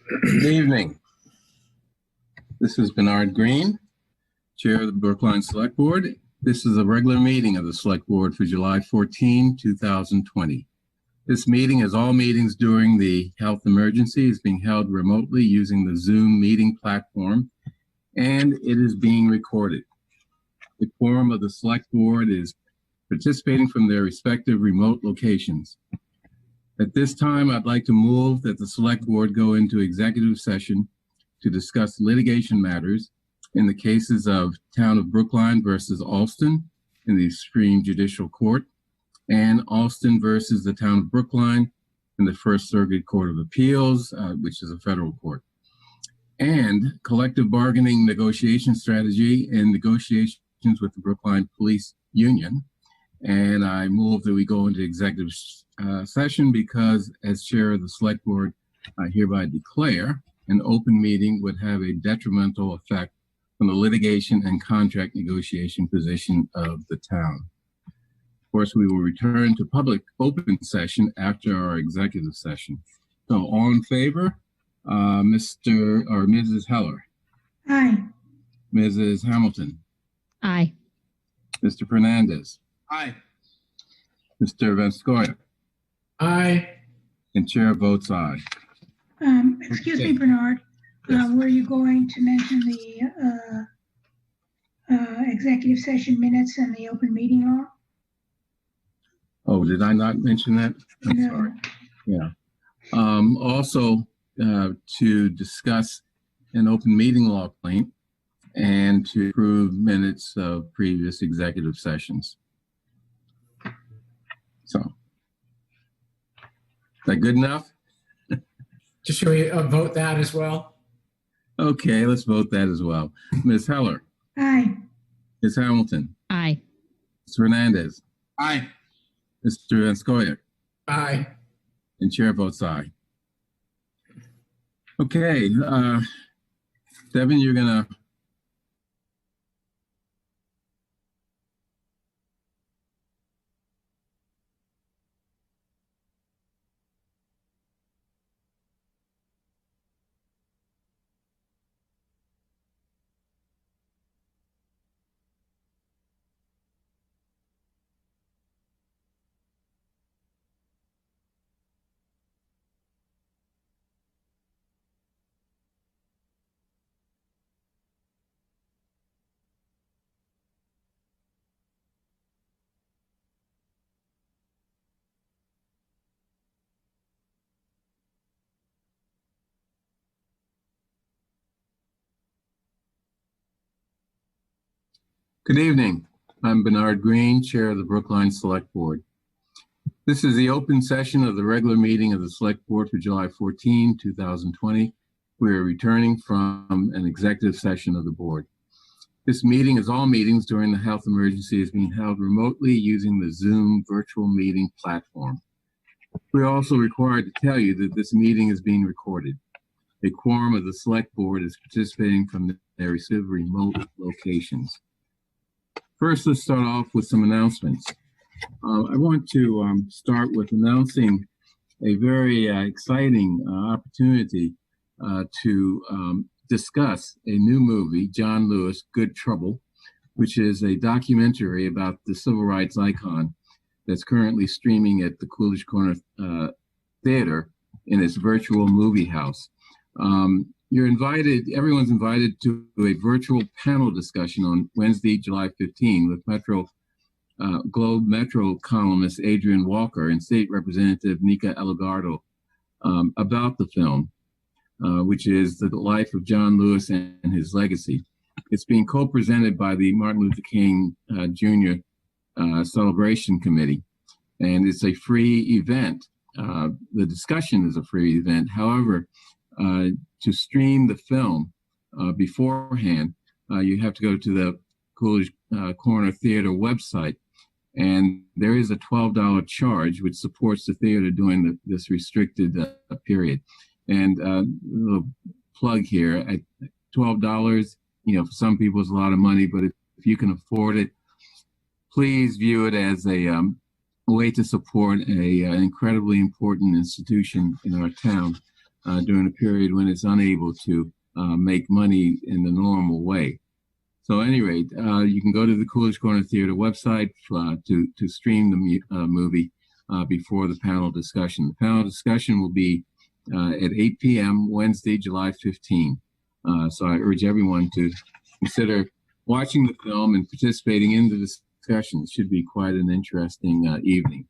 Good evening. This is Bernard Green, Chair of the Brookline Select Board. This is a regular meeting of the Select Board for July 14, 2020. This meeting, as all meetings during the health emergency, is being held remotely using the Zoom meeting platform, and it is being recorded. The quorum of the Select Board is participating from their respective remote locations. At this time, I'd like to move that the Select Board go into executive session to discuss litigation matters in the cases of Town of Brookline versus Alston in the Supreme Judicial Court and Alston versus the Town of Brookline in the First Circuit Court of Appeals, which is a federal court, and collective bargaining negotiation strategy and negotiations with the Brookline Police Union. And I move that we go into executive session because, as chair of the Select Board, I hereby declare an open meeting would have a detrimental effect on the litigation and contract negotiation position of the town. Of course, we will return to public open session after our executive session. So, all in favor? Mr. or Mrs. Heller? Aye. Mrs. Hamilton? Aye. Mr. Fernandez? Aye. Mr. Vanskoya? Aye. And chair votes aye. Excuse Okay. me, Bernard. Yes. Were you going to mention the executive session minutes and the open meeting law? Oh, did I not mention that? I'm No. sorry. Yeah. Also, to discuss an open meeting law complaint and to approve minutes of previous executive sessions. So, is that good enough? Should we vote that as well? Okay, let's vote that as well. Ms. Heller, Aye. Ms. Hamilton, Aye. Mr. Fernandez, Aye. Mr. Vanskoya, Aye. and chair votes aye. Okay, Devin, you're gonna. Good evening. I'm Bernard Green, Chair of the Brookline Select Board. This is the open session of the regular meeting of the Select Board for July 14, 2020. We are returning from an executive session of the board. This meeting, as all meetings during the health emergency, is being held remotely using the Zoom virtual meeting platform. We are also required to tell you that this meeting is being recorded. A quorum of the Select Board is participating from their respective remote locations. First, let's start off with some announcements. I want to start with announcing a very exciting opportunity to discuss a new movie, John Lewis, Good Trouble, which is a documentary about the civil rights icon that's currently streaming at the Coolidge Corner Theater in its virtual movie house. You're invited, everyone's invited to a virtual panel discussion on Wednesday, July 15 with Globe Metro columnist Adrian Walker and State Representative Nika Elugardo about the film, which is the life of John Lewis and his legacy. It's being co-presented by the Martin Luther King Jr. Celebration Committee, and it's a free event. The discussion is a free event. However, to stream the film beforehand, you have to go to the Coolidge Corner Theater website, and there is a $12 charge which supports the theater during this restricted period. And a little plug here, at $12, for some people it's a lot of money, but if you can afford it, please view it as a way to support an incredibly important institution in our town. during a period when it's unable to make money in the normal way. So at any rate, you can go to the Coolidge Corner Theater website to stream the movie before the panel discussion. The panel discussion will be at 8 p.m. Wednesday, July 15. So I urge everyone to consider watching the film and participating in the discussion. It should be quite an interesting evening.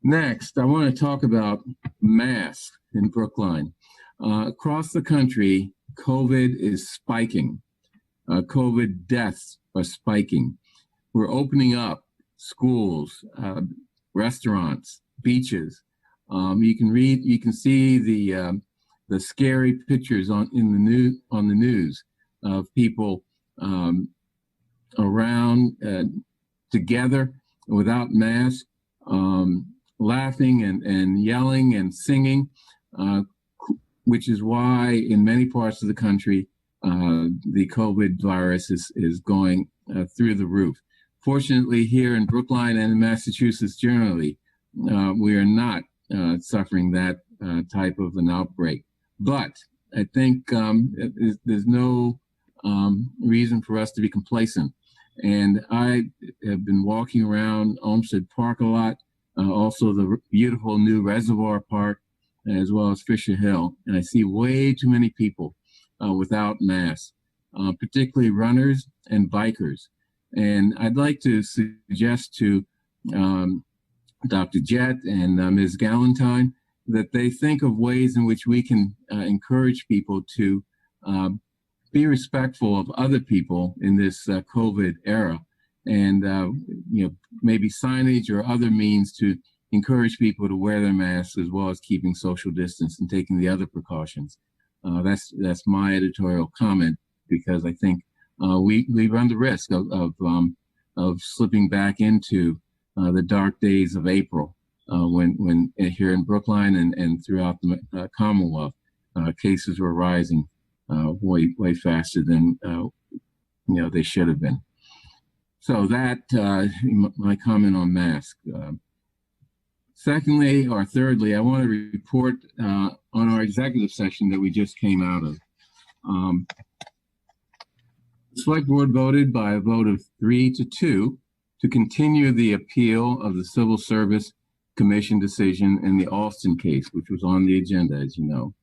Next, I want to talk about masks in Brookline. Across the country, COVID is spiking. COVID deaths are spiking. We're opening up schools, restaurants, beaches. You can see the scary pictures on the news of people around together without masks, laughing and yelling and singing, which is why in many parts of the country the COVID virus is going through the roof. Fortunately, here in Brookline and in Massachusetts generally, we are not suffering that type of an outbreak. But I think there's no reason for us to be complacent. And I have been walking around Olmsted Park a lot, also the beautiful new Reservoir Park, as well as Fisher Hill. And I see way too many people without masks, particularly runners and bikers. And I'd like to suggest to Dr. Jett and Ms. Galentine that they think of ways in which we can encourage people to be respectful of other people in this COVID era, and maybe signage or other means to encourage people to wear their masks, as well as keeping social distance and taking the other precautions. That's my editorial comment, because I think we run the risk of slipping back into the dark days of April, when here in Brookline and throughout the Commonwealth, cases were rising way faster than they should have been. So that my comment on masks. Secondly, or thirdly, I want to report on our executive session that we just came out of. The Select Board voted by a vote of 3-2 to continue the appeal of the Civil Service Commission decision in the Alston case, which was on the agenda, as you know.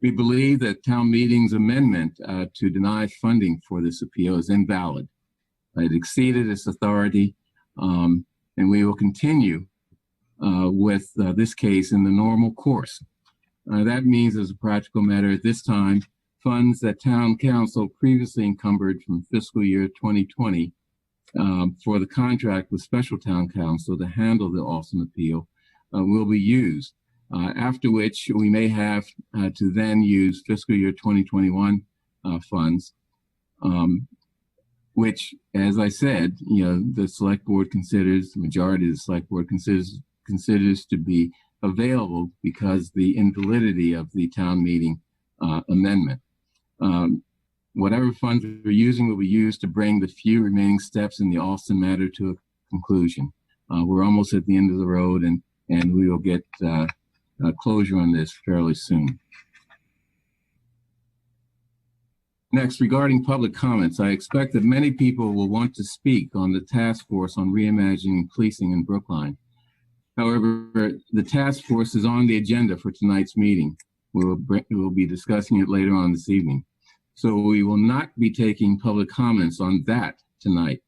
We believe that town meeting's amendment to deny funding for this appeal is invalid. It exceeded its authority, and we will continue with this case in the normal course. That means, as a practical matter at this time, funds that town council previously encumbered from fiscal year 2020 for the contract with special town council to handle the Alston appeal will be used, after which we may have to then use fiscal year 2021 funds, which, as I said, the select board considers, the majority of the select board considers to be available because the invalidity of the town meeting amendment. Whatever funds we're using will be used to bring the few remaining steps in the Alston matter to a conclusion. We're almost at the end of the road, and we will get closure on this fairly soon. Next, regarding public comments, I expect that many people will want to speak on the task force on reimagining policing in Brookline. However, the task force is on the agenda for tonight's meeting. We will be discussing it later on this evening. So we will not be taking public comments on that tonight.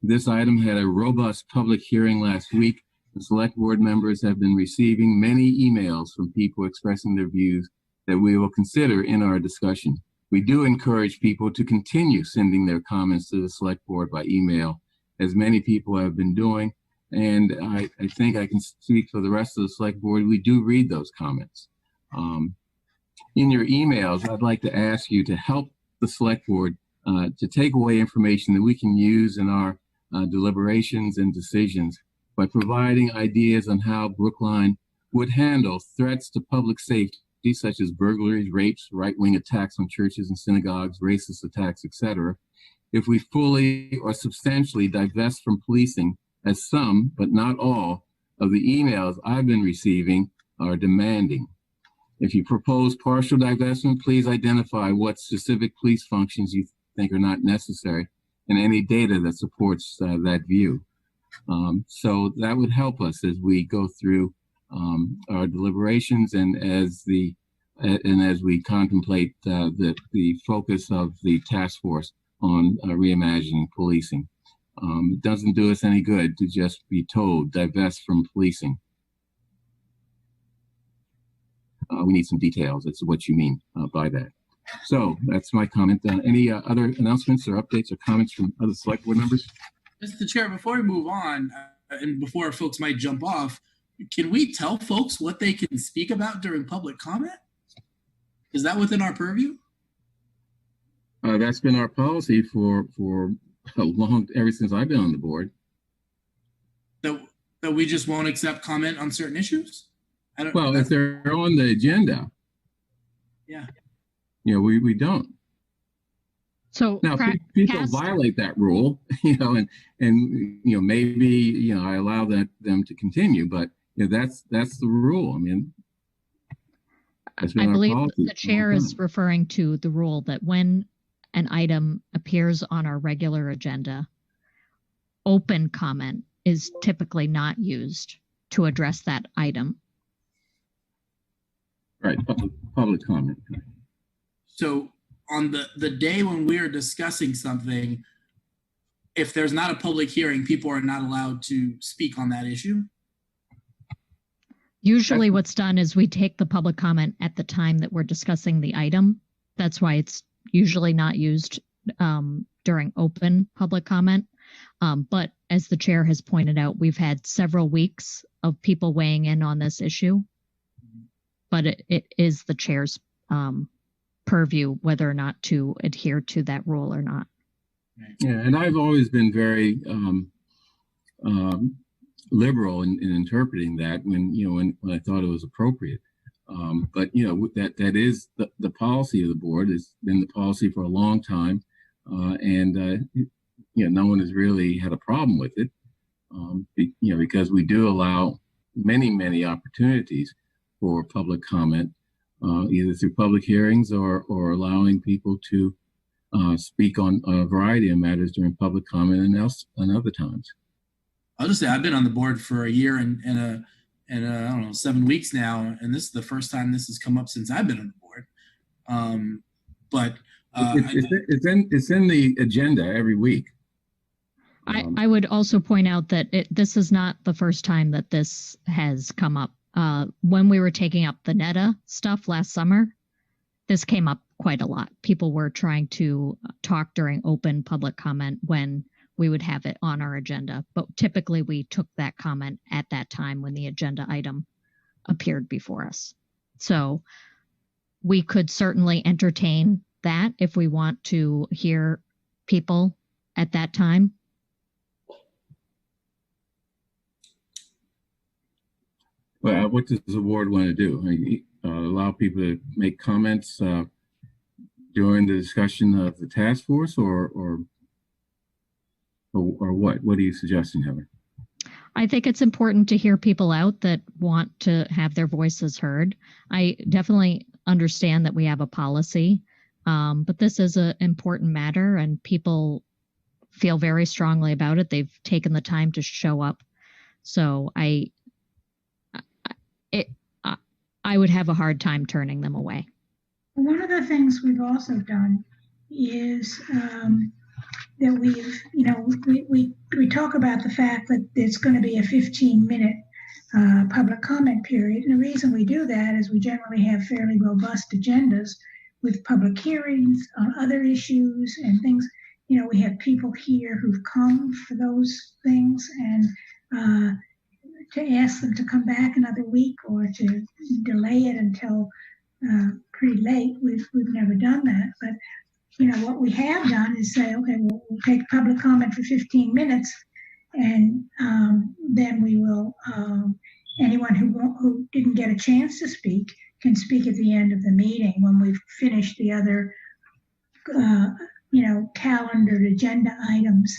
This item had a robust public hearing last week. The select board members have been receiving many emails from people expressing their views that we will consider in our discussion. We do encourage people to continue sending their comments to the select board by email, as many people have been doing. And I think I can speak for the rest of the select board. We do read those comments. In your emails, I'd like to ask you to help the select board to take away information that we can use in our deliberations and decisions by providing ideas on how Brookline would handle threats to public safety, such as burglaries, rapes, right-wing attacks on churches and synagogues, racist attacks, etc., if we fully or substantially divest from policing, as some, but not all, of the emails I've been receiving are demanding. If you propose partial divestment, please identify what specific police functions you think are not necessary and any data that supports that view. So that would help us as we go through our deliberations and as we contemplate the focus of the task force on reimagining policing. It doesn't do us any good to just be told divest from policing. We need some details as to what you mean by that. So that's my comment. Any other announcements or updates or comments from other select board members? Mr. Chair, before we move on, and before folks might jump off, can we tell folks what they can speak about during public comment? Is that within our purview? That's been our policy for ever since I've been on the board. That we just won't accept comment on certain issues? Well, if they're on the agenda, yeah, we don't. So now people violate that rule, and maybe I allow them to continue, but that's the rule. I mean, I believe the chair is referring to the rule that when an item appears on our regular agenda, open comment is typically not used to address that item. Right, public comment. So on the day when we are discussing something, if there's not a public hearing, people are not allowed to speak on that issue? Usually what's done is we take the public comment at the time that we're discussing the item. That's why it's usually not used during open public comment. But as the chair has pointed out, we've had several weeks of people weighing in on this issue. But it is the chair's purview whether or not to adhere to that rule or not. Yeah, and I've always been very liberal in interpreting that when I thought it was appropriate. But that is the policy of the board. Has been the policy for a long time, and no one has really had a problem with it. Because we do allow many opportunities for public comment, either through public hearings or allowing people to speak on a variety of matters during public comment and other times. I'll just say I've been on the board for a year and I don't know, 7 weeks now, and this is the first time this has come up since I've been on the board. It's in the agenda every week. I would also point out that this is not the first time that this has come up. When we were taking up the NETA stuff last summer, this came up quite a lot. People were trying to talk during open public comment when we would have it on our agenda. But typically we took that comment at that time when the agenda item appeared before us. So we could certainly entertain that if we want to hear people at that time. Well, what does the board want to do? Allow people to make comments during the discussion of the task force, or what? What are you suggesting, Heather? I think it's important to hear people out that want to have their voices heard. I definitely understand that we have a policy, but this is an important matter and people feel very strongly about it. They've taken the time to show up. So I would have a hard time turning them away. One of the things we've also done is that we talk about the fact that it's going to be a 15-minute public comment period. And the reason we do that is we generally have fairly robust agendas with public hearings on other issues and things. We have people here who've come for those things, and to ask them to come back another week or to delay it until pretty late, we've never done that. But what we have done is say, okay, we'll take public comment for 15 minutes, and then we will, anyone who didn't get a chance to speak can speak at the end of the meeting when we've finished the other, calendared agenda items.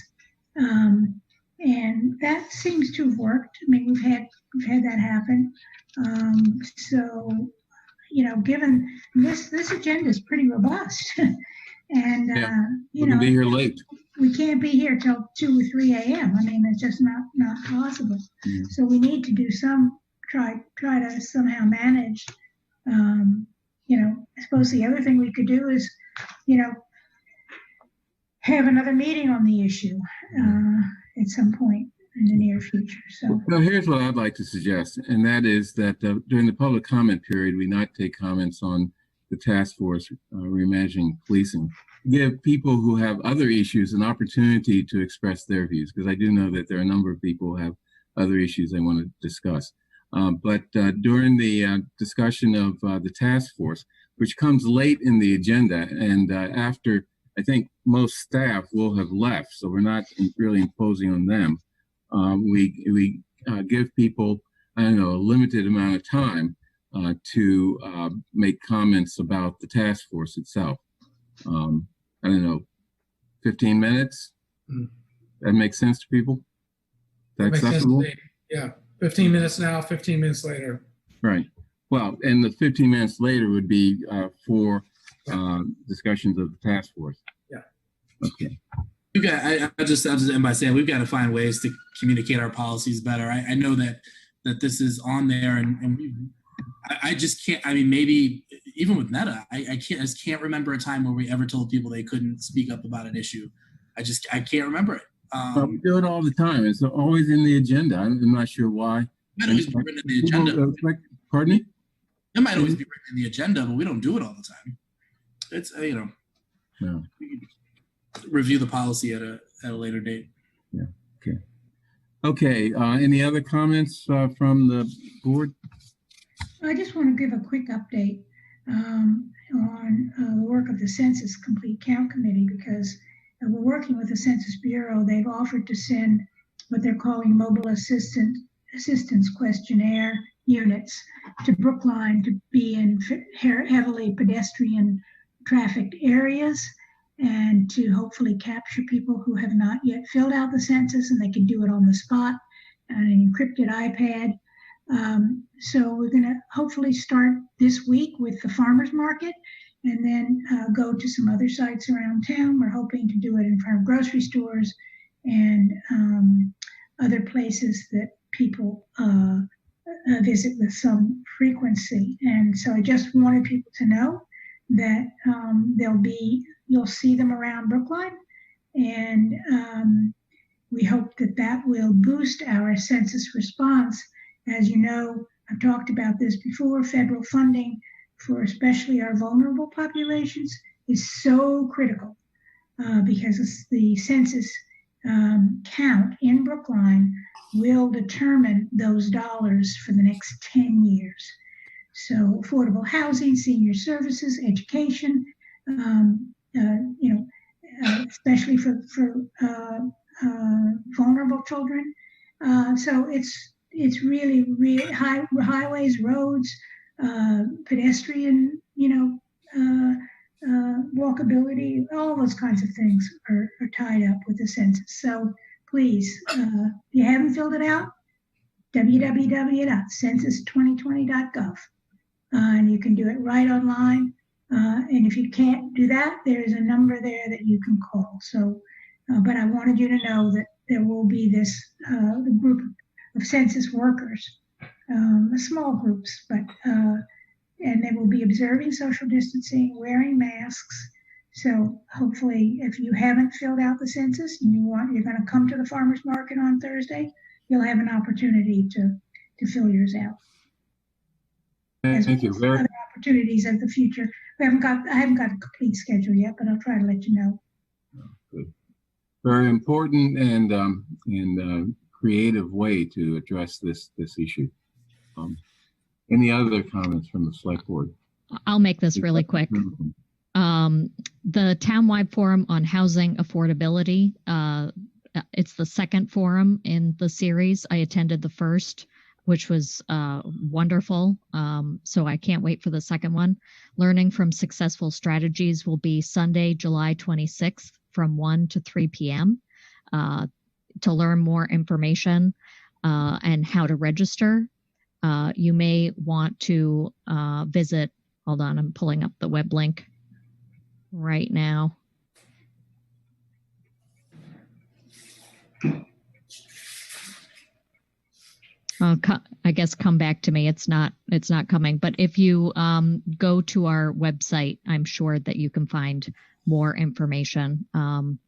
And that seems to have worked. I mean, we've had that happen. So given this agenda is pretty robust, and Yeah. you We're gonna know, be here late. we can't be here till 2 or 3 a.m. I mean, it's just not possible. Yeah. So we need to do try to somehow manage. I suppose the other thing we could do is, have another meeting on the issue at some point in the near future. So Well, here's what I'd like to suggest, and that is that during the public comment period, we not take comments on the task force reimagining policing. Give people who have other issues an opportunity to express their views, because I do know that there are a number of people who have other issues they want to discuss. But during the discussion of the task force, which comes late in the agenda, and after I think most staff will have left, so we're not really imposing on them. We give people, I don't know, a limited amount of time to make comments about the task force itself. I don't know, 15 minutes? That makes sense to people? That Makes sense to acceptable? me. Yeah, 15 minutes now, 15 minutes later. Right. Well, and the 15 minutes later would be for discussions of the task force. Yeah. Okay. I'll just end by saying we've got to find ways to communicate our policies better. I know that this is on there, and I just can't. I mean, maybe even with Meta, I just can't remember a time where we ever told people they couldn't speak up about an issue. I can't remember it. Well, we do it all the time. It's always in the agenda. I'm not sure why. It might always be written in the agenda. Pardon me? It might always be written in the agenda, but we don't do it all the time. It's No. we can review the policy at a later date. Yeah. Okay. Okay. Any other comments from the board? I just want to give a quick update on the work of the Census Complete Count Committee, because we're working with the Census Bureau. They've offered to send what they're calling mobile assistance questionnaire units to Brookline to be in heavily pedestrian trafficked areas, and to hopefully capture people who have not yet filled out the census, and they can do it on the spot on an encrypted iPad. So we're going to hopefully start this week with the farmers market, and then go to some other sites around town. We're hoping to do it in front of grocery stores and other places that people visit with some frequency. And so I just wanted people to know that you'll see them around Brookline, and we hope that will boost our census response. As you know, I've talked about this before, federal funding for especially our vulnerable populations is so critical because the census count in Brookline will determine those dollars for the next 10 years. So affordable housing, senior services, education, especially for vulnerable children. So it's really highways, roads, pedestrian, walkability, all those kinds of things are tied up with the census. So please, if you haven't filled it out, www.census2020.gov. And you can do it right online. And if you can't do that, there's a number there that you can call. So, but I wanted you to know that there will be this group of census workers, small groups, but and they will be observing social distancing, wearing masks. So hopefully, if you haven't filled out the census and you're going to come to the farmers market on Thursday, you'll have an opportunity to fill yours out. Thank you. Very Other opportunities of the future. I haven't got a complete schedule yet, but I'll try to let you know. good. Very important and creative way to address this issue. Any other comments from the select board? I'll make this really quick. The townwide forum on housing affordability, it's the second forum in the series. I attended the first, which was wonderful. So I can't wait for the second one. Learning from Successful Strategies will be Sunday, July 26th from 1 to 3 p.m. To learn more information and how to register, you may want to visit Hold on, I'm pulling up the web link right now. I guess come back to me. It's not coming. But if you go to our website, I'm sure that you can find more information. And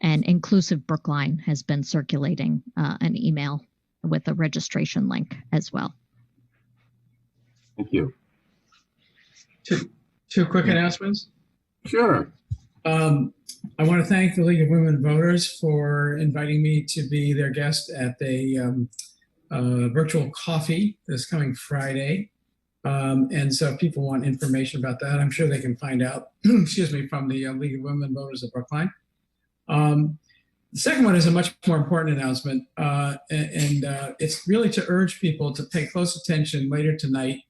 Inclusive Brookline has been circulating an email with a registration link as well. Thank you. Two quick announcements. Sure. I want to thank the League of Women Voters for inviting me to be their guest at the virtual coffee this coming Friday. And so if people want information about that, I'm sure they can find out, excuse me, from the League of Women Voters of Brookline. The second one is a much more important announcement, and it's really to urge people to pay close attention later tonight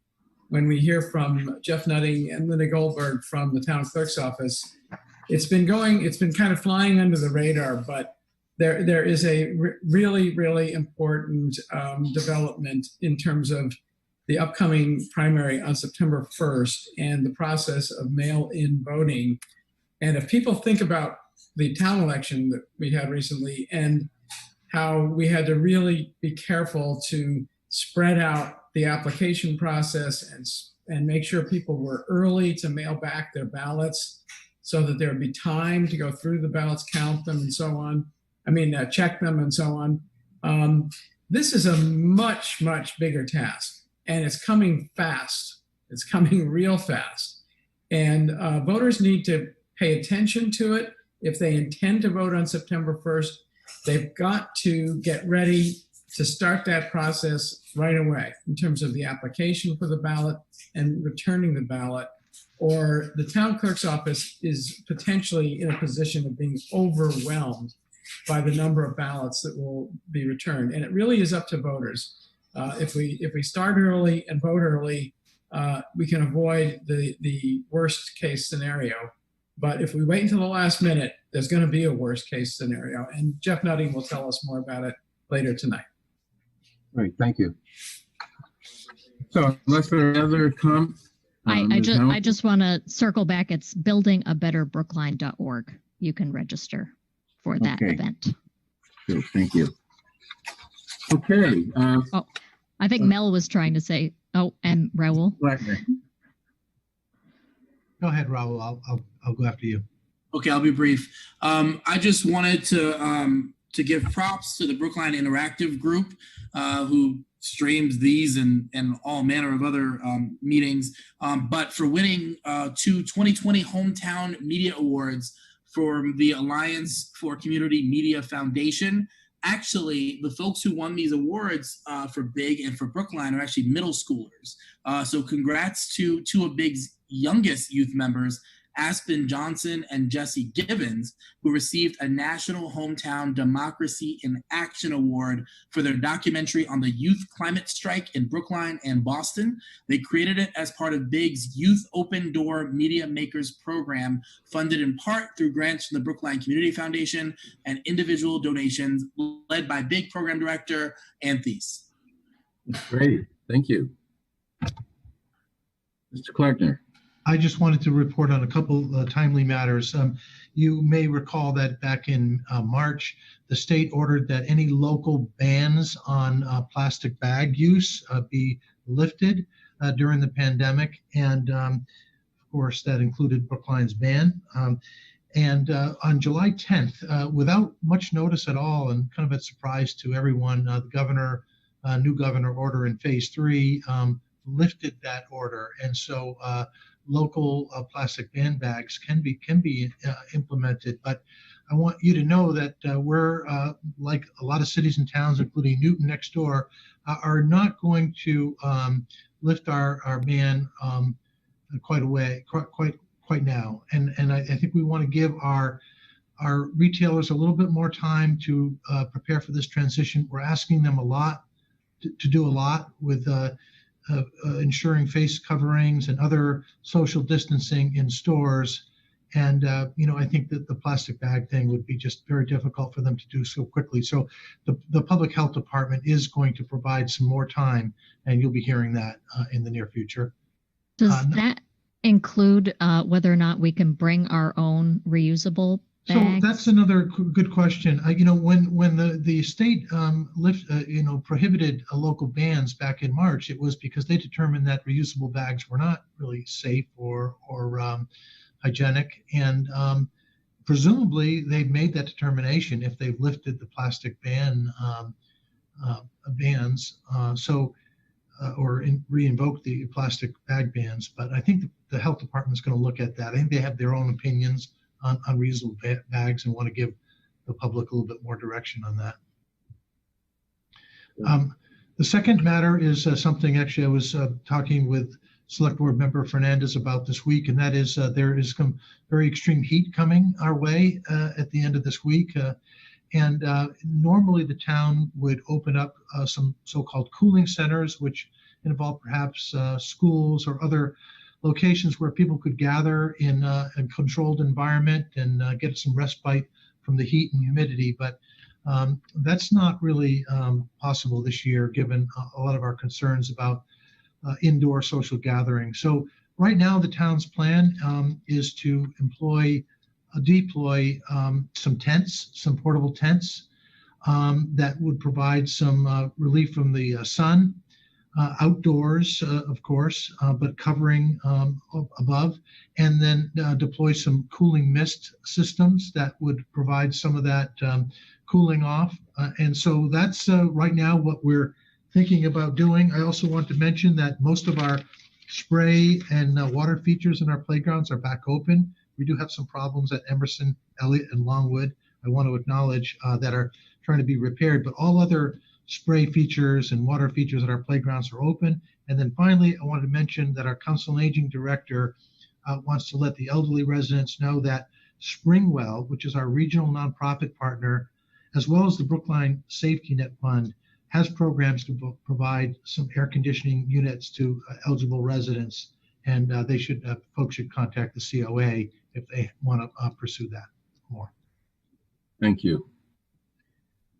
when we hear from Jeff Nutting and Linda Goldberg from the town clerk's office. It's been kind of flying under the radar, but there is a really, really important development in terms of the upcoming primary on September 1st and the process of mail-in voting. And if people think about the town election that we had recently and how we had to really be careful to spread out the application process and make sure people were early to mail back their ballots so that there would be time to go through the ballots, count them, and so on. Check them and so on. This is a much, much bigger task, and it's coming fast. It's coming real fast. And voters need to pay attention to it. If they intend to vote on September 1st, they've got to get ready to start that process right away in terms of the application for the ballot and returning the ballot, or the town clerk's office is potentially in a position of being overwhelmed by the number of ballots that will be returned. And it really is up to voters. If we start early and vote early, we can avoid the worst case scenario. But if we wait until the last minute, there's going to be a worst case scenario. And Jeff Nutting will tell us more about it later tonight. Great, thank you. So unless there are other comments. I just want to circle back. It's buildingabetterbrookline.org. You can register for that event. Good, thank you. Okay. I think Mel was trying to say, and Raul. Go ahead, Raul. I'll go after you. Okay, I'll be brief. I just wanted to give props to the Brookline Interactive Group, who streams these and all manner of other meetings, but for winning 2 2020 Hometown Media Awards for the Alliance for Community Media Foundation. Actually, the folks who won these awards for Big and for Brookline are actually middle schoolers. So congrats to two of Big's youngest youth members, Aspen Johnson and Jesse Givens, who received a National Hometown Democracy in Action Award for their documentary on the youth climate strike in Brookline and Boston. They created it as part of Big's Youth Open Door Media Makers program, funded in part through grants from the Brookline Community Foundation and individual donations, led by Big Program Director Anthes. Great, thank you. Mr. Clarkner. I just wanted to report on a couple timely matters. You may recall that back in March, the state ordered that any local bans on plastic bag use be lifted during the pandemic. And of course, that included Brookline's ban. And on July 10th, without much notice at all and kind of a surprise to everyone, the new governor order in phase 3 lifted that order. And so local plastic ban bags can be implemented, but I want you to know that we're like a lot of cities and towns, including Newton next door, are not going to lift our ban quite now. And I think we want to give our retailers a little bit more time to prepare for this transition. We're asking them a lot to do a lot with ensuring face coverings and other social distancing in stores. And, I think that the plastic bag thing would be just very difficult for them to do so quickly. So the public health department is going to provide some more time, and you'll be hearing that in the near future. Does include whether or not we can bring our own reusable bags? So that's another good question. When the state prohibited local bans back in March, it was because they determined that reusable bags were not really safe or hygienic, and presumably they've made that determination if they've lifted the plastic bans, or re-invoked the plastic bag bans. But I think the health department's going to look at that. I think they have their own opinions on reusable bags and want to give the public a little bit more direction on that. The second matter is something actually I was talking with Select Board Member Fernandez about this week, and that is there is some very extreme heat coming our way at the end of this week. And normally the town would open up some so-called cooling centers, which involve perhaps schools or other locations where people could gather in a controlled environment and get some respite from the heat and humidity. But that's not really possible this year, given a lot of our concerns about indoor social gathering. So right now the town's plan is to deploy some tents, some portable tents that would provide some relief from the sun, outdoors, of course, but covering above, and then deploy some cooling mist systems that would provide some of that cooling off. And so that's right now what we're thinking about doing. I also want to mention that most of our spray and water features in our playgrounds are back open. We do have some problems at Emerson, Elliott, and Longwood, I want to acknowledge, that are trying to be repaired, but all other spray features and water features at our playgrounds are open. And then finally, I wanted to mention that our Council on Aging Director wants to let the elderly residents know that Springwell, which is our regional nonprofit partner, as well as the Brookline Safety Net Fund, has programs to provide some air conditioning units to eligible residents. And folks should contact the COA if they want to pursue that more. Thank you.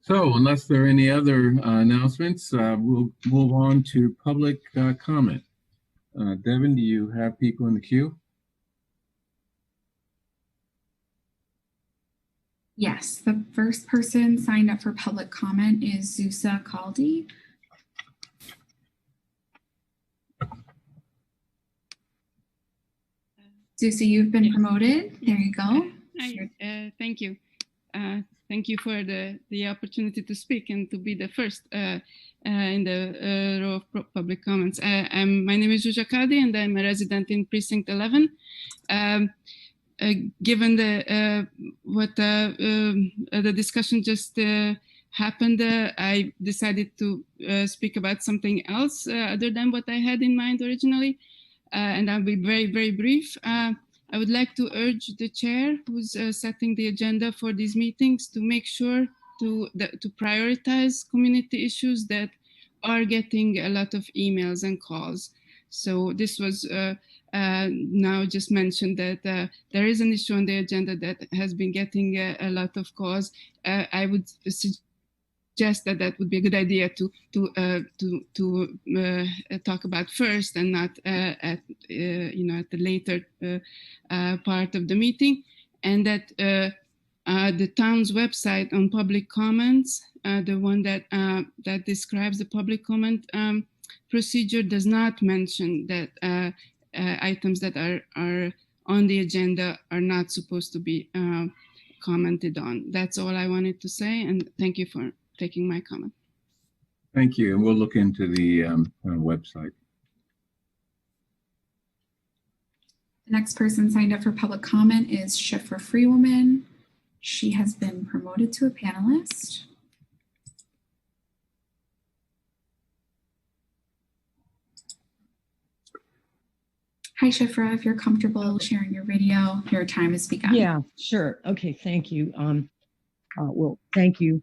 So unless there are any other announcements, we'll move on to public comment. Devin, do you have people in the queue? Yes, the first person signed up for public comment is Zusa Kaldi. Zusa, you've been promoted. There you go. Hi, thank you. Thank you for the opportunity to speak and to be the first in the row of public comments. My name is Zusa Kaldi, and I'm a resident in Precinct 11. Given what the discussion just happened, I decided to speak about something else other than what I had in mind originally, and I'll be very, very brief. I would like to urge the chair, who's setting the agenda for these meetings, to make sure to prioritize community issues that are getting a lot of emails and calls. So this was now just mentioned that there is an issue on the agenda that has been getting a lot of calls. I would suggest that would be a good idea to talk about first and not at the later part of the meeting, and that the town's website on public comments, the one that describes the public comment procedure, does not mention that items that are on the agenda are not supposed to be commented on. That's all I wanted to say, and thank you for taking my comment. Thank you, and we'll look into the website. The next person signed up for public comment is Shifra Freewoman. She has been promoted to a panelist. Hi, Shifra. If you're comfortable sharing your video, your time has begun. Yeah, sure. Okay, thank you. Well, thank you.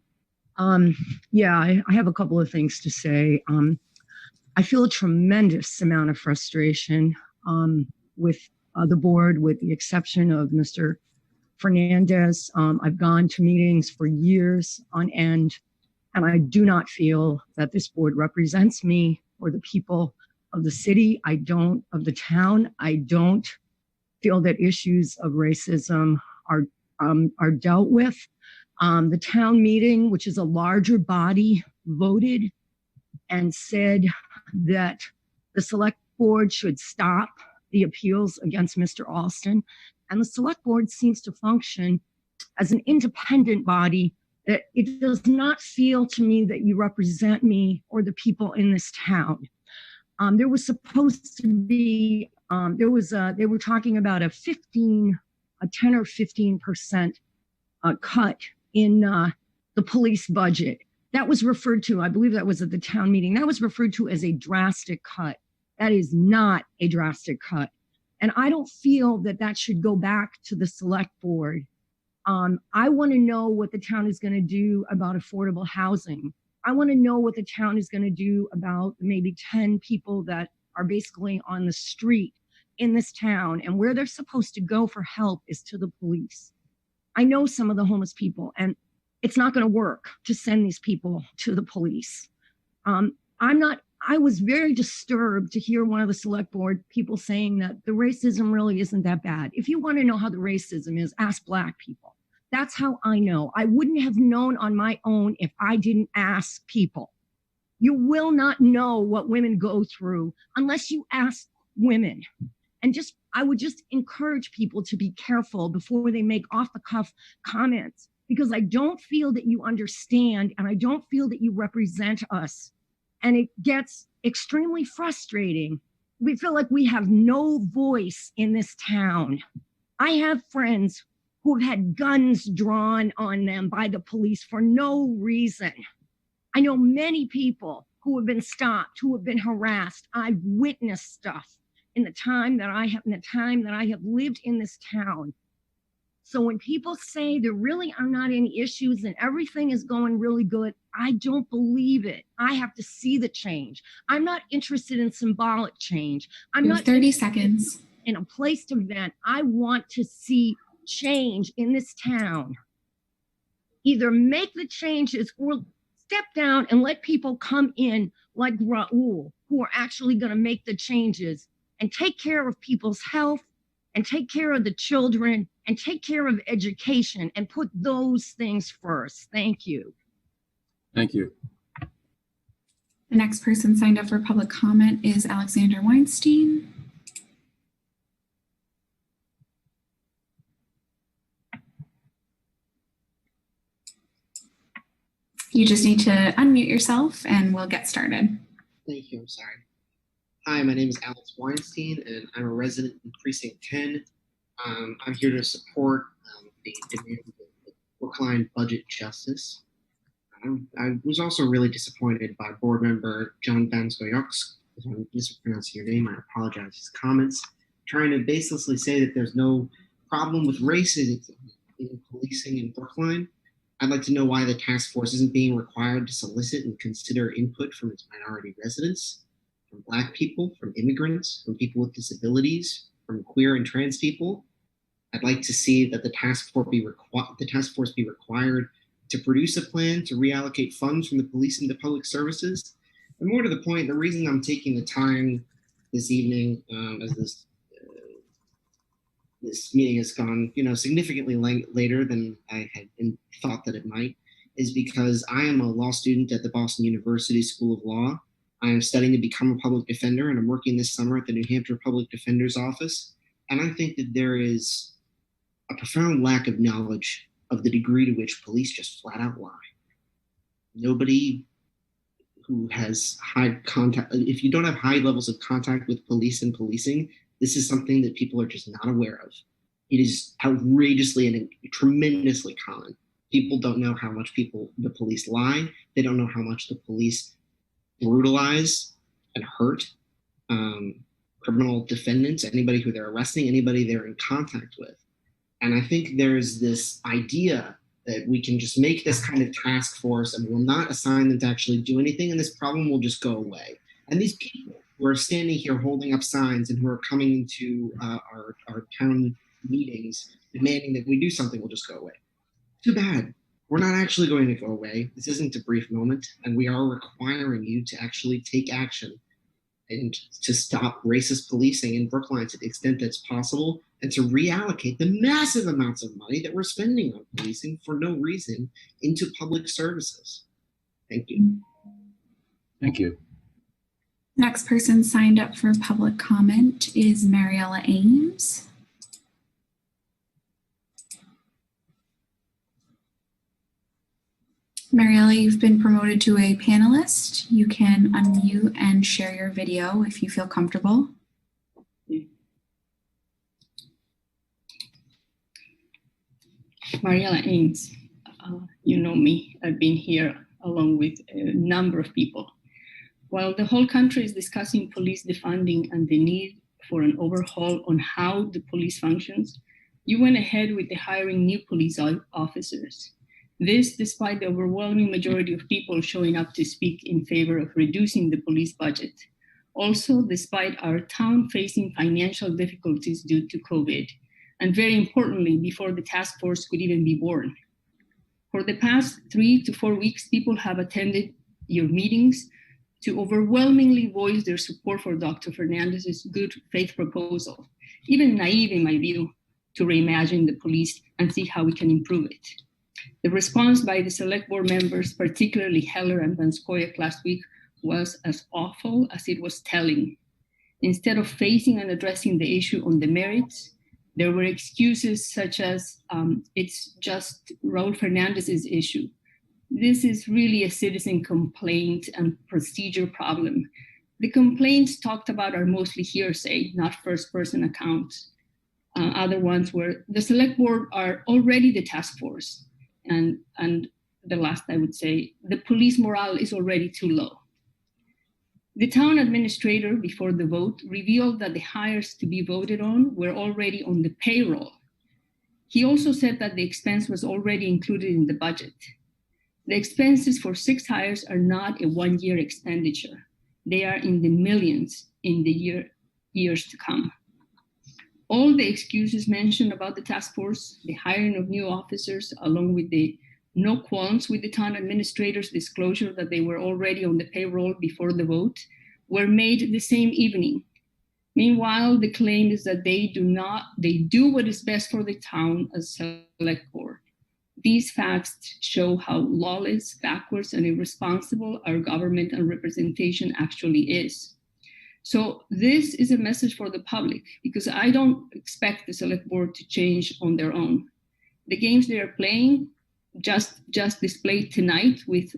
Yeah, I have a couple of things to say. I feel a tremendous amount of frustration with the board, with the exception of Mr. Fernandez. I've gone to meetings for years on end, and I do not feel that this board represents me or the people of the city. I don't of the town. I don't feel that issues of racism are dealt with. The town meeting, which is a larger body, voted and said that the select board should stop the appeals against Mr. Alston. And the select board seems to function as an independent body, that it does not feel to me that you represent me or the people in this town. There was supposed to be, they were talking about a 10 or 15% cut in the police budget. That was referred to, I believe that was at the town meeting, that was referred to as a drastic cut. That is not a drastic cut. And I don't feel that that should go back to the select board. I want to know what the town is going to do about affordable housing. I want to know what the town is going to do about maybe 10 people that are basically on the street in this town, and where they're supposed to go for help is to the police. I know some of the homeless people, and it's not going to work to send these people to the police. I was very disturbed to hear one of the select board people saying that the racism really isn't that bad. If you want to know how the racism is, ask Black people. That's how I know. I wouldn't have known on my own if I didn't ask people. You will not know what women go through unless you ask women. And I would just encourage people to be careful before they make off-the-cuff comments, because I don't feel that you understand and I don't feel that you represent us. And it gets extremely frustrating. We feel like we have no voice in this town. I have friends who have had guns drawn on them by the police for no reason. I know many people who have been stopped, who have been harassed. I've witnessed stuff in the time that I have lived in this town. So when people say there really are not any issues and everything is going really good, I don't believe it. I have to see the change. I'm not interested in symbolic change. I'm not 30 seconds in a place to vent. I want to see change in this town. Either make the changes or step down and let people come in like Raul, who are actually going to make the changes and take care of people's health and take care of the children and take care of education and put those things first. Thank you. Thank you. The next person signed up for public comment is Alexander Weinstein. You just need to unmute yourself and we'll get started. Thank you, I'm sorry. Hi, my name is Alex Weinstein and I'm a resident in Precinct 10. I'm here to support the demand of Brookline budget justice. I was also really disappointed by board member John Banskoyoks, if I'm mispronouncing your name, I apologize, his comments, trying to baselessly say that there's no problem with racism in policing in Brookline. I'd like to know why the task force isn't being required to solicit and consider input from its minority residents, from Black people, from immigrants, from people with disabilities, from queer and trans people. I'd like to see that the task force be required to produce a plan to reallocate funds from the police into public services. And more to the point, the reason I'm taking the time this evening, as this meeting has gone, significantly later than I had thought that it might, is because I am a law student at the Boston University School of Law. I am studying to become a public defender, and I'm working this summer at the New Hampshire Public Defender's Office. And I think that there is a profound lack of knowledge of the degree to which police just flat out lie. Nobody who has high contact, if you don't have high levels of contact with police and policing, this is something that people are just not aware of. It is outrageously and tremendously common. People don't know how much the police lie. They don't know how much the police brutalize and hurt criminal defendants, anybody who they're arresting, anybody they're in contact with. And I think there's this idea that we can just make this kind of task force and we'll not assign them to actually do anything, and this problem will just go away. And these people who are standing here holding up signs and who are coming into our town meetings demanding that we do something will just go away. Too bad. We're not actually going to go away. This isn't a brief moment, and we are requiring you to actually take action. and to stop racist policing in Brookline to the extent that's possible, and to reallocate the massive amounts of money that we're spending on policing for no reason into public services. Thank you. Thank you. Next person signed up for public comment is Mariela Ames. Mariela, you've been promoted to a panelist. You can unmute and share your video if you feel comfortable. Mariela Ames, you know me. I've been here along with a number of people. While the whole country is discussing police defunding and the need for an overhaul on how the police functions, you went ahead with the hiring new police officers. This despite the overwhelming majority of people showing up to speak in favor of reducing the police budget. Also, despite our town facing financial difficulties due to COVID, and very importantly, before the task force could even be born. For the past 3 to 4 weeks, people have attended your meetings to overwhelmingly voice their support for Dr. Fernandez's good faith proposal, even naive in my view, to reimagine the police and see how we can improve it. The response by the select board members, particularly Heller and Van Skoyak last week, was as awful as it was telling. Instead of facing and addressing the issue on the merits, there were excuses such as, it's just Raul Fernandez's issue. This is really a citizen complaint and procedure problem. The complaints talked about are mostly hearsay, not first-person accounts. Other ones were, the select board are already the task force. And the last I would say, the police morale is already too low. The town administrator before the vote revealed that the hires to be voted on were already on the payroll. He also said that the expense was already included in the budget. The expenses for 6 hires are not a one-year expenditure. They are in the millions in the years to come. All the excuses mentioned about the task force, the hiring of new officers, along with the no qualms with the town administrator's disclosure that they were already on the payroll before the vote, were made the same evening. Meanwhile, the claim is that they do what is best for the town as select board. These facts show how lawless, backwards, and irresponsible our government and representation actually is. So this is a message for the public, because I don't expect the select board to change on their own. The games they are playing, just displayed tonight with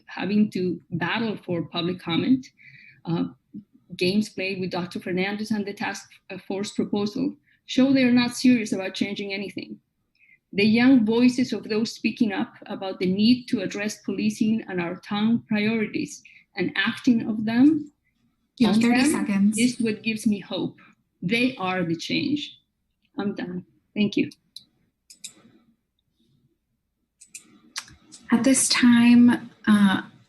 having to battle for public comment, games played with Dr. Fernandez and the task force proposal, show they are not serious about changing anything. The young voices of those speaking up about the need to address policing and our town priorities and acting of them, you have 30 seconds. Is what gives me hope. They are the change. I'm done. Thank you. At this time,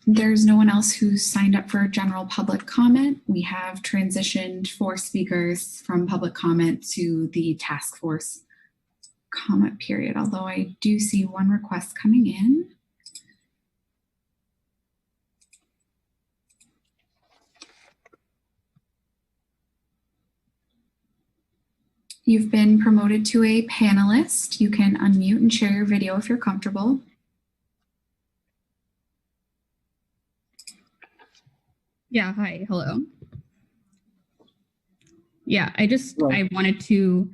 there's no one else who's signed up for general public comment. We have transitioned 4 speakers from public comment to the task force comment period, although I do see 1 request coming in. You've been promoted to a panelist. You can unmute and share your video if you're comfortable. Yeah, hi, hello. Yeah, I wanted to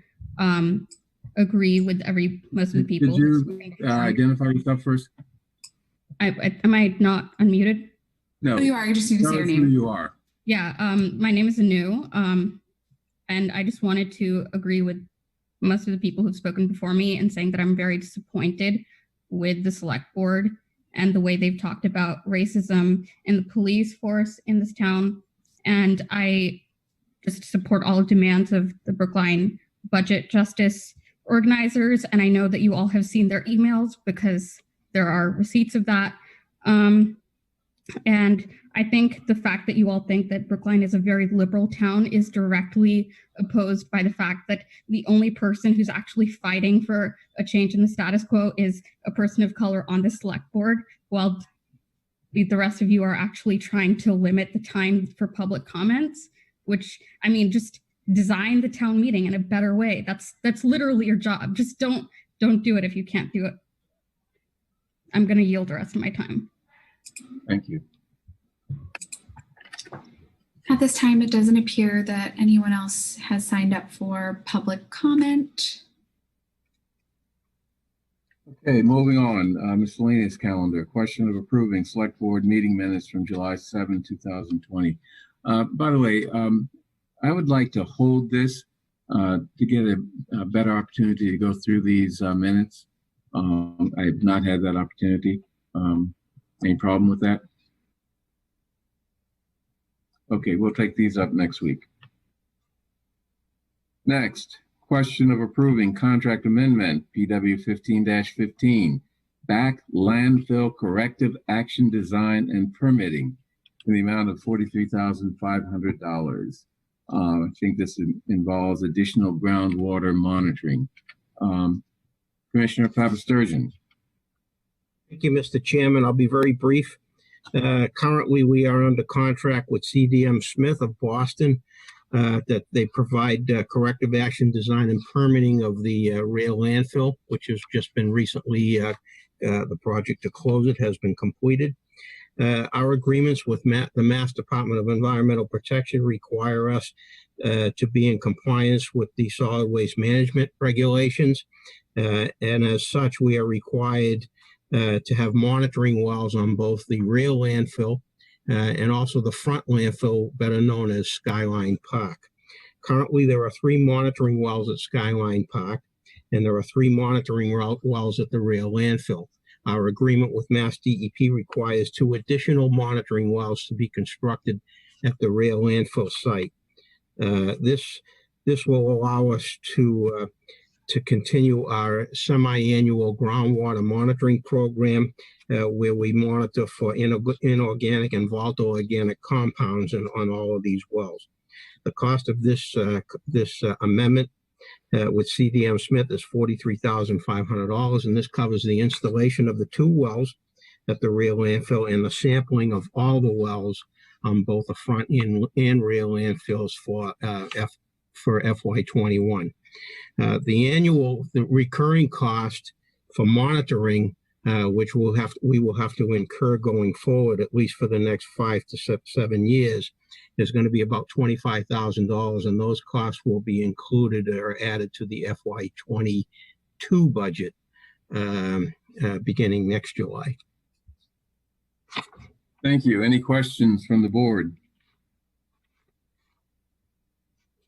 agree with most of the people. Did you identify yourself first? Am I not unmuted? No. Oh, you are, you just need to say your name. Who you are. Yeah, my name is Anu, and I just wanted to agree with most of the people who've spoken before me and saying that I'm very disappointed with the select board and the way they've talked about racism in the police force in this town. And I just support all demands of the Brookline budget justice organizers. And I know that you all have seen their emails because there are receipts of that. And I think the fact that you all think that Brookline is a very liberal town is directly opposed by the fact that the only person who's actually fighting for a change in the status quo is a person of color on the select board, while the rest of you are actually trying to limit the time for public comments, which, I mean, just design the town meeting in a better way. That's literally your job. Just don't do it if you can't do it. I'm going to yield the rest of my time. Thank you. At this time, it doesn't appear that anyone else has signed up for public comment. Okay, moving on. Miscellaneous calendar. Question of approving select board meeting minutes from July 7, 2020. By the way, I would like to hold this to get a better opportunity to go through these minutes. I have not had that opportunity. Any problem with that? Okay, we'll take these up next week. Next, question of approving contract amendment, PW 15-15, back landfill corrective action design and permitting in the amount of $43,500. I think this involves additional groundwater monitoring. Commissioner Papasturgeon. Thank you, Mr. Chairman. I'll be very brief. Currently, we are under contract with CDM Smith of Boston that they provide corrective action design and permitting of the rail landfill, which has just been recently, the project to close it has been completed. Our agreements with the Mass Department of Environmental Protection require us to be in compliance with the solid waste management regulations. And as such, we are required to have monitoring wells on both the rail landfill and also the front landfill, better known as Skyline Park. Currently, there are 3 monitoring wells at Skyline Park, and there are 3 monitoring wells at the rail landfill. Our agreement with Mass DEP requires 2 additional monitoring wells to be constructed at the rail landfill site. This will allow us to continue our semi-annual groundwater monitoring program where we monitor for inorganic and volatile organic compounds on all of these wells. The cost of this amendment with CDM Smith is $43,500, and this covers the installation of the 2 wells at the rail landfill and the sampling of all the wells on both the front and rail landfills for FY21. The recurring cost for monitoring, which we will have to incur going forward, at least for the next 5 to 7 years, is going to be about $25,000, and those costs will be included or added to the FY22 budget beginning next July. Thank you. Any questions from the board?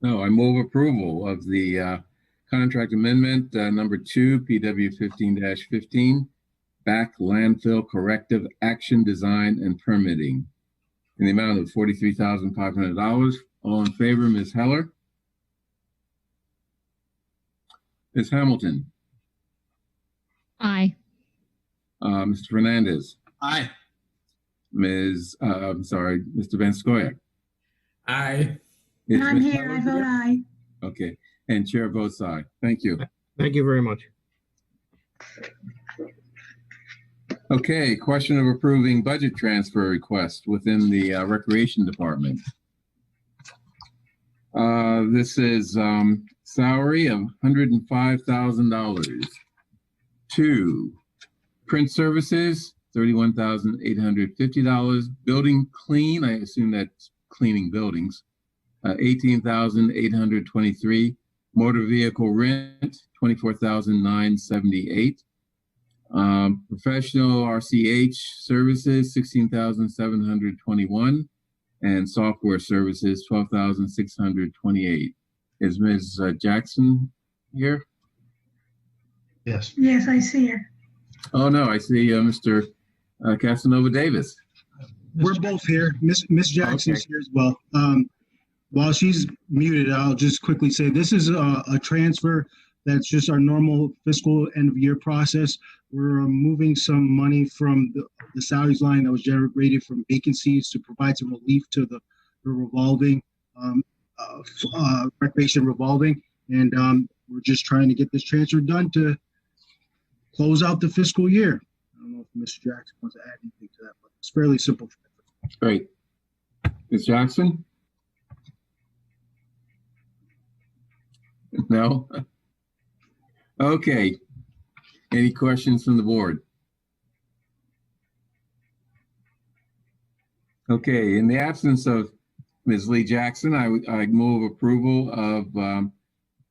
No, I move approval of the contract amendment number 2, PW 15-15, back landfill corrective action design and permitting in the amount of $43,500. All in favor, Ms. Heller? Ms. Hamilton? Aye. Mr. Fernandez? Aye. Mr. Van Scoyac? Aye. I'm here. I vote aye. Okay, and chair votes aye. Thank you. Thank you very much. Okay, question of approving budget transfer request within the Recreation Department. This is salary of $105,000 to print services, $31,850. Building clean, I assume that's cleaning buildings, $18,823. Motor vehicle rent, $24,978. Professional RCH services, $16,721. And software services, $12,628. Is Ms. Jackson here? Yes. Yes, I see her. Oh, no, I see Mr. Casanova Davis. We're both here. Miss Jackson's here as well. While she's muted, I'll just quickly say this is a transfer that's just our normal fiscal end of year process. We're moving some money from the salaries line that was generated from vacancies to provide some relief to the revolving recreation revolving. And we're just trying to get this transfer done to close out the fiscal year. don't know if Mr. Jackson wants to add anything to that, but it's fairly simple. Great. Ms. Jackson? No? Okay. Any questions from the board? Okay, in the absence of Ms. Lee Jackson, I move approval of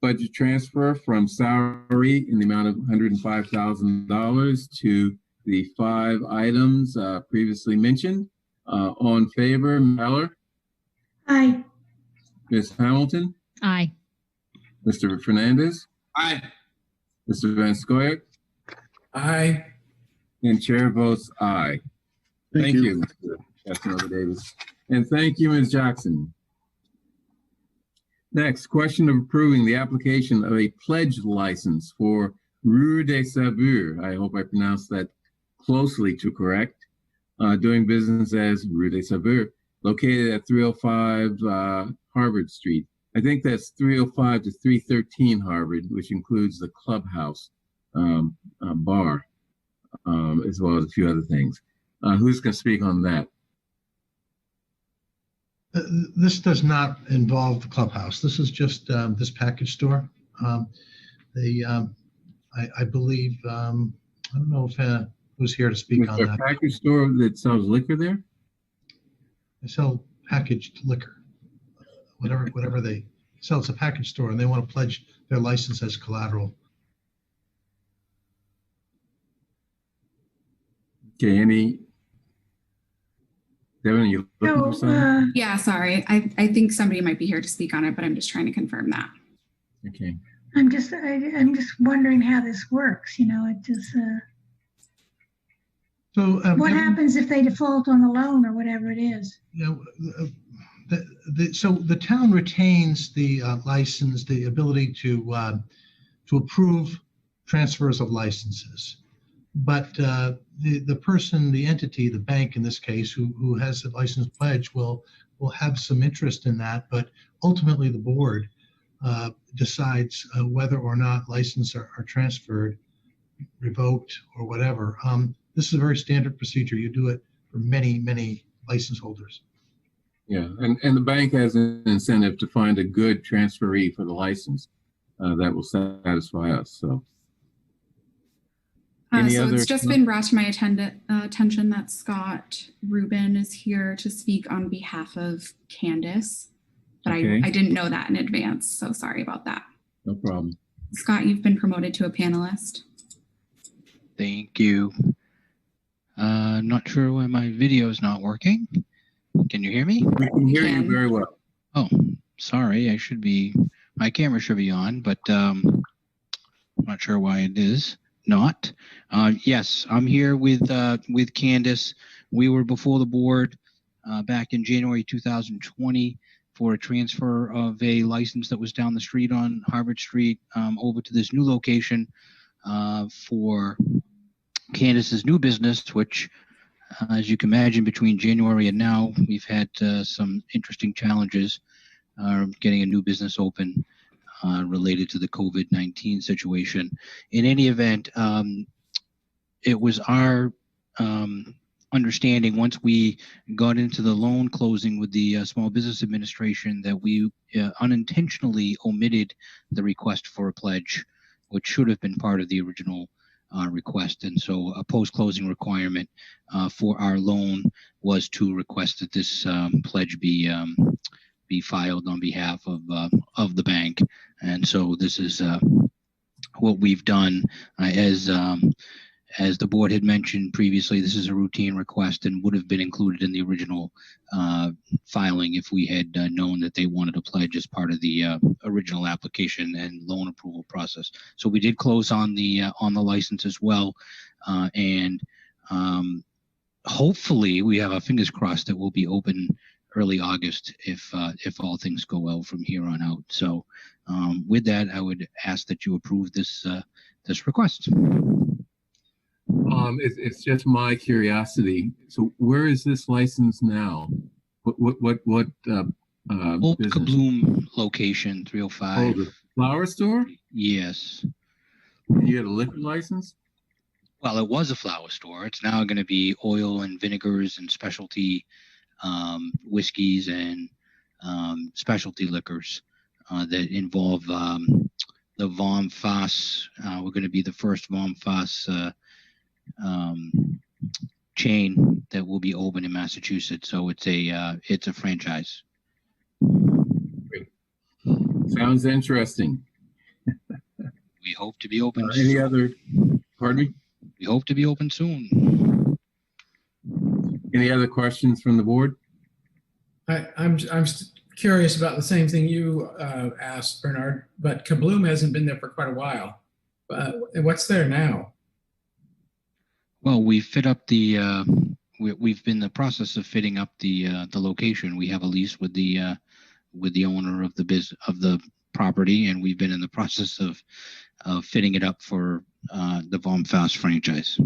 budget transfer from salary in the amount of $105,000 to the 5 items previously mentioned. All in favor, Meller? Aye. Ms. Hamilton? Aye. Mr. Fernandez? Aye. Mr. Van Scoyac? Aye. And chair votes aye. Thank you, Mr. Councilmember Davis. And thank you, Ms. Jackson. Next, question of approving the application of a pledge license for Rue des Saveurs. I hope I pronounced that closely to correct. Doing business as Rue des Saveurs, located at 305 Harvard Street. I think that's 305 to 313 Harvard, which includes the clubhouse bar, as well as a few other things. Who's going to speak on that? This does not involve the clubhouse. This is just this package store. I believe, I don't know if who's here to speak on that. A package store that sells liquor there? They sell packaged liquor, whatever they sell. It's a package store, and they want to pledge their license as collateral. Okay, Devin, you looking for something? Yeah, sorry. I think somebody might be here to speak on it, but I'm just trying to confirm that. Okay. I'm just wondering how this works. You know, it just. What happens if they default on the loan or whatever it is? You know, so the town retains the license, the ability to approve transfers of licenses. But the person, the entity, the bank in this case, who has the license pledge will have some interest in that. But ultimately, the board decides whether or not licenses are transferred, revoked, or whatever. This is a very standard procedure. You do it for many license holders. Yeah, and the bank has an incentive to find a good transferee for the license that will satisfy us. So. It's just been brought to my attention that Scott Rubin is here to speak on behalf of Candace, but okay. I didn't know that in advance, so sorry about that. No problem. Scott, you've been promoted to a panelist. Thank you. Not sure why my video is not working. Can you hear me? We can hear you very well. Oh, sorry. My camera should be on, but I'm not sure why it is not. Yes, I'm here with Candace. We were before the board back in January 2020 for a transfer of a license that was down the street on Harvard Street over to this new location for Candace's new business, which, as you can imagine, between January and now, we've had some interesting challenges getting a new business open related to the COVID-19 situation. In any event, it was our understanding once we got into the loan closing with the Small Business Administration that we unintentionally omitted the request for a pledge, which should have been part of the original request. And so a post-closing requirement for our loan was to request that this pledge be filed on behalf of the bank. And so this is what we've done. As the board had mentioned previously, this is a routine request and would have been included in the original filing if we had known that they wanted a pledge as part of the original application and loan approval process. So we did close on the license as well, and hopefully we have our fingers crossed that we'll be open early August if all things go well from here on out. So with that, I would ask that you approve this request. It's just my curiosity. So where is this license now? What Old Kabloom location, 305. Oh, the flower store? Yes. And you had a liquor license? Well, it was a flower store. It's now going to be oil and vinegars and specialty whiskeys and specialty liquors that involve the Vom Fass. We're going to be the first Vom Fass chain that will be open in Massachusetts. So it's a franchise. Great. Sounds interesting. We hope to be open. Any other? Pardon me? We hope to be open soon. Any other questions from the board? I'm curious about the same thing you asked, Bernard, but Kabloom hasn't been there for quite a while. What's there now? Well, we fit up the. We've been in the process of fitting up the location. We have a lease with the owner of the property, and we've been in the process of fitting it up for the Vom Fass franchise.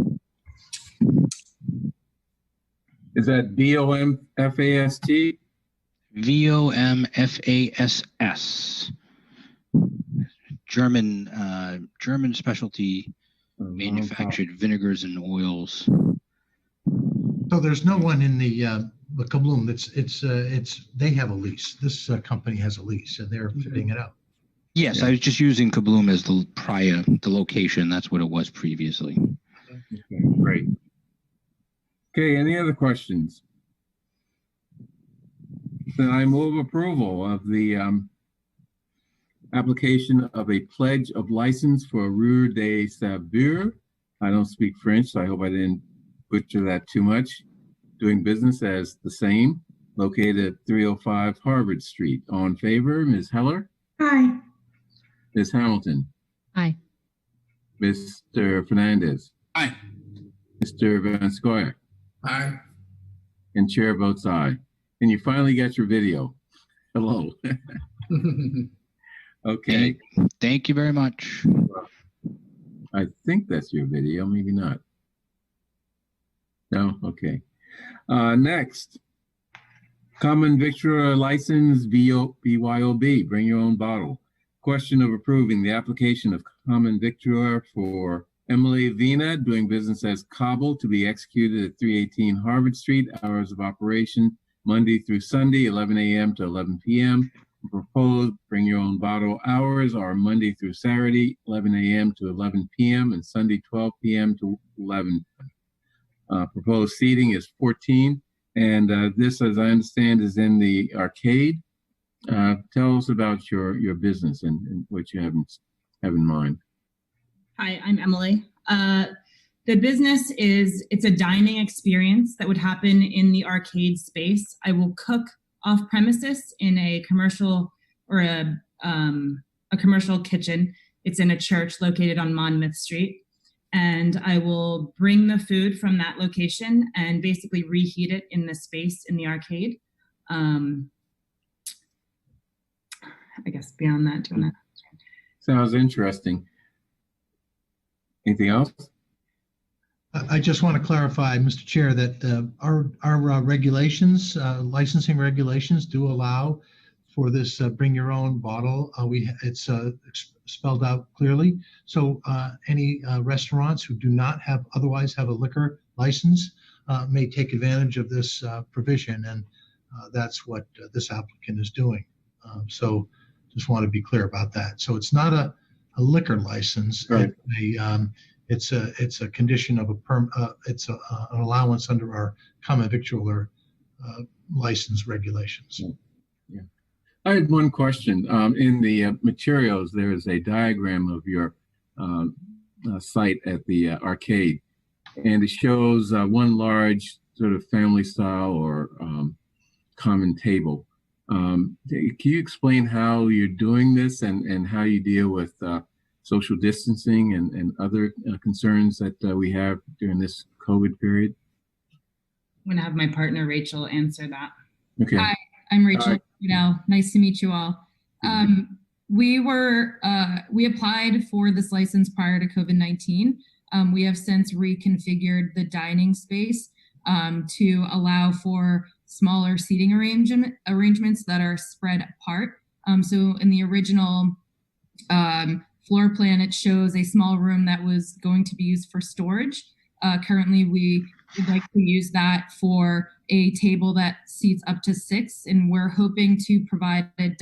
Is that VOMFAST? VOMFASS. German specialty manufactured vinegars and oils. So there's no one in the Kabloom. It's they have a lease. This company has a lease, and they're fitting it up. Yes, I was just using Kabloom as the location. That's what it was previously. Okay, great. Okay, any other questions? Then I move approval of the application of a pledge of license for Rue des Sables. I don't speak French, so I hope I didn't butcher that too much. Doing business as the same, located at 305 Harvard Street. All in favor, Ms. Heller? Aye. Ms. Hamilton? Aye. Mr. Fernandez? Aye. Mr. Van Scoyer? Aye. And chair votes aye. And you finally got your video. Hello. Okay. Thank you very much. I think that's your video, maybe not. No? Okay. Next, common victualler license BYOB, bring your own bottle. Question of approving the application of common victualler for Emily Vina, doing business as Cobble, to be executed at 318 Harvard Street. Hours of operation Monday through Sunday, 11 a.m. to 11 p.m. Proposed bring your own bottle hours are Monday through Saturday, 11 a.m. to 11 p.m. and Sunday, 12 p.m. to 11. Proposed seating is 14, and this, as I understand, is in the arcade. Tell us about your business and what you have in mind. Hi, I'm Emily. The business it's a dining experience that would happen in the arcade space. I will cook off premises in a commercial or a commercial kitchen. It's in a church located on Monmouth Street. And I will bring the food from that location and basically reheat it in the space in the arcade. I guess beyond that, do you want to? Sounds interesting. Anything else? I just want to clarify, Mr. Chair, that our regulations, licensing regulations, do allow for this bring your own bottle. It's spelled out clearly. So any restaurants who do not otherwise have a liquor license may take advantage of this provision, and that's what this applicant is doing. So just want to be clear about that. So it's not a liquor license. Right. It's a condition of an allowance under our common victualler license regulations. Yeah. I had one question. In the materials, there is a diagram of your site at the arcade, and it shows one large sort of family style or common table. Can you explain how you're doing this and how you deal with social distancing and other concerns that we have during this COVID period? I'm going to have my partner, Rachel, answer that. Okay. Hi, I'm Rachel. Nice to meet you all. We applied for this license prior to COVID-19. We have since reconfigured the dining space to allow for smaller seating arrangements that are spread apart. So in the original floor plan, it shows a small room that was going to be used for storage. Currently, we would like to use that for a table that seats up to 6, and we're hoping to provide a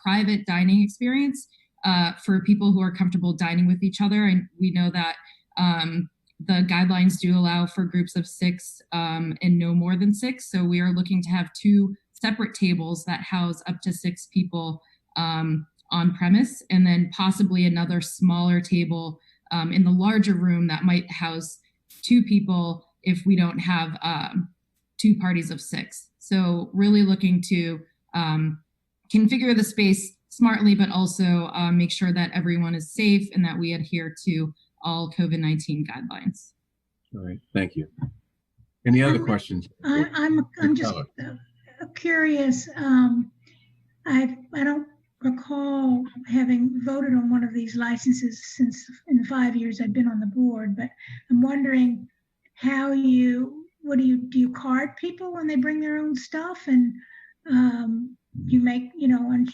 private dining experience for people who are comfortable dining with each other. And we know that the guidelines do allow for groups of 6 and no more than 6. So we are looking to have 2 separate tables that house up to 6 people on premise, and then possibly another smaller table in the larger room that might house 2 people if we don't have 2 parties of 6. So really looking to configure the space smartly, but also make sure that everyone is safe and that we adhere to all COVID-19 guidelines. All right, thank you. Any other questions? I'm just curious. I don't recall having voted on one of these licenses since in the 5 years I've been on the board, but I'm wondering how do you card people when they bring their own stuff, and you make, and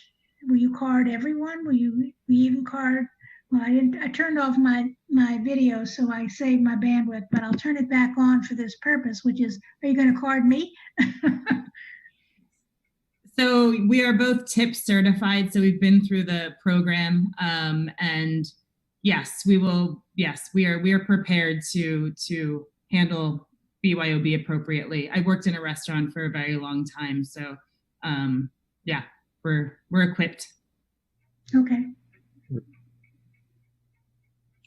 will you card everyone? Will you even card? Well, I turned off my video, so I saved my bandwidth, but I'll turn it back on for this purpose, which is, are you going to card me? So we are both TIP certified, so we've been through the program, and yes, we will. Yes, we are prepared to handle BYOB appropriately. I worked in a restaurant for a very long time, so yeah, we're equipped. Okay.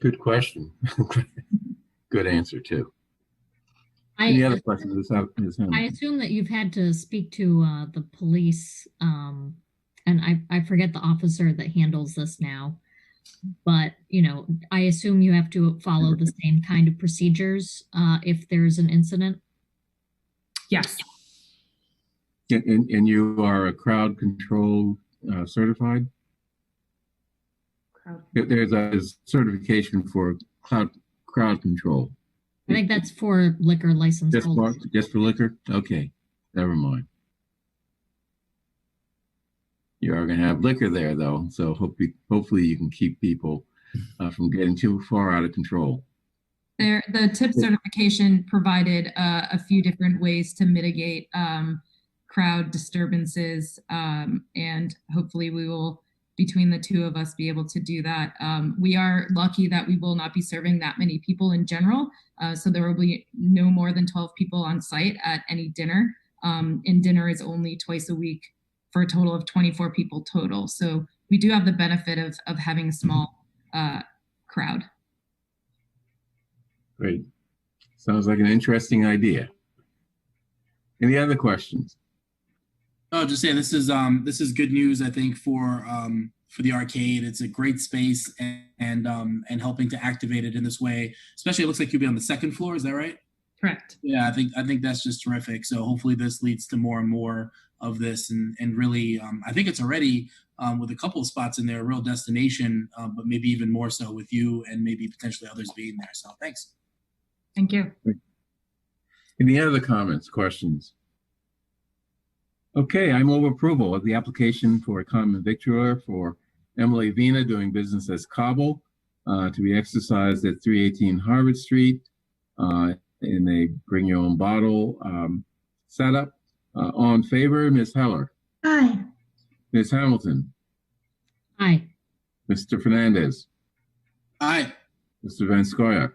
Good question. Good answer too. Any other questions? I assume that you've had to speak to the police, and I forget the officer that handles this now, but I assume you have to follow the same kind of procedures if there's an incident. Yes. And you are a crowd control certified? There's a certification for crowd control. I think that's for liquor license holders. Just for liquor? Okay, never mind. You are going to have liquor there, though, so hopefully you can keep people from getting too far out of control. The TIP certification provided a few different ways to mitigate crowd disturbances, and hopefully we will, between the 2 of us, be able to do that. We are lucky that we will not be serving that many people in general, so there will be no more than 12 people on site at any dinner, and dinner is only twice a week for a total of 24 people total. So we do have the benefit of having a small crowd. Great. Sounds like an interesting idea. Any other questions? Oh, just saying this is good news, I think, for the arcade. It's a great space, and helping to activate it in this way, especially it looks like you'll be on the 2nd floor. Is that right? Correct. Yeah, I think that's just terrific. So hopefully this leads to more and more of this, and really, I think it's already with a couple of spots in there, a real destination, but maybe even more so with you and maybe potentially others being there. So thanks. Thank you. Any other comments, questions? Okay, I move approval of the application for a common victualler for Emily Vina doing business as Cobble to be exercised at 318 Harvard Street in a bring your own bottle setup. All in favor, Ms. Heller? Aye. Ms. Hamilton? Aye. Mr. Fernandez? Aye. Mr. Van Scoyac?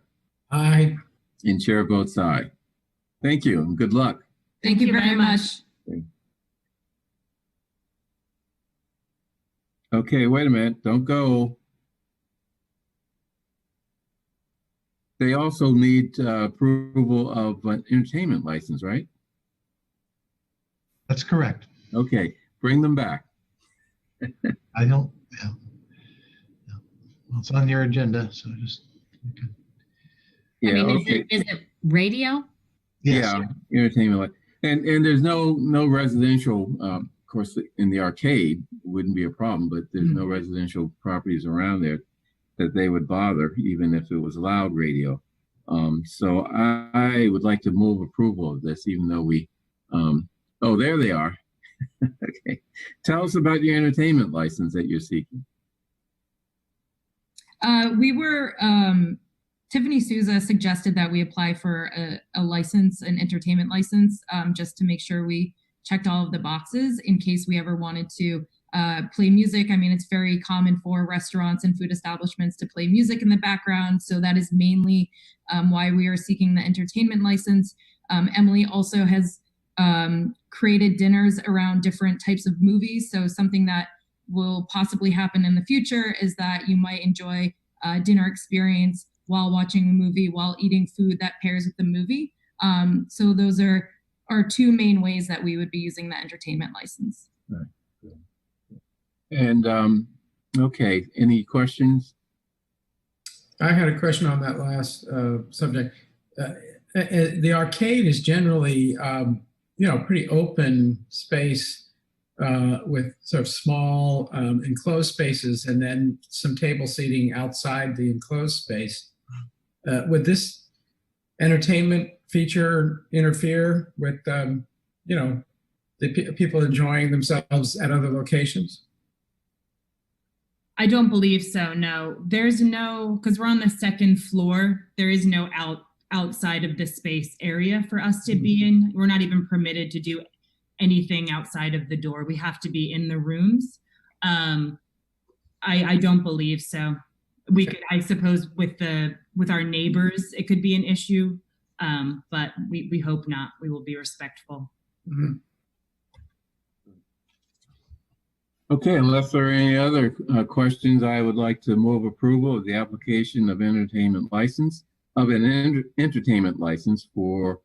Aye. And chair votes aye. Thank you and good luck. Thank you very much. Okay, wait a minute, don't go. They also need approval of an entertainment license, right? That's correct. Okay, bring them back. I don't, yeah. Well, it's on your agenda, so just. Okay. Yeah, I mean, okay. is it radio? Yes. Yeah, entertainment. And there's no residential, of course, in the arcade wouldn't be a problem, but there's no residential properties around there that they would bother, even if it was loud radio. So I would like to move approval of this, even though we, oh, there they are. Okay. Tell us about your entertainment license that you're seeking. We were, Tiffany Souza suggested that we apply for a license, an entertainment license, just to make sure we checked all of the boxes in case we ever wanted to play music. I mean, it's very common for restaurants and food establishments to play music in the background. So that is mainly why we are seeking the entertainment license. Emily also has created dinners around different types of movies. So something that will possibly happen in the future is that you might enjoy a dinner experience while watching a movie, while eating food that pairs with the movie. So those are our two main ways that we would be using the entertainment license. Right. And okay, any questions? I had a question on that last subject. The arcade is generally, pretty open space with sort of small enclosed spaces and then some table seating outside the enclosed space. Would this entertainment feature interfere with, the people enjoying themselves at other locations? I don't believe so, no. There's no, because we're on the second floor, there is no outside of the space area for us to be in. We're not even permitted to do anything outside of the door. We have to be in the rooms. I don't believe so. We could, I suppose, with our neighbors, it could be an issue, but we hope not. We will be respectful. Mm-hmm. Okay, unless there are any other questions, I would like to move approval of the application of an entertainment license for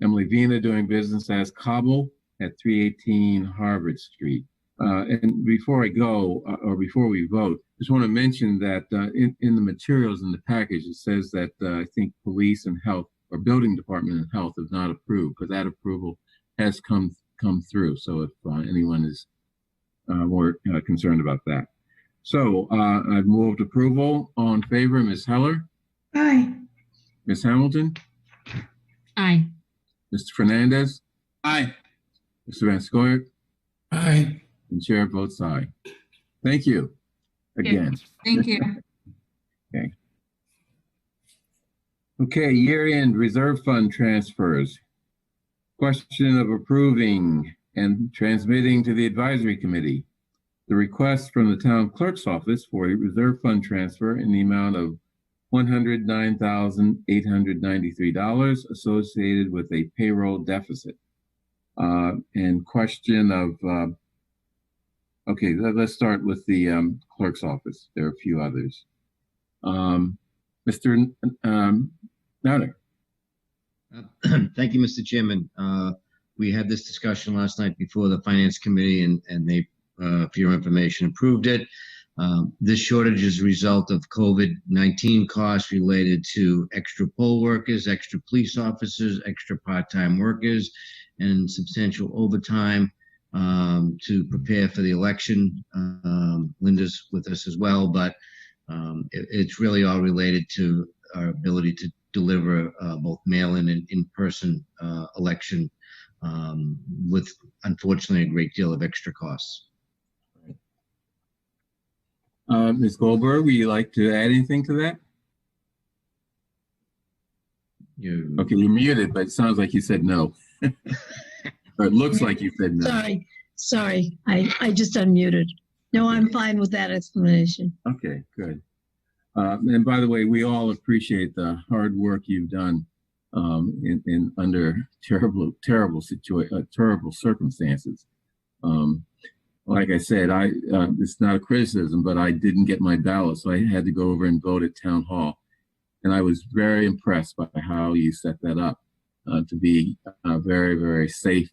Emily Vina doing business as Cobble at 318 Harvard Street. And before I go, or before we vote, just want to mention that in the materials in the package, it says that I think police and health, or building department and health, have not approved, but that approval has come through. So if anyone is more concerned about that. So I've moved approval. All in favor, Ms. Heller? Aye. Ms. Hamilton? Aye. Mr. Fernandez? Aye. Mr. Van Scoyer? Aye. And chair votes aye. Thank you again. Thank you. Okay. Okay, year-end reserve fund transfers. Question of approving and transmitting to the advisory committee the request from the town clerk's office for a reserve fund transfer in the amount of $109,893 associated with a payroll deficit. And question of, okay, let's start with the clerk's office. There are a few others. Mr. Nauder. Thank you, Mr. Chairman. We had this discussion last night before the Finance Committee, and they, for your information, approved it. This shortage is a result of COVID-19 costs related to extra poll workers, extra police officers, extra part-time workers, and substantial overtime to prepare for the election. Linda's with us as well, but it's really all related to our ability to deliver both mail-in and in-person election with, unfortunately, a great deal of extra costs. Ms. Goldberg, would you like to add anything to that? Okay, you're muted, but it sounds like you said no. Or it looks like you said no. Sorry, I just unmuted. No, I'm fine with that explanation. Okay, good. And by the way, we all appreciate the hard work you've done in under terrible circumstances. Like I said, it's not a criticism, but I didn't get my ballot, so I had to go over and vote at town hall. And I was very impressed by how you set that up to be very, very safe.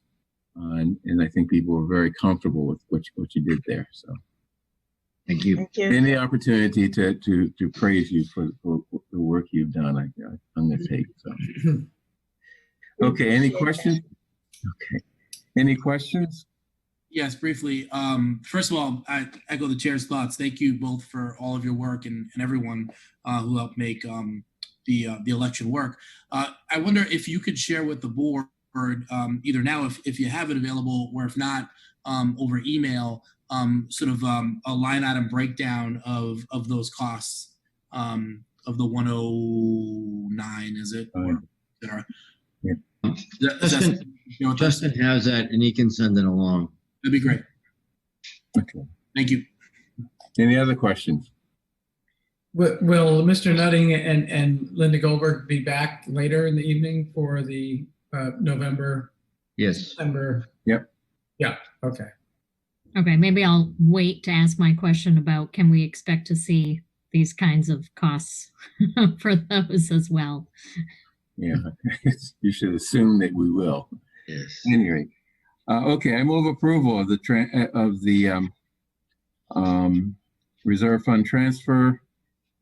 And I think people were very comfortable with what you did there. So thank you. Thank you. Any opportunity to praise you for the work you've done, I'm going to take. So. Okay, any questions? Okay, any questions? Yes, briefly. First of all, I echo the chair's thoughts. Thank you both for all of your work and everyone who helped make the election work. I wonder if you could share with the board, either now if you have it available, or if not, over email, a line item breakdown of those costs of the 109, is it? Or, yeah. Justin has that, and he can send it along. That'd be great. Okay. Thank you. Any other questions? Will Mr. Nutting and Linda Goldberg be back later in the evening for the November? Yes. December. Yep. Yeah. Okay. Okay, maybe I'll wait to ask my question about can we expect to see these kinds of costs for those as well. Yeah, you should assume that we will. Yes. Anyway, okay, I move approval of the reserve fund transfer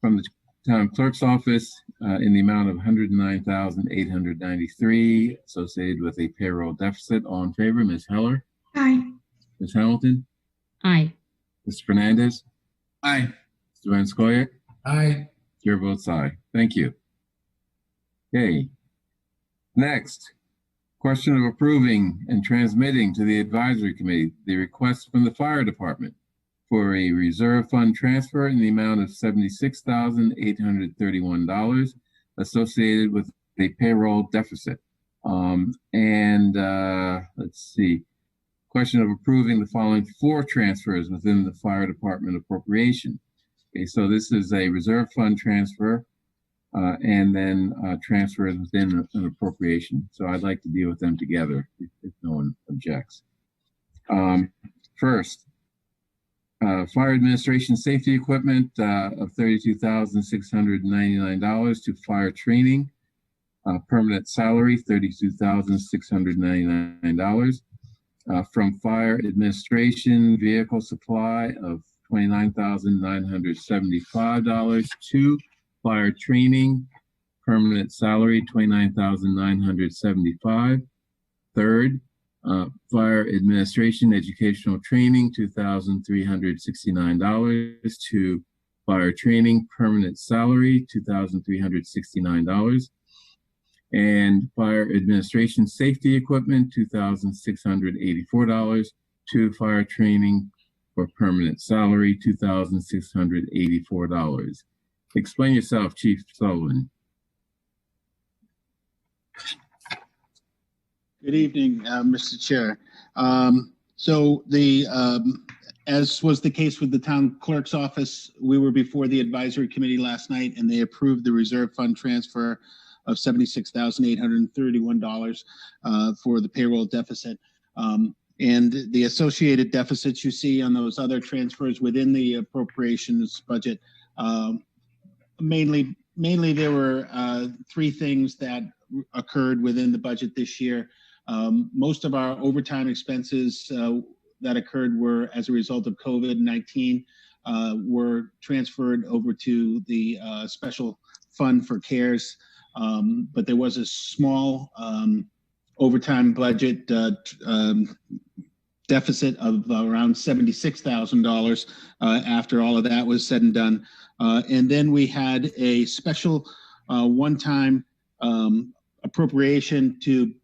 from the town clerk's office in the amount of $109,893 associated with a payroll deficit. All in favor, Ms. Heller? Aye. Ms. Hamilton? Aye. Mr. Fernandez? Aye. Mr. Van Scoyac? Aye. Chair votes aye. Thank you. Okay. Next, question of approving and transmitting to the advisory committee the request from the fire department for a reserve fund transfer in the amount of $76,831 associated with a payroll deficit. Let's see. Question of approving the following 4 transfers within the fire department appropriation. Okay, so this is a reserve fund transfer and then transfers within an appropriation. So I'd like to deal with them together if no one objects. First, fire administration safety equipment of $32,699 to fire training, permanent salary $32,699. From fire administration vehicle supply of $29,975 to fire training permanent salary $29,975. Third, fire administration educational training $2,369 to fire training permanent salary $2,369. And fire administration safety equipment $2,684 to fire training for permanent salary $2,684. Explain yourself, Chief Sullivan. Good evening, Mr. Chair. As was the case with the town clerk's office, we were before the advisory committee last night and they approved the reserve fund transfer of $76,831 for the payroll deficit. And the associated deficits you see on those other transfers within the appropriations budget, mainly there were 3 things that occurred within the budget this year. Most of our overtime expenses that occurred were as a result of COVID-19 were transferred over to the special fund for CARES. But there was a small overtime budget deficit of around $76,000 after all of that was said and done. And then we had a special one-time appropriation to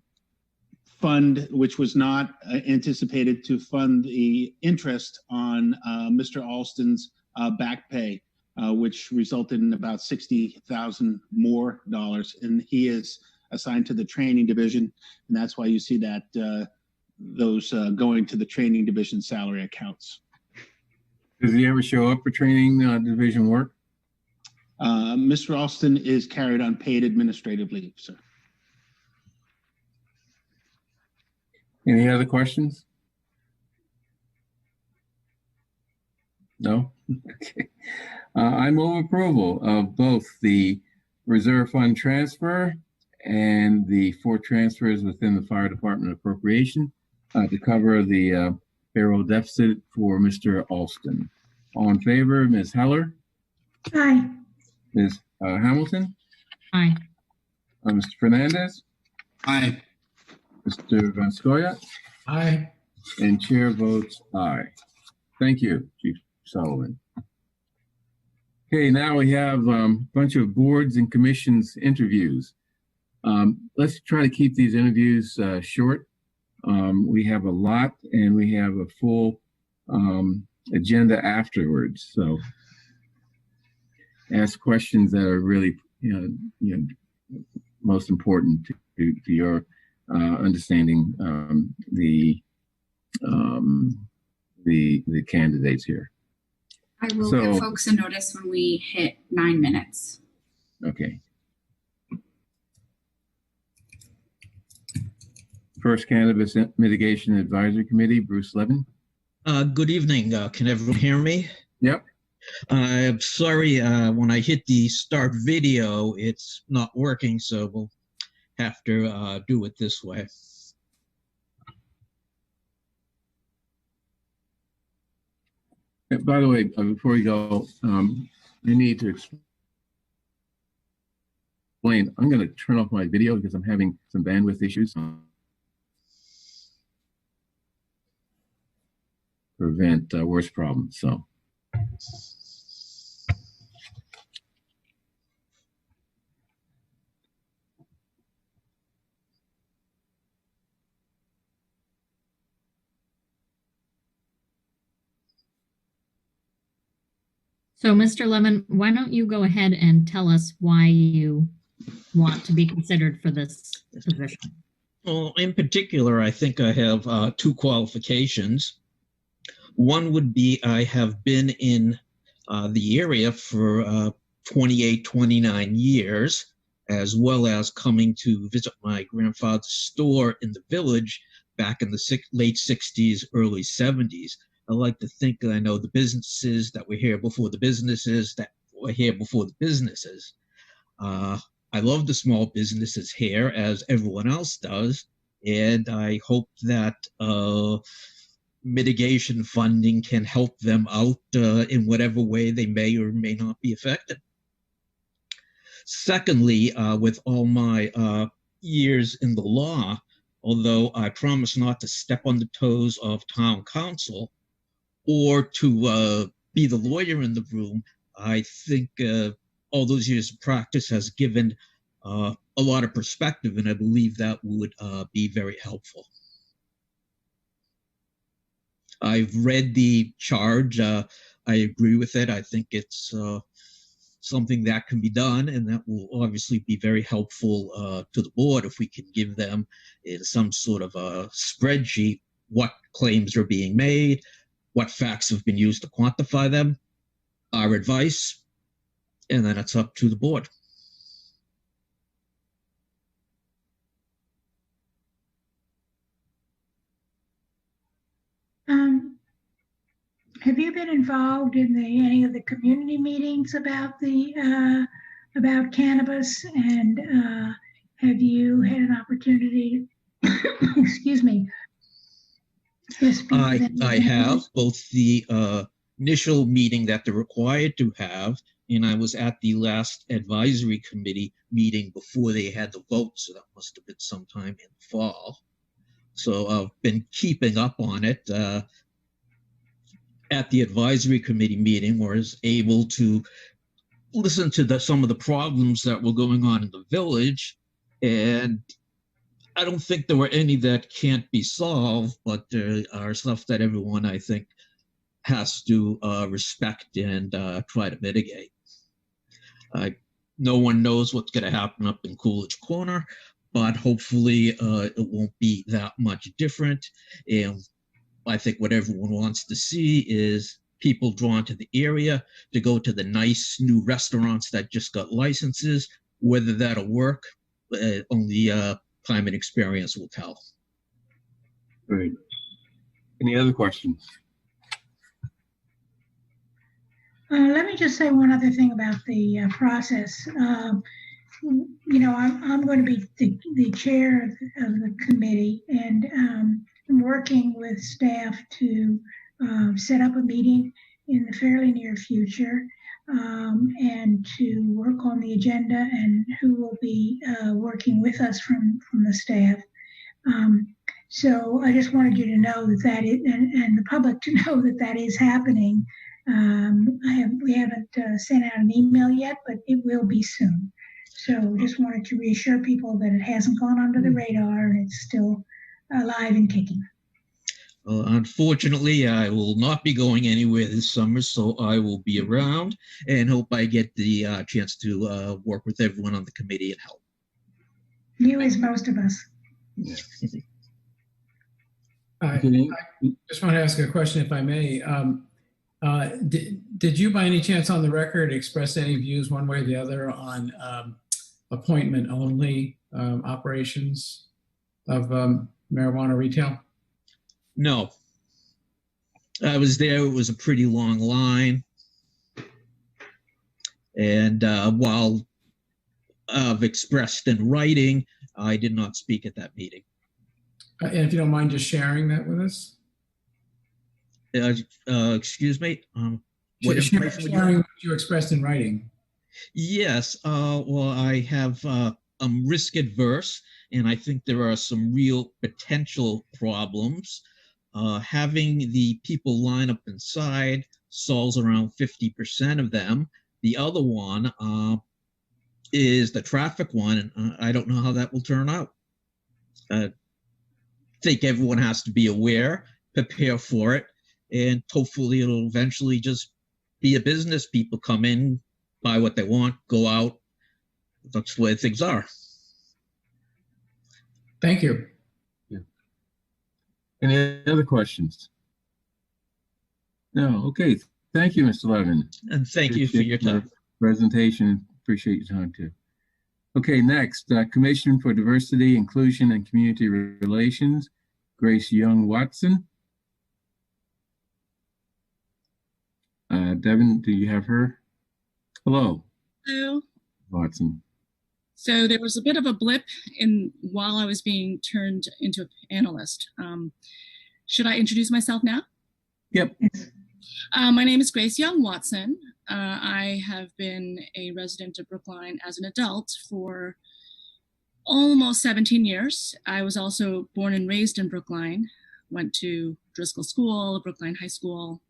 fund, which was not anticipated, to fund the interest on Mr. Alston's back pay. Which resulted in about $60,000 more dollars, and he is assigned to the training division, and that's why you see that those going to the training division salary accounts. Does he ever show up for training division work? Mr. Alston is carried on paid administrative leave, sir. Any other questions? No? Okay. I move approval of both the reserve fund transfer and the 4 transfers within the fire department appropriation to cover the payroll deficit for Mr. Alston. All in favor, Ms. Heller? Aye. Ms. Hamilton? Aye. Mr. Fernandez? Aye. Mr. Van Scoyac? Aye. And chair votes aye. Thank you, Chief Sullivan. Okay, now we have a bunch of boards and commissions interviews. Let's try to keep these interviews short. We have a lot and we have a full agenda afterwards. So ask questions that are really, most important to your understanding the candidates here. I will give folks a notice when we hit 9 minutes. Okay. First Cannabis Mitigation Advisory Committee, Bruce Levin. Good evening. Can everyone hear me? Yep. I'm sorry, when I hit the start video, it's not working, so we'll have to do it this way. By the way, before we go, I need to explain. I'm going to turn off my video because I'm having some bandwidth issues. Prevent worse problems. So. So, Mr. Levin, why don't you go ahead and tell us why you want to be considered for this position? Well, in particular, I think I have two qualifications. One would be I have been in the area for 28, 29 years, as well as coming to visit my grandfather's store in the village back in the late 60s, early 70s. I like to think that I know the businesses that were here before the businesses that were here before the businesses. I love the small businesses here, as everyone else does, and I hope that mitigation funding can help them out in whatever way they may or may not be affected. Secondly, with all my years in the law, although I promise not to step on the toes of town council or to be the lawyer in the room, I think all those years of practice has given a lot of perspective, and I believe that would be very helpful. I've read the charge. I agree with it. I think it's something that can be done, and that will obviously be very helpful to the board if we can give them in some sort of a spreadsheet what claims are being made, what facts have been used to quantify them, our advice, and then it's up to the board. Have you been involved in any of the community meetings about about cannabis, and have you had an opportunity? Excuse me. I have both the initial meeting that they're required to have, and I was at the last advisory committee meeting before they had the vote, so that must have been sometime in the fall. So I've been keeping up on it. At the advisory committee meeting, was able to listen to some of the problems that were going on in the village, and I don't think there were any that can't be solved, but there are stuff that everyone, I think, has to respect and try to mitigate. No one knows what's going to happen up in Coolidge Corner, but hopefully it won't be that much different. And I think what everyone wants to see is people drawn to the area to go to the nice new restaurants that just got licenses. Whether that'll work, only time and experience will tell. Great. Any other questions? Let me just say one other thing about the process. I'm going to be the chair of the committee, and I'm working with staff to set up a meeting in the fairly near future, and to work on the agenda and who will be working with us from the staff. So I just wanted you to know that and the public to know that is happening. We haven't sent out an email yet, but it will be soon. So just wanted to reassure people that it hasn't gone under the radar and it's still alive and kicking. Unfortunately, I will not be going anywhere this summer, so I will be around and hope I get the chance to work with everyone on the committee and help. You as most of us. I just want to ask a question, if I may. Did you, by any chance, on the record, express any views one way or the other on appointment-only operations of marijuana retail? No. I was there. It was a pretty long line. And while I've expressed in writing, I did not speak at that meeting. And if you don't mind just sharing that with us? Excuse me? What information would you sharing like? what you expressed in writing. Yes. Well, I have, I'm risk adverse, and I think there are some real potential problems. Having the people line up inside solves around 50% of them. The other one is the traffic one, and I don't know how that will turn out. I think everyone has to be aware, prepare for it, and hopefully it'll eventually just be a business. People come in, buy what they want, go out. That's the way things are. Thank you. Yeah. Any other questions? No. Okay. Thank you, Mr. Levin. And thank you for your time. Presentation. Appreciate your time too. Okay, next, Commission for Diversity, Inclusion, and Community Relations, Grace Young Watson. Devin, do you have her? Hello. Hello. Watson. So there was a bit of a blip while I was being turned into a panelist. Should I introduce myself now? Yep. My name is Grace Young Watson. I have been a resident of Brookline as an adult for almost 17 years. I was also born and raised in Brookline, went to Driscoll School, Brookline High School.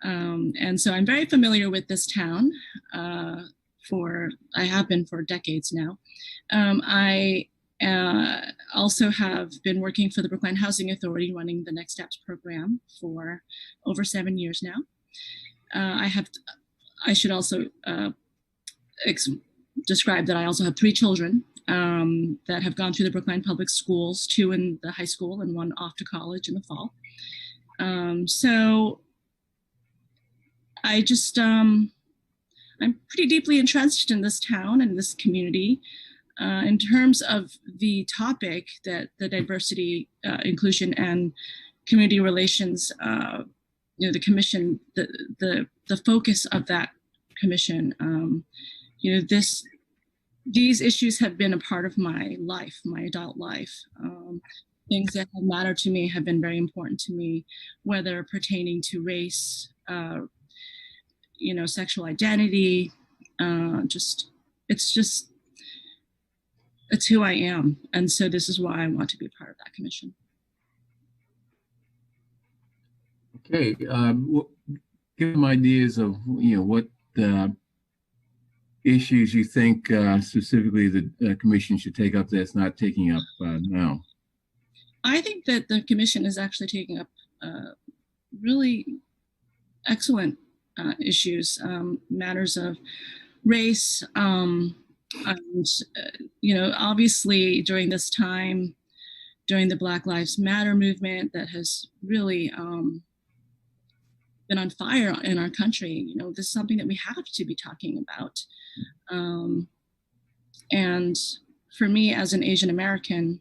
And so I'm very familiar with this town. I have been for decades now. I also have been working for the Brookline Housing Authority, running the Next Steps program for over 7 years now. I should also describe that I also have 3 children that have gone through the Brookline Public Schools, 2 in the high school and 1 off to college in the fall. So I just, I'm pretty deeply entrenched in this town and this community. In terms of the topic that the diversity, inclusion, and community relations, the commission, the focus of that commission, these issues have been a part of my life, my adult life. Things that have mattered to me have been very important to me, whether pertaining to race, sexual identity, it's who I am. And so this is why I want to be a part of that commission. Okay, give them ideas of, what issues you think specifically the commission should take up that's not taking up now. I think that the commission is actually taking up really excellent issues, matters of race, and obviously during this time, during the Black Lives Matter movement that has really been on fire in our country, this is something that we have to be talking about. And for me as an Asian American,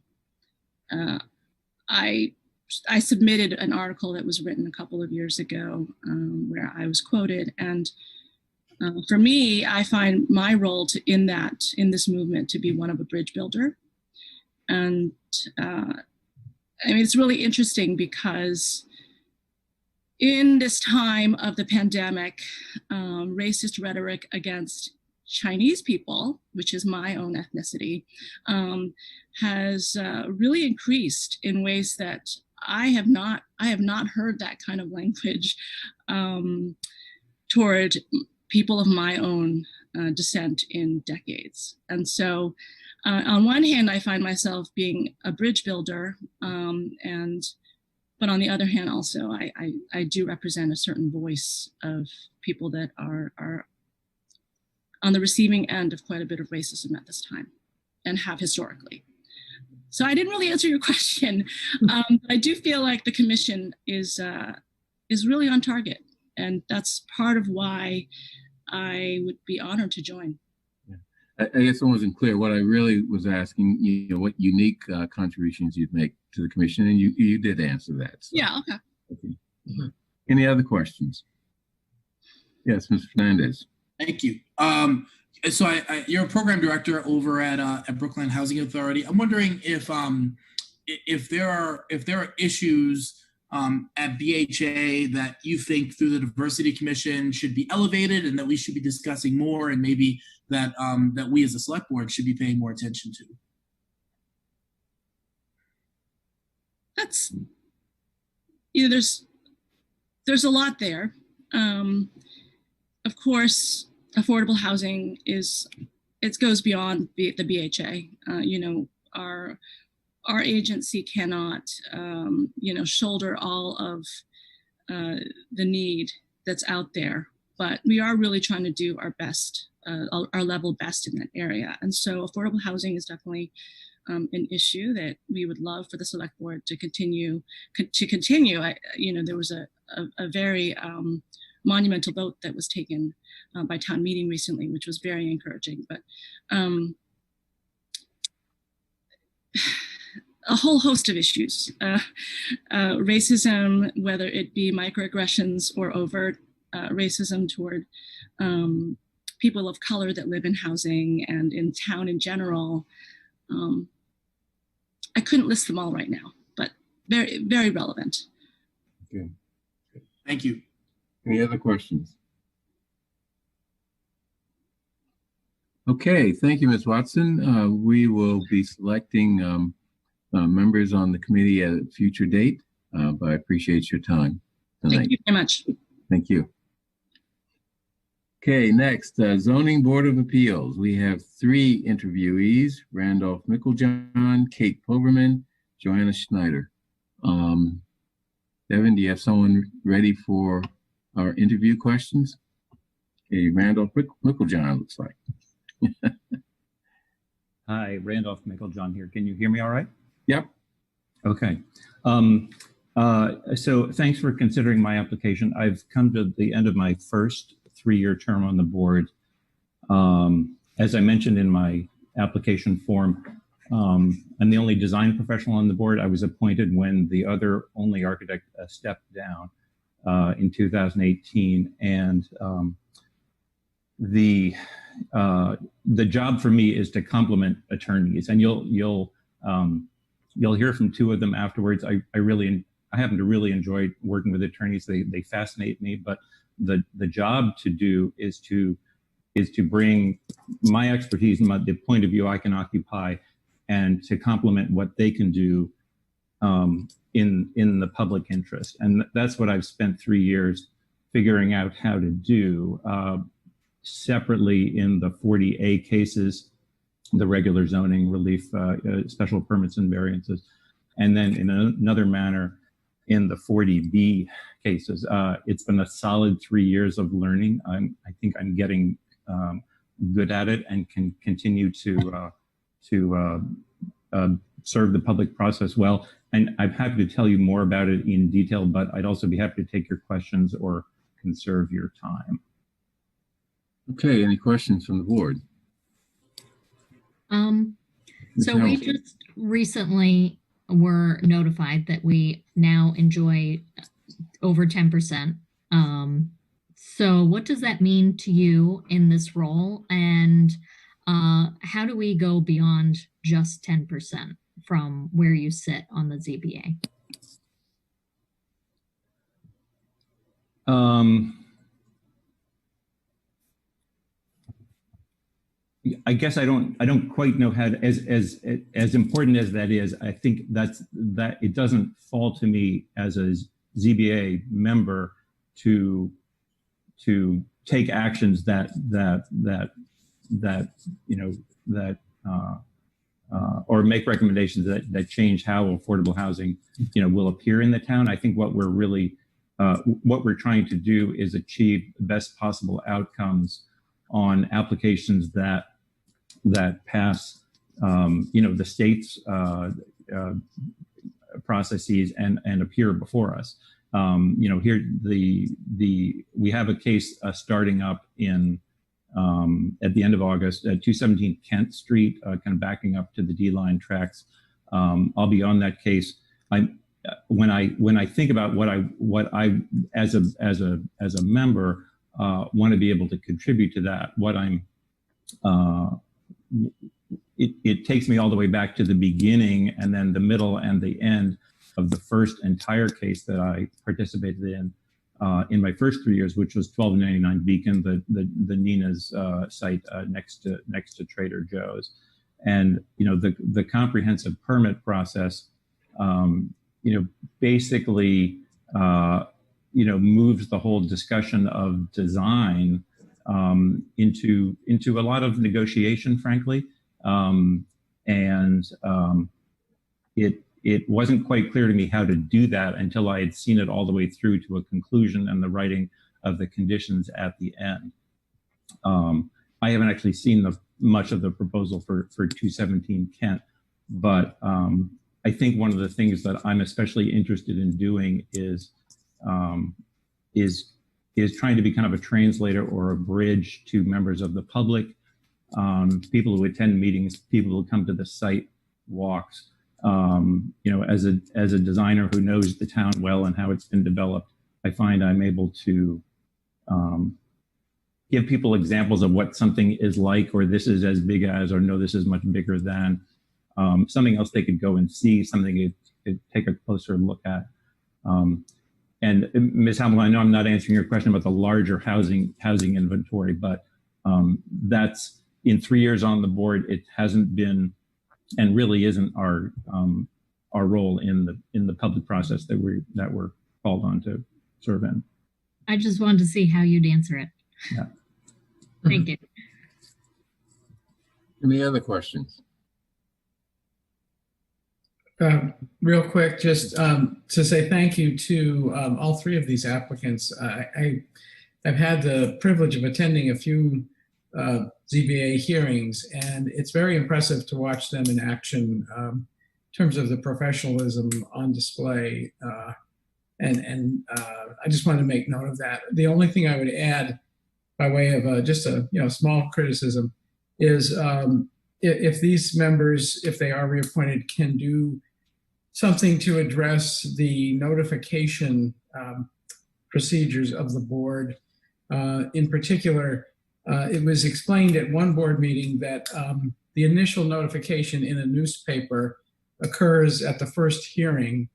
I submitted an article that was written a couple of years ago where I was quoted. And for me, I find my role in this movement to be one of a bridge builder. And it's really interesting because in this time of the pandemic, racist rhetoric against Chinese people, which is my own ethnicity, has really increased in ways that I have not heard that kind of language toward people of my own descent in decades. And so on one hand, I find myself being a bridge builder and but on the other hand, also, I do represent a certain voice of people that are on the receiving end of quite a bit of racism at this time and have historically. So I didn't really answer your question. I do feel like the commission is really on target, and that's part of why I would be honored to join. I guess I wasn't clear. What I really was asking, what unique contributions you'd make to the commission, and you did answer that. So. Yeah, okay. Mm-hmm. Any other questions? Yes, Mr. Fernandez. Thank you. So you're a program director over at Brookline Housing Authority. I'm wondering if there are issues at BHA that you think through the Diversity Commission should be elevated and that we should be discussing more, and maybe that that we as a select board should be paying more attention to. That's, there's a lot there. Of course, affordable housing goes beyond the BHA. Our agency cannot, shoulder all of the need that's out there, but we are really trying to do our best, our level best in that area. And so affordable housing is definitely an issue that we would love for the select board to continue. There was a very monumental vote that was taken by town meeting recently, which was very encouraging. But a whole host of issues, racism, whether it be microaggressions or overt racism toward people of color that live in housing and in town in general. I couldn't list them all right now, but very, very relevant. Okay. Thank you. Any other questions? Okay, thank you, Ms. Watson. We will be selecting members on the committee at a future date, but I appreciate your time tonight. Thank you very much. Thank you. Okay, next, Zoning Board of Appeals. We have 3 interviewees: Randolph Micklejohn, Kate Poberman, Joanna Schneider. Devin, do you have someone ready for our interview questions? Okay, Randolph Micklejohn, looks like. Hi, Randolph Micklejohn here. Can you hear me all right? Yep. Okay. So thanks for considering my application. I've come to the end of my first 3-year term on the board. As I mentioned in my application form, I'm the only design professional on the board. I was appointed when the other only architect stepped down in 2018, and the job for me is to complement attorneys, and you'll hear from 2 of them afterwards. I happen to really enjoy working with attorneys. They fascinate me, but the job to do is to bring my expertise and the point of view I can occupy, and to complement what they can do in the public interest. And that's what I've spent 3 years figuring out how to do. Separately in the 40A cases, the regular zoning relief, special permits and variances, and then in another manner in the 40B cases. It's been a solid 3 years of learning. I think I'm getting good at it and can continue to serve the public process well. And I'm happy to tell you more about it in detail, but I'd also be happy to take your questions or conserve your time. Okay, any questions from the board? So we just recently were notified that we now enjoy over 10%. So what does that mean to you in this role? And how do we go beyond just 10% from where you sit on the ZBA? I guess I don't quite know how to, as important as that is, I think that it doesn't fall to me as a ZBA member to take actions that or make recommendations that change how affordable housing, will appear in the town. I think what we're really, what we're trying to do is achieve the best possible outcomes on applications that pass, the state's processes and appear before us. Here we have a case starting up in at the end of August at 217 Kent Street, kind of backing up to the D-line tracks. I'll be on that case. When I think about what I as a member want to be able to contribute to that, it takes me all the way back to the beginning and then the middle and the end of the first entire case that I participated in my first 3 years, which was 1299 Beacon, the Nina's site next to Trader Joe's. And the comprehensive permit process basically moves the whole discussion of design into a lot of negotiation, frankly. It wasn't quite clear to me how to do that until I had seen it all the way through to a conclusion and the writing of the conditions at the end. I haven't actually seen much of the proposal for 217 Kent, but I think one of the things that I'm especially interested in doing is trying to be kind of a translator or a bridge to members of the public, people who attend meetings, people who come to the site walks. As a designer who knows the town well and how it's been developed, I find I'm able to give people examples of what something is like, or this is as big as, or no, this is much bigger than, something else they could go and see, something they could take a closer look at. And Ms. Hamel, I know I'm not answering your question about the larger housing inventory, but that's in 3 years on the board, it hasn't been and really isn't our role in the public process that we're called on to serve in. I just wanted to see how you'd answer it. Yeah. Thank you. Any other questions? Real quick, just to say thank you to all three of these applicants. I've had the privilege of attending a few ZBA hearings, and it's very impressive to watch them in action in terms of the professionalism on display. And I just wanted to make note of that. The only thing I would add, by way of just a small criticism, is if these members, if they are reappointed, can do something to address the notification procedures of the board. In particular, it was explained at one board meeting that the initial notification in a newspaper occurs at the first hearing,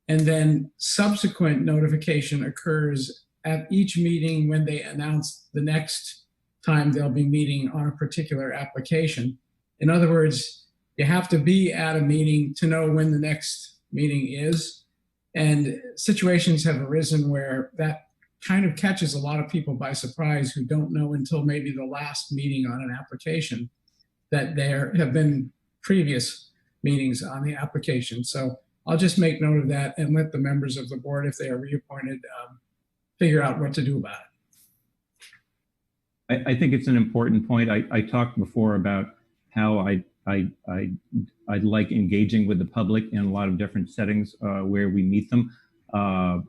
and then subsequent notification occurs at each meeting when they announce the next time they'll be meeting on a particular application. In other words, you have to be at a meeting to know when the next meeting is. And situations have arisen where that kind of catches a lot of people by surprise who don't know until maybe the last meeting on an application that there have been previous meetings on the application. So I'll just make note of that and let the members of the board, if they are reappointed, figure out what to do about it. I think it's an important point. I talked before about how I like engaging with the public in a lot of different settings where we meet them.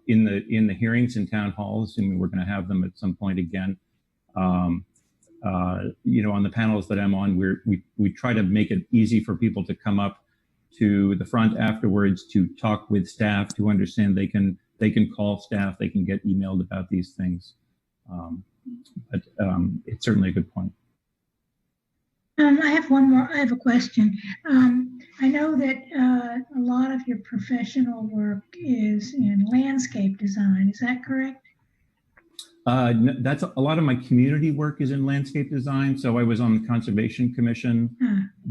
In the hearings in town halls, and we're going to have them at some point again. On the panels that I'm on, we try to make it easy for people to come up to the front afterwards to talk with staff, to understand they can call staff, they can get emailed about these things. But it's certainly a good point. I have one more. I have a question. I know that a lot of your professional work is in landscape design. Is that correct? That's a lot of my community work is in landscape design. So I was on the Conservation Commission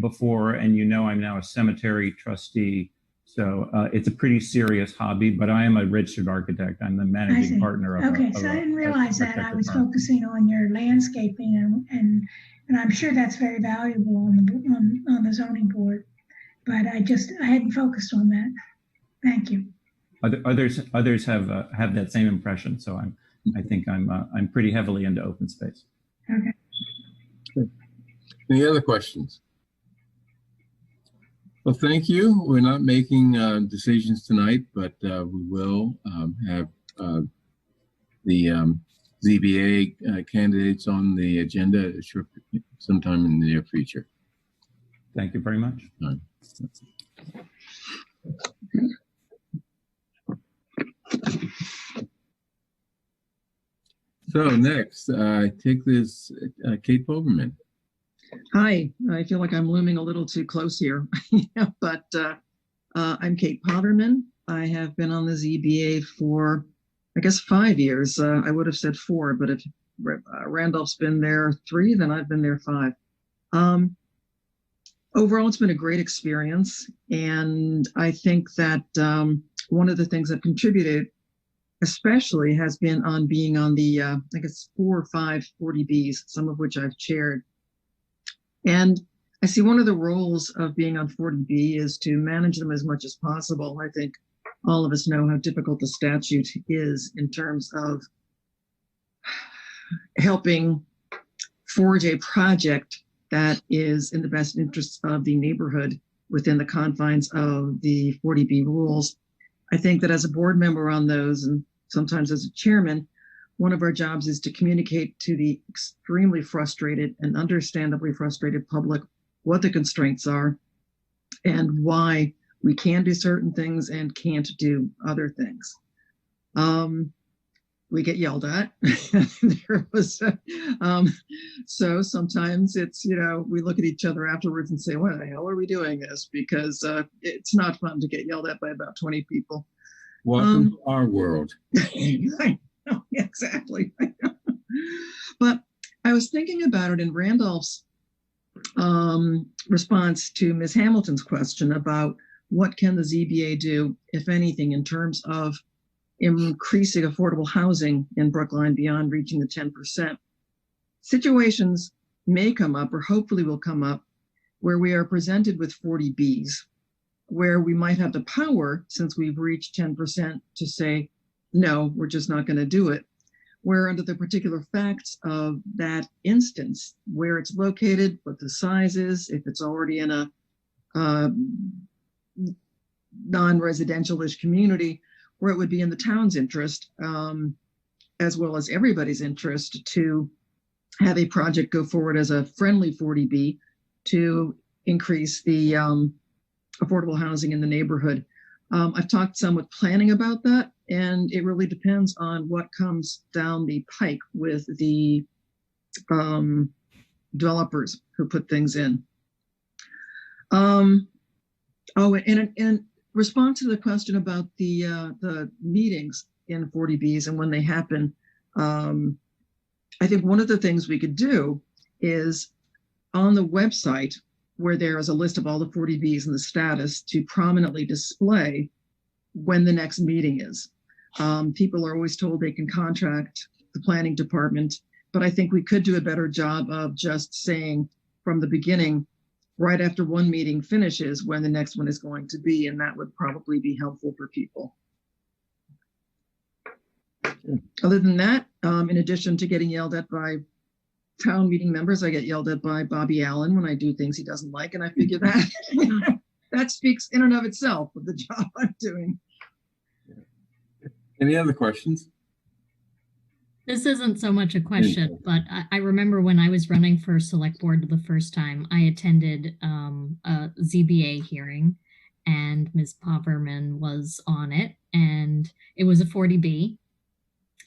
before, and I'm now a cemetery trustee. So it's a pretty serious hobby, but I am a registered architect. I'm the managing partner of Okay, so I didn't realize that. I was focusing on your landscaping, and I'm sure that's very valuable on the zoning board. but I hadn't focused on that. Thank you. Others have that same impression. So I think I'm pretty heavily into open space. Okay. Good. Any other questions? Well, thank you. We're not making decisions tonight, but we will have the ZBA candidates on the agenda sometime in the near future. Thank you very much. So next, I take this Kate Poverman. Hi, I feel like I'm looming a little too close here, but I'm Kate Poverman. I have been on the ZBA for, I guess, 5 years. I would have said 4, but if Randolph's been there 3, then I've been there 5. Overall, it's been a great experience. And I think that one of the things that contributed especially has been on being on the, I guess, 4 or 5 40Bs, some of which I've chaired. And I see one of the roles of being on 40B is to manage them as much as possible. I think all of us know how difficult the statute is in terms of helping forge a project that is in the best interests of the neighborhood within the confines of the 40B rules. I think that as a board member on those, and sometimes as a chairman, one of our jobs is to communicate to the extremely frustrated and understandably frustrated public what the constraints are and why we can do certain things and can't do other things. We get yelled at. So sometimes it's, we look at each other afterwards and say, why the hell are we doing this? Because it's not fun to get yelled at by about 20 people. Welcome to our world. I know, exactly. But I was thinking about it in Randolph's response to Ms. Hamilton's question about what can the ZBA do, if anything, in terms of increasing affordable housing in Brookline beyond reaching the 10%. Situations may come up, or hopefully will come up, where we are presented with 40Bs, where we might have the power, since we've reached 10%, to say, no, we're just not going to do it. Where under the particular facts of that instance, where it's located, what the size is, if it's already in a non-residential-ish community, where it would be in the town's interest, as well as everybody's interest, to have a project go forward as a friendly 40B to increase the affordable housing in the neighborhood. I've talked some with planning about that, and it really depends on what comes down the pike with the developers who put things in. In response to the question about the meetings in 40Bs and when they happen, I think one of the things we could do is on the website, where there is a list of all the 40Bs and the status, to prominently display when the next meeting is. People are always told they can contact the planning department, but I think we could do a better job of just saying from the beginning, right after one meeting finishes, when the next one is going to be, and that would probably be helpful for people. Other than that, in addition to getting yelled at by town meeting members, I get yelled at by Bobby Allen when I do things he doesn't like, and I figure that that speaks in and of itself of the job I'm doing. Any other questions? This isn't so much a question, but I remember when I was running for select board the first time, I attended a ZBA hearing, and Ms. Poverman was on it, and it was a 40B,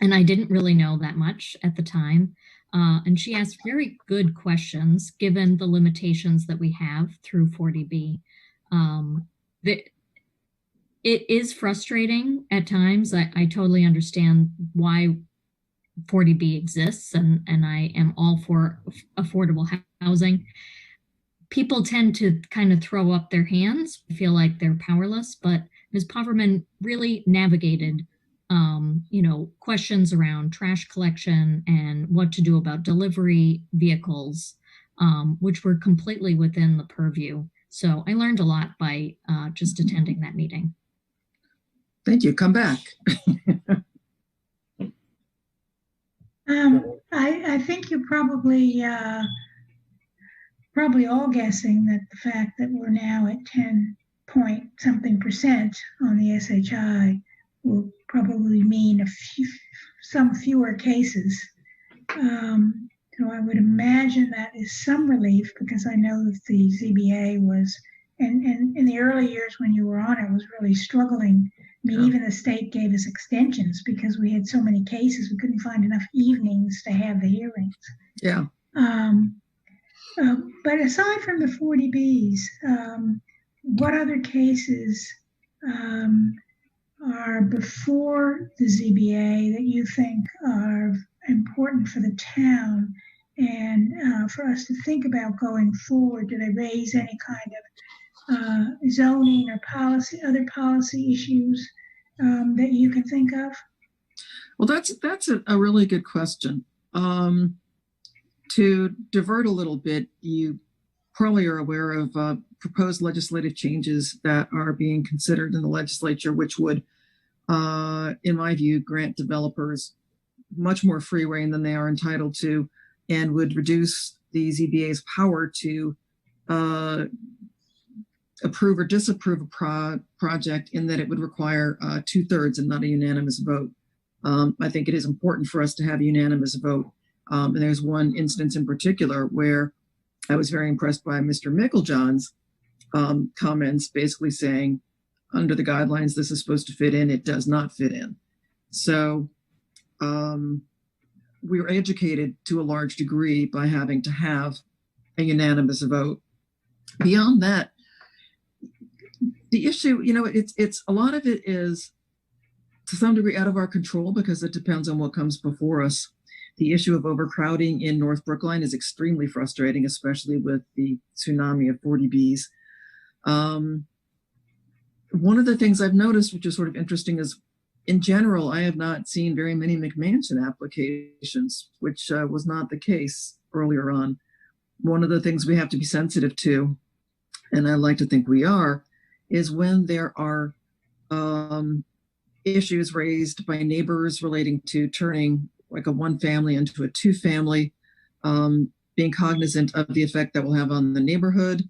and I didn't really know that much at the time. And she asked very good questions, given the limitations that we have through 40B. It is frustrating at times. I totally understand why 40B exists, and I am all for affordable housing. People tend to kind of throw up their hands, feel like they're powerless, but Ms. Poverman really navigated questions around trash collection and what to do about delivery vehicles, which were completely within the purview. So I learned a lot by just attending that meeting. Thank you. Come back. I think you're probably all guessing that the fact that we're now at 10-point-something% on the SHI will probably mean some fewer cases. So I would imagine that is some relief, because I know that the ZBA was, and in the early years when you were on it, was really struggling. I mean, even the state gave us extensions because we had so many cases, we couldn't find enough evenings to have the hearings. Yeah. But aside from the 40Bs, what other cases are before the ZBA that you think are important for the town and for us to think about going forward? Do they raise any kind of zoning or other policy issues that you can think of? Well, that's a really good question. To divert a little bit, you probably are aware of proposed legislative changes that are being considered in the legislature, which would, in my view, grant developers much more free rein than they are entitled to, and would reduce the ZBA's power to approve or disapprove a project, in that it would require 2/3 and not a unanimous vote. I think it is important for us to have a unanimous vote. And there's one instance in particular where I was very impressed by Mr. Micklejohn's comments, basically saying, under the guidelines this is supposed to fit in, it does not fit in. So we were educated to a large degree by having to have a unanimous vote. Beyond that, the issue, it's a lot of it is to some degree out of our control, because it depends on what comes before us. The issue of overcrowding in North Brookline is extremely frustrating, especially with the tsunami of 40Bs. One of the things I've noticed, which is sort of interesting, is in general, I have not seen very many McMansion applications, which was not the case earlier on. One of the things we have to be sensitive to, and I like to think we are, is when there are issues raised by neighbors relating to turning like a one family into a two family, being cognizant of the effect that will have on the neighborhood,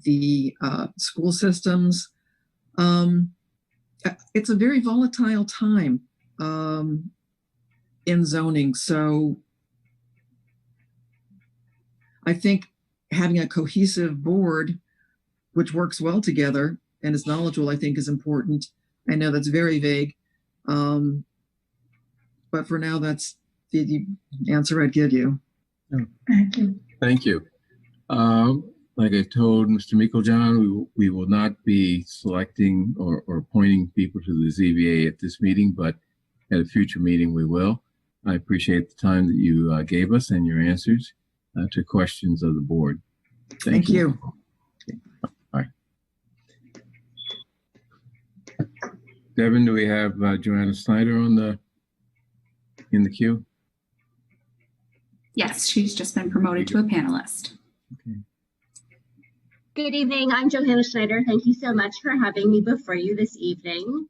the school systems. It's a very volatile time in zoning. So I think having a cohesive board which works well together and is knowledgeable, I think, is important. I know that's very vague. But for now, that's the answer I'd give you. Thank you. Thank you. Like I told Mr. Meiklejohn, we will not be selecting or appointing people to the ZBA at this meeting, but at a future meeting we will. I appreciate the time that you gave us and your answers to questions of the board. Thank you. Okay. All right. Devin, do we have Joanna Snyder in the queue? Yes, she's just been promoted to a panelist. Okay. Good evening. I'm Johanna Schneider. Thank you so much for having me before you this evening.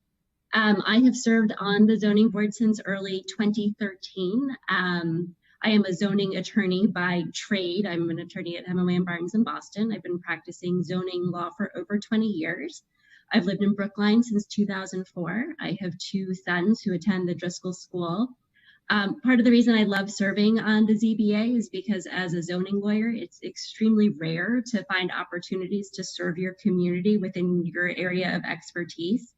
I have served on the zoning board since early 2013. I am a zoning attorney by trade. I'm an attorney at Hemingway & Barnes in Boston. I've been practicing zoning law for over 20 years. I've lived in Brookline since 2004. I have two sons who attend the Driscoll School. Part of the reason I love serving on the ZBA is because as a zoning lawyer, it's extremely rare to find opportunities to serve your community within your area of expertise.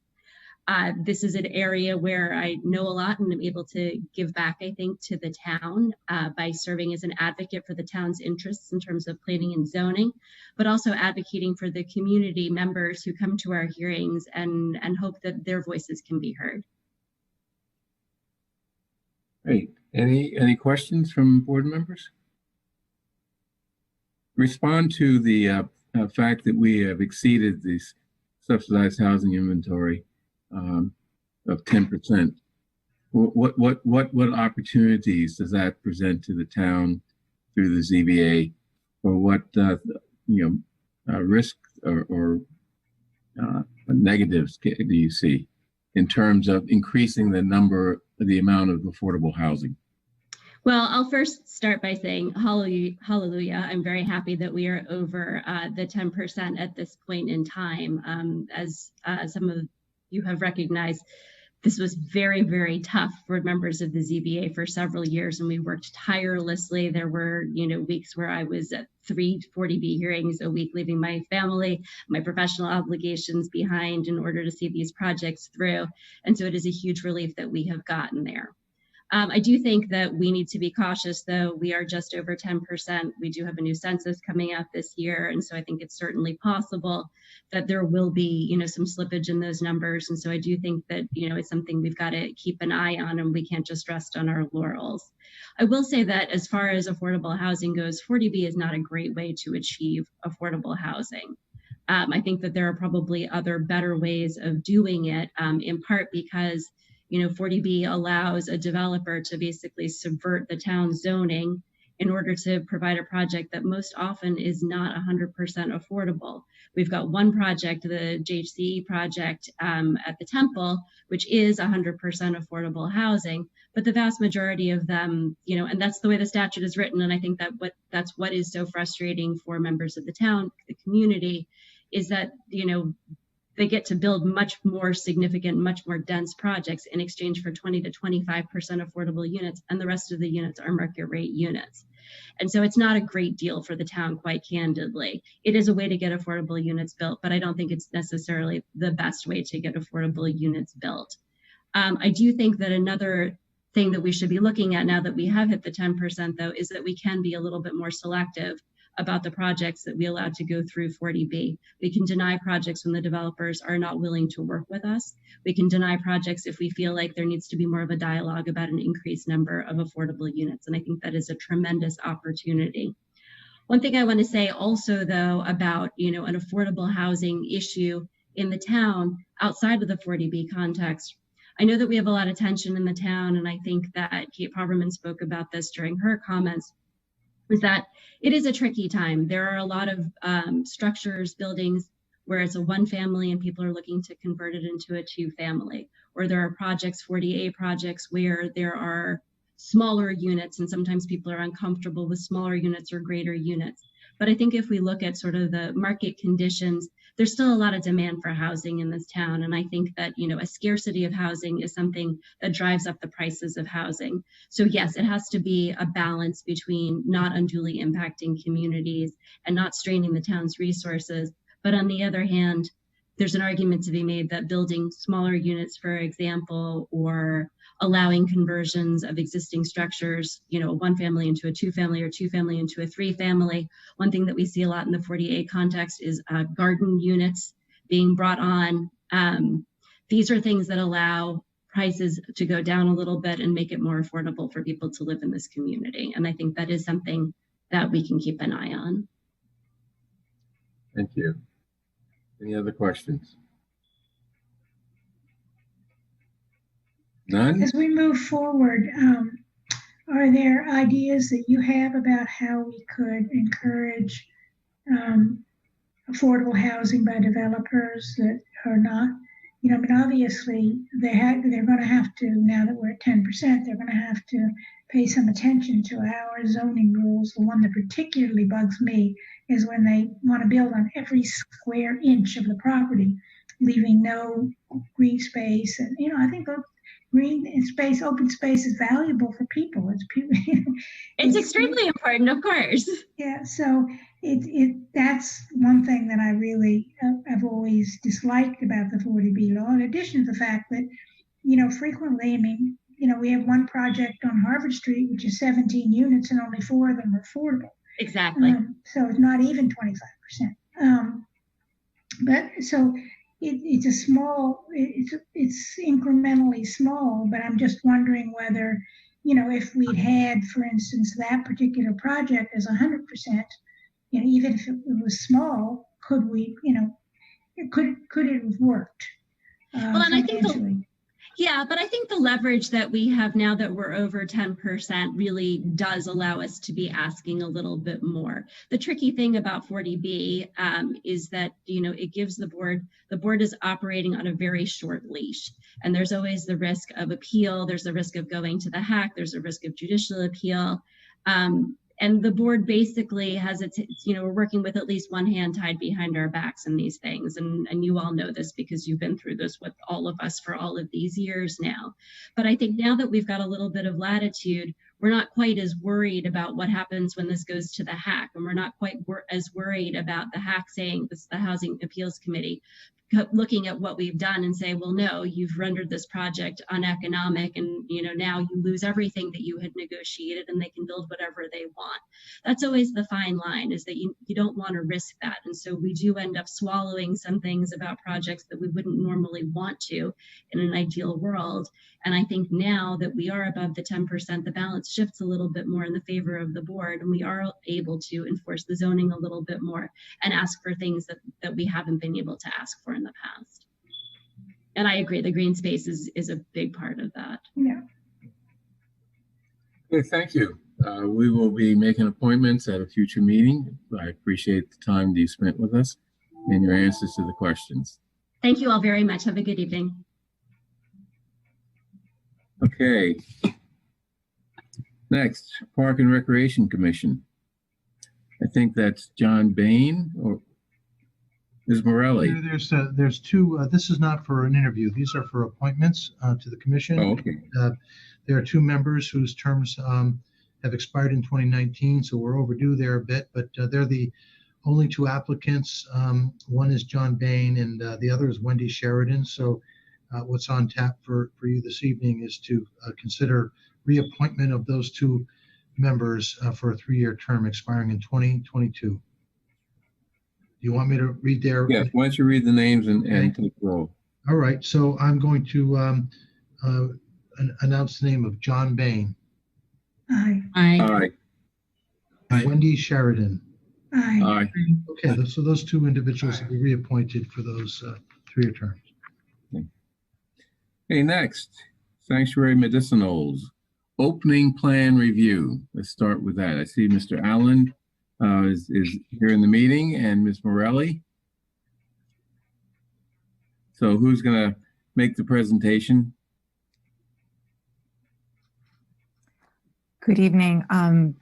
This is an area where I know a lot and I'm able to give back, I think, to the town by serving as an advocate for the town's interests in terms of planning and zoning, but also advocating for the community members who come to our hearings and hope that their voices can be heard. Great. Any questions from board members? Respond to the fact that we have exceeded this subsidized housing inventory of 10%. What opportunities does that present to the town through the ZBA, or what risk or negatives do you see in terms of increasing the amount of affordable housing? Well, I'll first start by saying hallelujah. I'm very happy that we are over the 10% at this point in time. As some of you have recognized, this was very, very tough for members of the ZBA for several years, and we worked tirelessly. There were, weeks where I was at 3 40B hearings a week, leaving my family, my professional obligations behind in order to see these projects through. And so it is a huge relief that we have gotten there. I do think that we need to be cautious, though. We are just over 10%. We do have a new census coming out this year. And so I think it's certainly possible that there will be, some slippage in those numbers. And so I do think that, it's something we've got to keep an eye on, and we can't just rest on our laurels. I will say that as far as affordable housing goes, 40B is not a great way to achieve affordable housing. I think that there are probably other better ways of doing it, in part because 40B allows a developer to basically subvert the town's zoning in order to provide a project that most often is not 100% affordable. We've got one project, the JHCE project at the Temple, which is 100% affordable housing, but the vast majority of them, and that's the way the statute is written. And I think that's what is so frustrating for members of the town, the community, is that, they get to build much more significant, much more dense projects in exchange for 20 to 25% affordable units, and the rest of the units are market rate units. And so it's not a great deal for the town, quite candidly. It is a way to get affordable units built, but I don't think it's necessarily the best way to get affordable units built. I do think that another thing that we should be looking at now that we have hit the 10%, though, is that we can be a little bit more selective about the projects that we allow to go through 40B. We can deny projects when the developers are not willing to work with us. We can deny projects if we feel like there needs to be more of a dialogue about an increased number of affordable units. And I think that is a tremendous opportunity. One thing I want to say also, though, about an affordable housing issue in the town outside of the 40B context, I know that we have a lot of tension in the town, and I think that Kate Proberman spoke about this during her comments, is that it is a tricky time. There are a lot of structures, buildings where it's a one family and people are looking to convert it into a 2-family, or there are projects, 40A projects, where there are smaller units, and sometimes people are uncomfortable with smaller units or greater units. But I think if we look at sort of the market conditions, there's still a lot of demand for housing in this town. And I think that, a scarcity of housing is something that drives up the prices of housing. So yes, it has to be a balance between not unduly impacting communities and not straining the town's resources. But on the other hand, there's an argument to be made that building smaller units, for example, or allowing conversions of existing structures, a 1-family into a 2-family or 2-family into a 3-family. One thing that we see a lot in the 40A context is garden units being brought on. These are things that allow prices to go down a little bit and make it more affordable for people to live in this community. And I think that is something that we can keep an eye on. Thank you. Any other questions? None? As we move forward, are there ideas that you have about how we could encourage affordable housing by developers that are not, obviously they're going to have to, now that we're at 10%, they're going to have to pay some attention to our zoning rules. The one that particularly bugs me is when they want to build on every square inch of the property, leaving no green space. And, I think green space, open space is valuable for people. It's extremely important, of course. Yeah, so that's one thing that I really have always disliked about the 40B law, in addition to the fact that, frequently, we have one project on Harvard Street, which is 17 units, and only 4 of them are affordable. Exactly. So it's not even 25%. But so it's a small, it's incrementally small, but I'm just wondering whether, if we'd had, for instance, that particular project as 100%, even if it was small, could we, could it have worked? Well, and I think Yeah, but I think the leverage that we have now that we're over 10% really does allow us to be asking a little bit more. The tricky thing about 40B is that, it gives the board is operating on a very short leash. And there's always the risk of appeal. There's the risk of going to the hack. There's a risk of judicial appeal. And the board basically has we're working with at least one hand tied behind our backs in these things. And you all know this because you've been through this with all of us for all of these years now. But I think now that we've got a little bit of latitude, we're not quite as worried about what happens when this goes to the hack. And we're not quite as worried about the hack saying, this is the Housing Appeals Committee, looking at what we've done and say, well, no, you've rendered this project uneconomic, and now you lose everything that you had negotiated, and they can build whatever they want. That's always the fine line, is that you don't want to risk that. And so we do end up swallowing some things about projects that we wouldn't normally want to in an ideal world. And I think now that we are above the 10%, the balance shifts a little bit more in the favor of the board, and we are able to enforce the zoning a little bit more and ask for things that we haven't been able to ask for in the past. And I agree, the green space is a big part of that. Yeah. Okay, thank you. We will be making appointments at a future meeting. I appreciate the time that you spent with us and your answers to the questions. Thank you all very much. Have a good evening. Okay. Next, Park and Recreation Commission. I think that's John Bain or Ms. Morelli. There's two. This is not for an interview. These are for appointments to the commission. Oh, okay. There are two members whose terms have expired in 2019, so we're overdue there a bit. But they're the only two applicants. One is John Bain, and the other is Wendy Sheridan. So what's on tap for you this evening is to consider reappointment of those two members for a 3-year term expiring in 2022. You want me to read their? Yes, why don't you read the names and take roll. All right, so I'm going to announce the name of John Bain. Aye. Aye. Aye. And Wendy Sheridan. Aye. Aye. Okay, so those two individuals will be reappointed for those 3-year terms. Okay, next, Sanctuary Medicinals. Opening plan review. Let's start with that. I see Mr. Allen is here in the meeting, and Ms. Morelli. So who's going to make the presentation? Good evening. I'm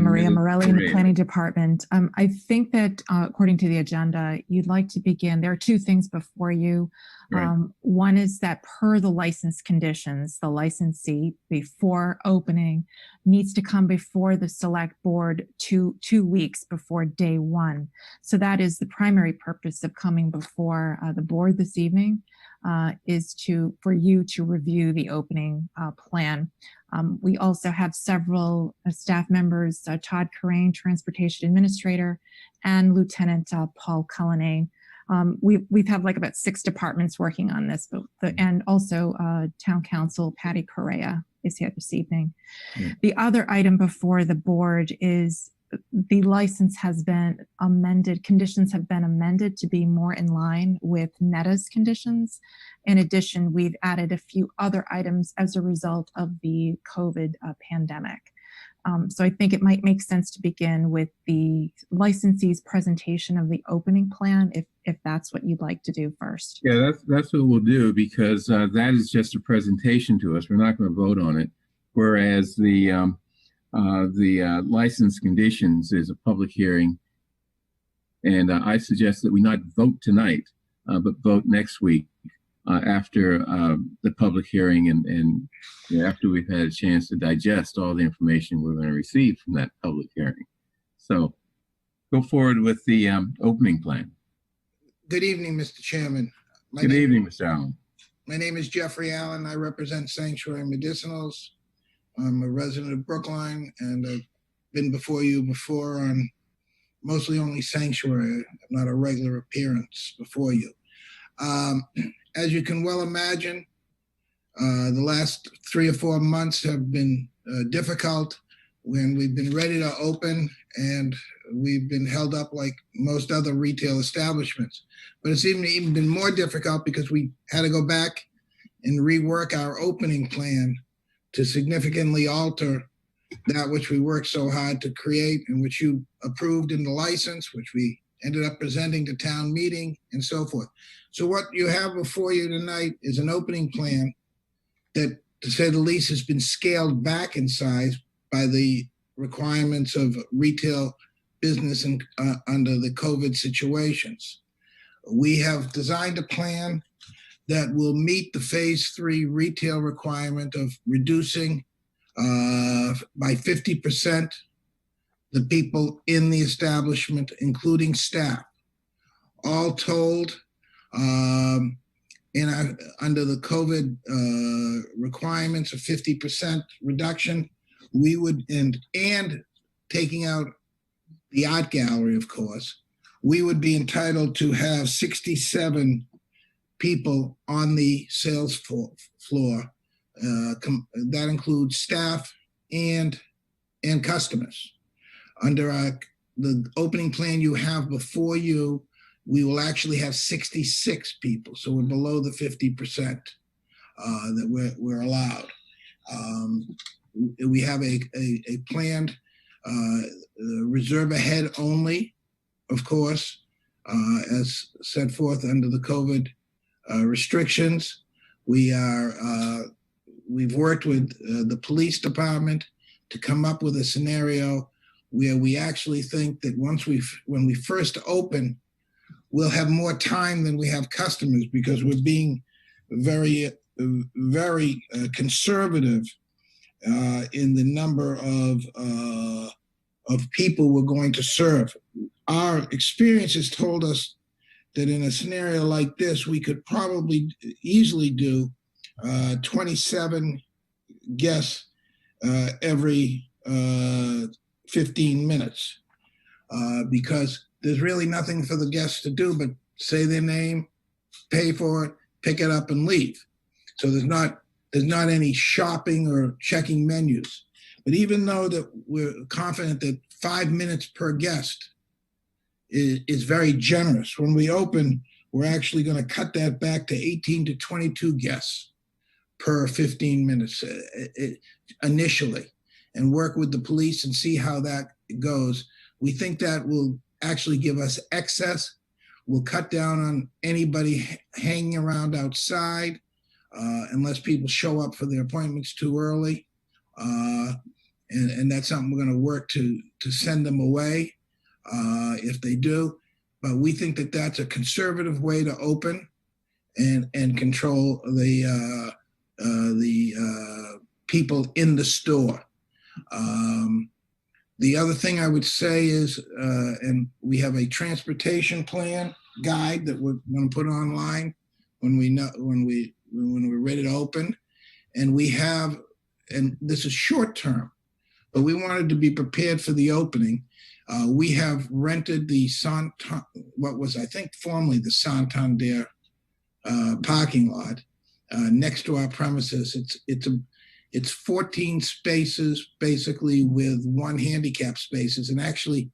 Maria Morelli in the Planning Department. I think that according to the agenda, you'd like to begin. There are two things before you. Right. One is that per the license conditions, the licensee before opening needs to come before the select board two weeks before day one. So that is the primary purpose of coming before the board this evening, is for you to review the opening plan. We also have several staff members, Todd Corain, Transportation Administrator, and Lieutenant Paul Cullinane. We've had like about 6 departments working on this, and also Town Council Patty Correa is here this evening. Yeah. The other item before the board is the license has been amended, conditions have been amended to be more in line with NETA's conditions. In addition, we've added a few other items as a result of the COVID pandemic. So I think it might make sense to begin with the licensee's presentation of the opening plan, if that's what you'd like to do first. Yeah, that's what we'll do, because that is just a presentation to us. We're not going to vote on it. Whereas the license conditions is a public hearing, and I suggest that we not vote tonight, but vote next week after the public hearing and after we've had a chance to digest all the information we're going to receive from that public hearing. So go forward with the opening plan. Good evening, Mr. Chairman. Good evening, Mr. Allen. My name is Jeffrey Allen. I represent Sanctuary Medicinals. I'm a resident of Brookline, and I've been before you before on mostly only Sanctuary, not a regular appearance before you. As you can well imagine, the last 3 or 4 months have been difficult when we've been ready to open, and we've been held up like most other retail establishments. But it's even been more difficult because we had to go back and rework our opening plan to significantly alter that which we worked so hard to create and which you approved in the license, which we ended up presenting to town meeting and so forth. So what you have before you tonight is an opening plan that, to say the least, has been scaled back in size by the requirements of retail business and under the COVID situations. We have designed a plan that will meet the phase 3 retail requirement of reducing by 50% the people in the establishment, including staff. All told, under the COVID requirements of 50% reduction, we would, and taking out the art gallery, of course, we would be entitled to have 67 people on the sales floor. That includes staff and customers. Under the opening plan you have before you, we will actually have 66 people. So we're below the 50% that we're allowed. We have a planned reserve ahead only, of course, as set forth under the COVID restrictions. We've worked with the police department to come up with a scenario where we actually think that when we first open, we'll have more time than we have customers, because we're being very, very conservative in the number of people we're going to serve. Our experience has told us that in a scenario like this, we could probably easily do 27 guests every 15 minutes, because there's really nothing for the guests to do but say their name, pay for it, pick it up, and leave. So there's not any shopping or checking menus. But even though that we're confident that 5 minutes per guest is very generous, when we open, we're actually going to cut that back to 18 to 22 guests per 15 minutes initially, and work with the police and see how that goes. We think that will actually give us excess. We'll cut down on anybody hanging around outside unless people show up for their appointments too early. And that's something we're going to work to send them away if they do. But we think that that's a conservative way to open and control the people in the store. The other thing I would say is, and we have a transportation plan guide that we're going to put online when we're ready to open, and we have, and this is short term, but we wanted to be prepared for the opening. We have rented the what was, I think, formerly the Santander parking lot next to our premises. It's 14 spaces basically with one handicap spaces, and actually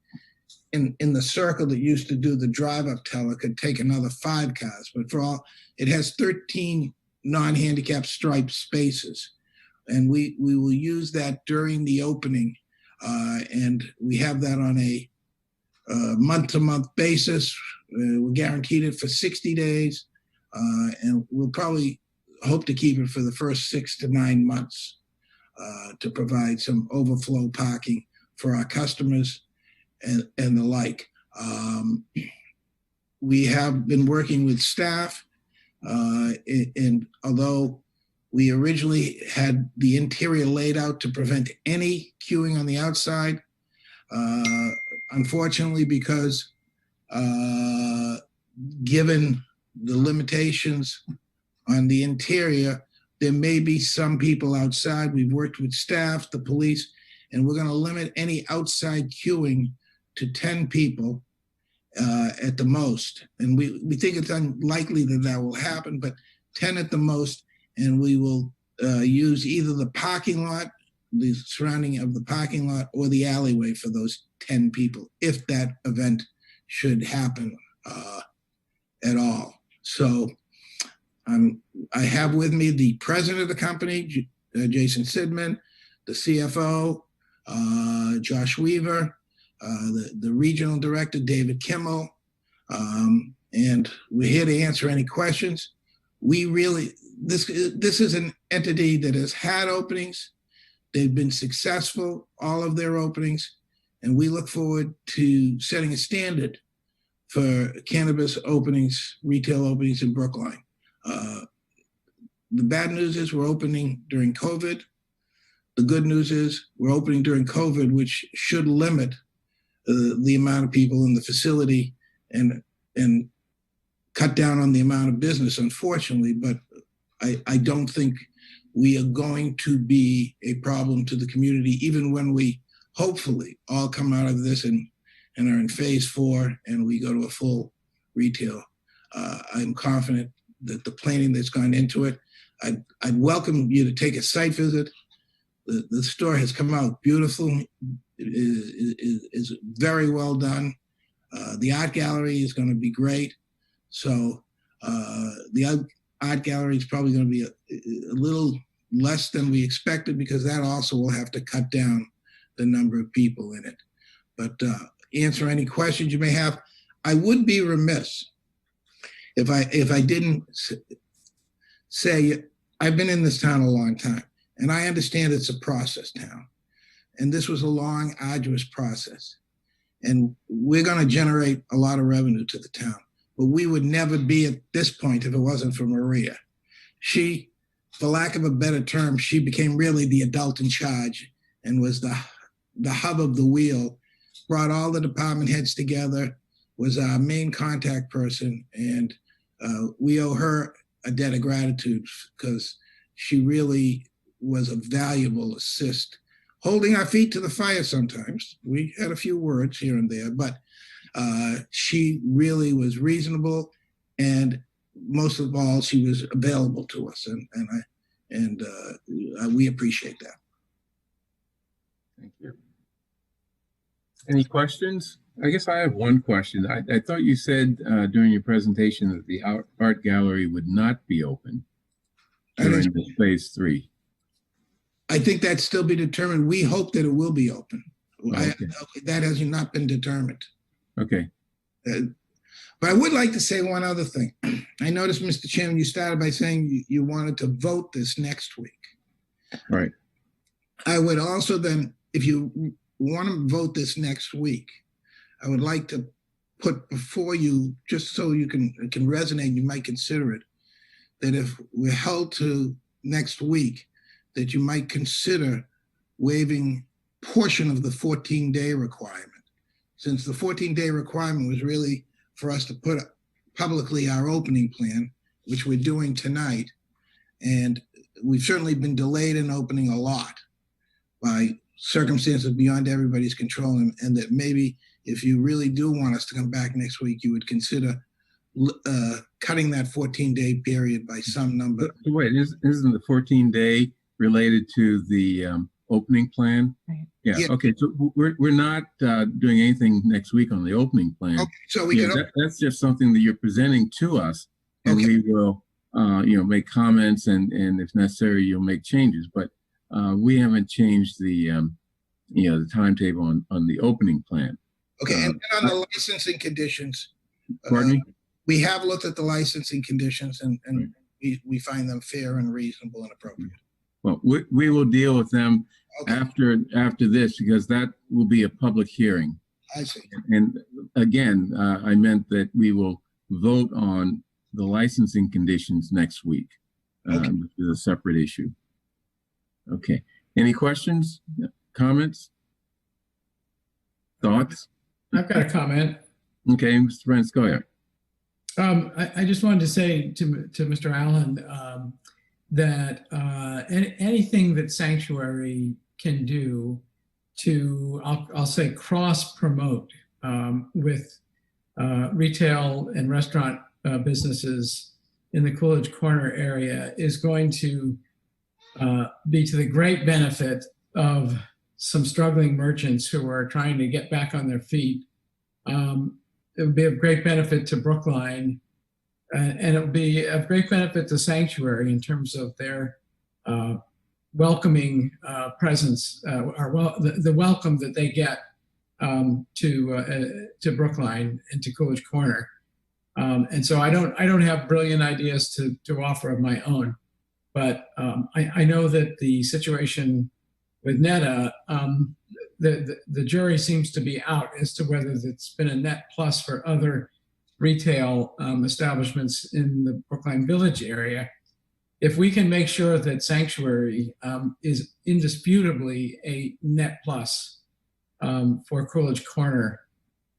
in the circle that used to do the drive-up teller could take another 5 cars, but for all, it has 13 non-handicap striped spaces. And we will use that during the opening. And we have that on a month-to-month basis. We're guaranteed it for 60 days. And we'll probably hope to keep it for the first 6 to 9 months to provide some overflow parking for our customers and the like. We have been working with staff, and although we originally had the interior laid out to prevent any queuing on the outside, unfortunately, because given the limitations on the interior, there may be some people outside. We've worked with staff, the police, and we're going to limit any outside queuing to 10 people at the most. And we think it's unlikely that will happen, but 10 at the most. And we will use either the parking lot, the surrounding of the parking lot, or the alleyway for those 10 people, if that event should happen at all. So I have with me the president of the company, Jason Sidman, the CFO, Josh Weaver, the regional director, David Kimmel, and we're here to answer any questions. This is an entity that has had openings. They've been successful, all of their openings, and we look forward to setting a standard for cannabis openings, retail openings in Brookline. The bad news is we're opening during COVID. The good news is we're opening during COVID, which should limit the amount of people in the facility and cut down on the amount of business, unfortunately. But I don't think we are going to be a problem to the community, even when we hopefully all come out of this and are in phase 4 and we go to a full retail. I'm confident that the planning that's gone into it, I'd welcome you to take a site visit. The store has come out beautiful. It is very well done. The art gallery is going to be great. So the art gallery is probably going to be a little less than we expected, because that also will have to cut down the number of people in it. But answer any questions you may have. I would be remiss if I didn't say I've been in this town a long time, and I understand it's a process town. And this was a long, arduous process. And we're going to generate a lot of revenue to the town. But we would never be at this point if it wasn't for Maria. She, for lack of a better term, she became really the adult in charge and was the hub of the wheel, brought all the department heads together, was our main contact person. And we owe her a debt of gratitude, because she really was a valuable assist, holding our feet to the fire sometimes. We had a few words here and there, but she really was reasonable, and most of all, she was available to us, and we appreciate that. Thank you. Any questions? I guess I have one question. I thought you said during your presentation that the art gallery would not be open during phase 3. I think that's still be determined. We hope that it will be open. Okay. That has not been determined. Okay. But I would like to say one other thing. I noticed, Mr. Chairman, you started by saying you wanted to vote this next week. Right. I would also then, if you want to vote this next week, I would like to put before you, just so it can resonate, you might consider it, that if we're held to next week, that you might consider waiving portion of the 14-day requirement. Since the 14-day requirement was really for us to put publicly our opening plan, which we're doing tonight. And we've certainly been delayed in opening a lot by circumstances beyond everybody's control. And that maybe if you really do want us to come back next week, you would consider cutting that 14-day period by some number. Wait, isn't the 14-day related to the opening plan? Right. Yeah. Okay. So we're not doing anything next week on the opening plan. Okay. So we can. That's just something that you're presenting to us, and we will, make comments, and if necessary, you'll make changes. But we haven't changed the, the timetable on the opening plan. Okay. And then on the licensing conditions. Pardon me? We have looked at the licensing conditions, and we find them fair and reasonable and appropriate. Well, we will deal with them after this, because that will be a public hearing. I see. And again, I meant that we will vote on the licensing conditions next week, which is a separate issue. Okay. Any questions, comments, thoughts? I've got a comment. Okay, Mr. Brents, go ahead. I just wanted to say to Mr. Allen that anything that Sanctuary can do to, I'll say, cross-promote with retail and restaurant businesses in the Coolidge Corner area is going to be to the great benefit of some struggling merchants who are trying to get back on their feet. It would be of great benefit to Brookline and it'll be of great benefit to Sanctuary in terms of their welcoming presence, or the welcome that they get to Brookline and to Coolidge Corner. And so I don't have brilliant ideas to offer of my own, but I know that the situation with Netta, the jury seems to be out as to whether it's been a net plus for other retail establishments in the Brookline Village area. If we can make sure that Sanctuary is indisputably a net plus for Coolidge Corner,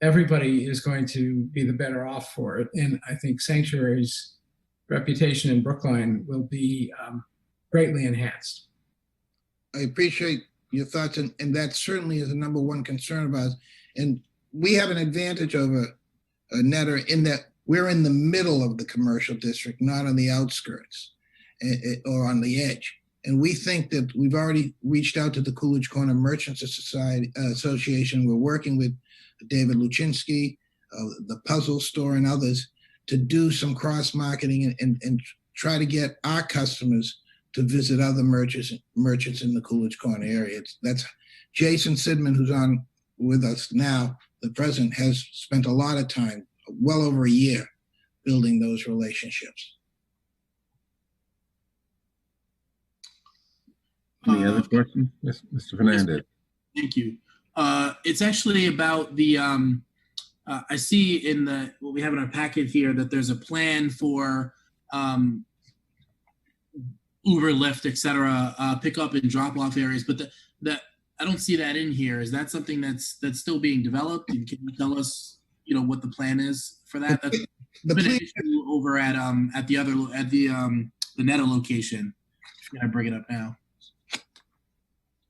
everybody is going to be the better off for it. And I think Sanctuary's reputation in Brookline will be greatly enhanced. I appreciate your thoughts, and that certainly is the number one concern of ours. And we have an advantage over Netta in that we're in the middle of the commercial district, not on the outskirts or on the edge. And we think that we've already reached out to the Coolidge Corner Merchants Association. We're working with David Luchinsky, the Puzzle Store, and others to do some cross-marketing and try to get our customers to visit other merchants in the Coolidge Corner area. That's Jason Sidman, who's on with us now. The president has spent a lot of time, well over a year, building those relationships. Any other questions, Mr. Fernandez? Thank you. It's actually about the, I see in what we have in our packet here that there's a plan for Uber, Lyft, et cetera, pick up and drop off areas, but that I don't see that in here. Is that something that's still being developed? And can you tell us, what the plan is for that? That's been an issue over at the Netta location. I'm gonna bring it up now.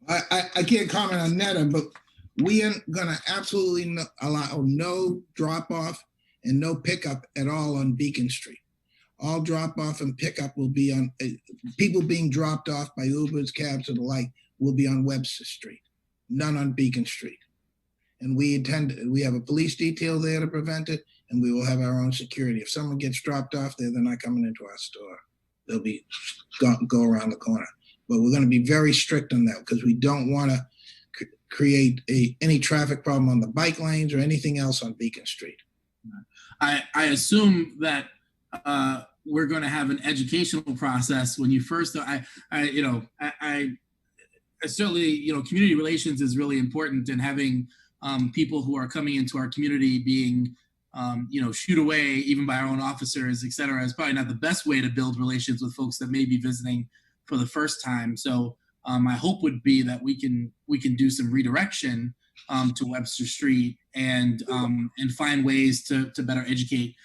I can't comment on Netta, but we are going to absolutely allow no drop-off and no pickup at all on Beacon Street. All drop-off and pickup will be on, people being dropped off by Ubers, cabs, and the like will be on Webster Street, none on Beacon Street. And we have a police detail there to prevent it, and we will have our own security. If someone gets dropped off there, they're not coming into our store. They'll be go around the corner. But we're going to be very strict on that because we don't want to create any traffic problem on the bike lanes or anything else on Beacon Street. I assume that we're going to have an educational process when you first. I certainly, community relations is really important, and having people who are coming into our community being, shooed away even by our own officers, et cetera, is probably not the best way to build relations with folks that may be visiting for the first time. So my hope would be that we can do some redirection to Webster Street and find ways to better educate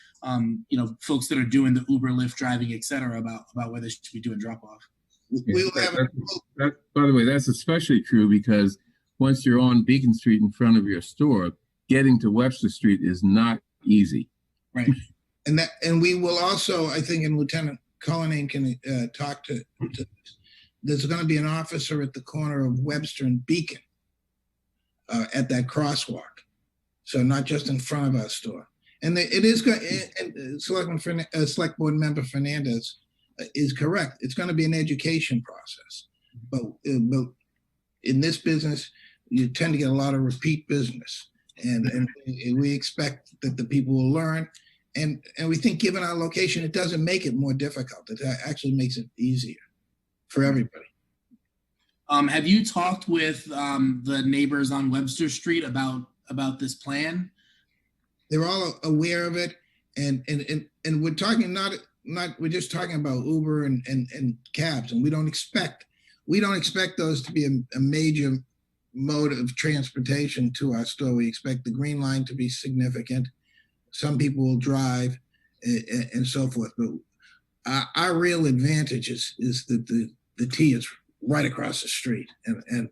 folks that are doing the Uber, Lyft driving, et cetera, about where they should be doing drop off. By the way, that's especially true because once you're on Beacon Street in front of your store, getting to Webster Street is not easy. Right. And we will also, I think, and Lieutenant Cullinane can talk to there's going to be an officer at the corner of Webster and Beacon at that crosswalk. So not just in front of our store. And it is going, and Select Board Member Fernandez is correct. It's going to be an education process. But in this business, you tend to get a lot of repeat business. And we expect that the people will learn. And we think given our location, it doesn't make it more difficult. It actually makes it easier for everybody. Have you talked with the neighbors on Webster Street about this plan? They're all aware of it, and we're talking we're just talking about Uber and cabs, and we don't expect those to be a major mode of transportation to our store. We expect the Green Line to be significant. Some people will drive and so forth, but our real advantage is that the T is right across the street, and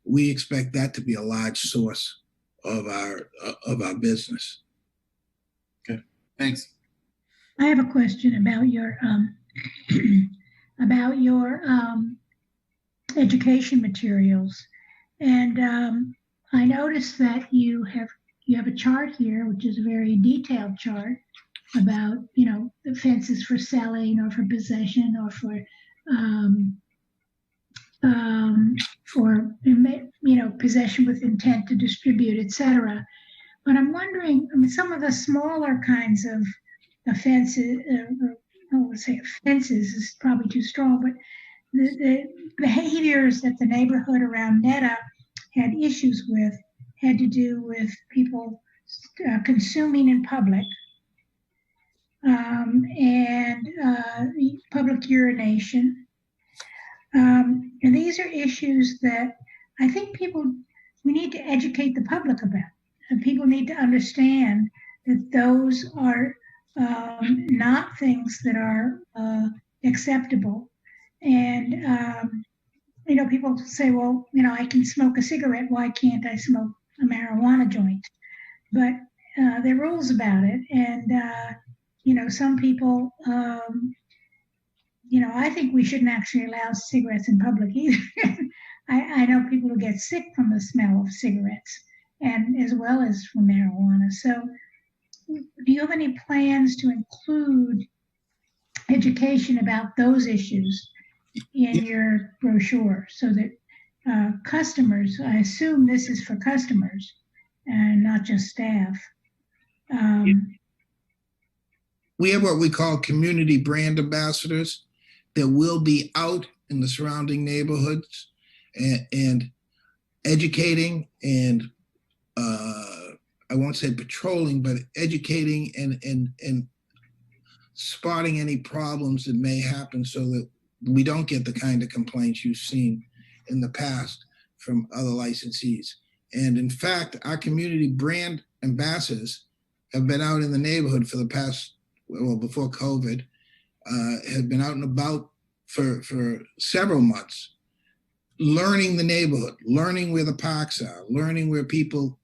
we expect that to be a large source of our business. Okay, thanks. I have a question about your education materials, and I noticed that you have a chart here, which is a very detailed chart, about, the fences for selling or for possession or for possession with intent to distribute, etc. But I'm wondering, some of the smaller kinds of offenses, I would say offenses is probably too strong, but the behaviors that the neighborhood around Netta had issues with had to do with people consuming in public, and public urination. And these are issues that I think we need to educate the public about. And people need to understand that those are not things that are acceptable. And, people say, well, I can smoke a cigarette. Why can't I smoke a marijuana joint? But there are rules about it. And, some people, I think we shouldn't actually allow cigarettes in public either. I know people who get sick from the smell of cigarettes, and as well as from marijuana. So do you have any plans to include education about those issues in your brochure so that customers, I assume this is for customers and not just staff. We have what we call community brand ambassadors that will be out in the surrounding neighborhoods and educating and I won't say patrolling, but educating and spotting any problems that may happen so that we don't get the kind of complaints you've seen in the past from other licensees. And in fact, our community brand ambassadors have been out in the neighborhood for the past, well, before COVID, have been out and about for several months, learning the neighborhood, learning where the parks are, learning where people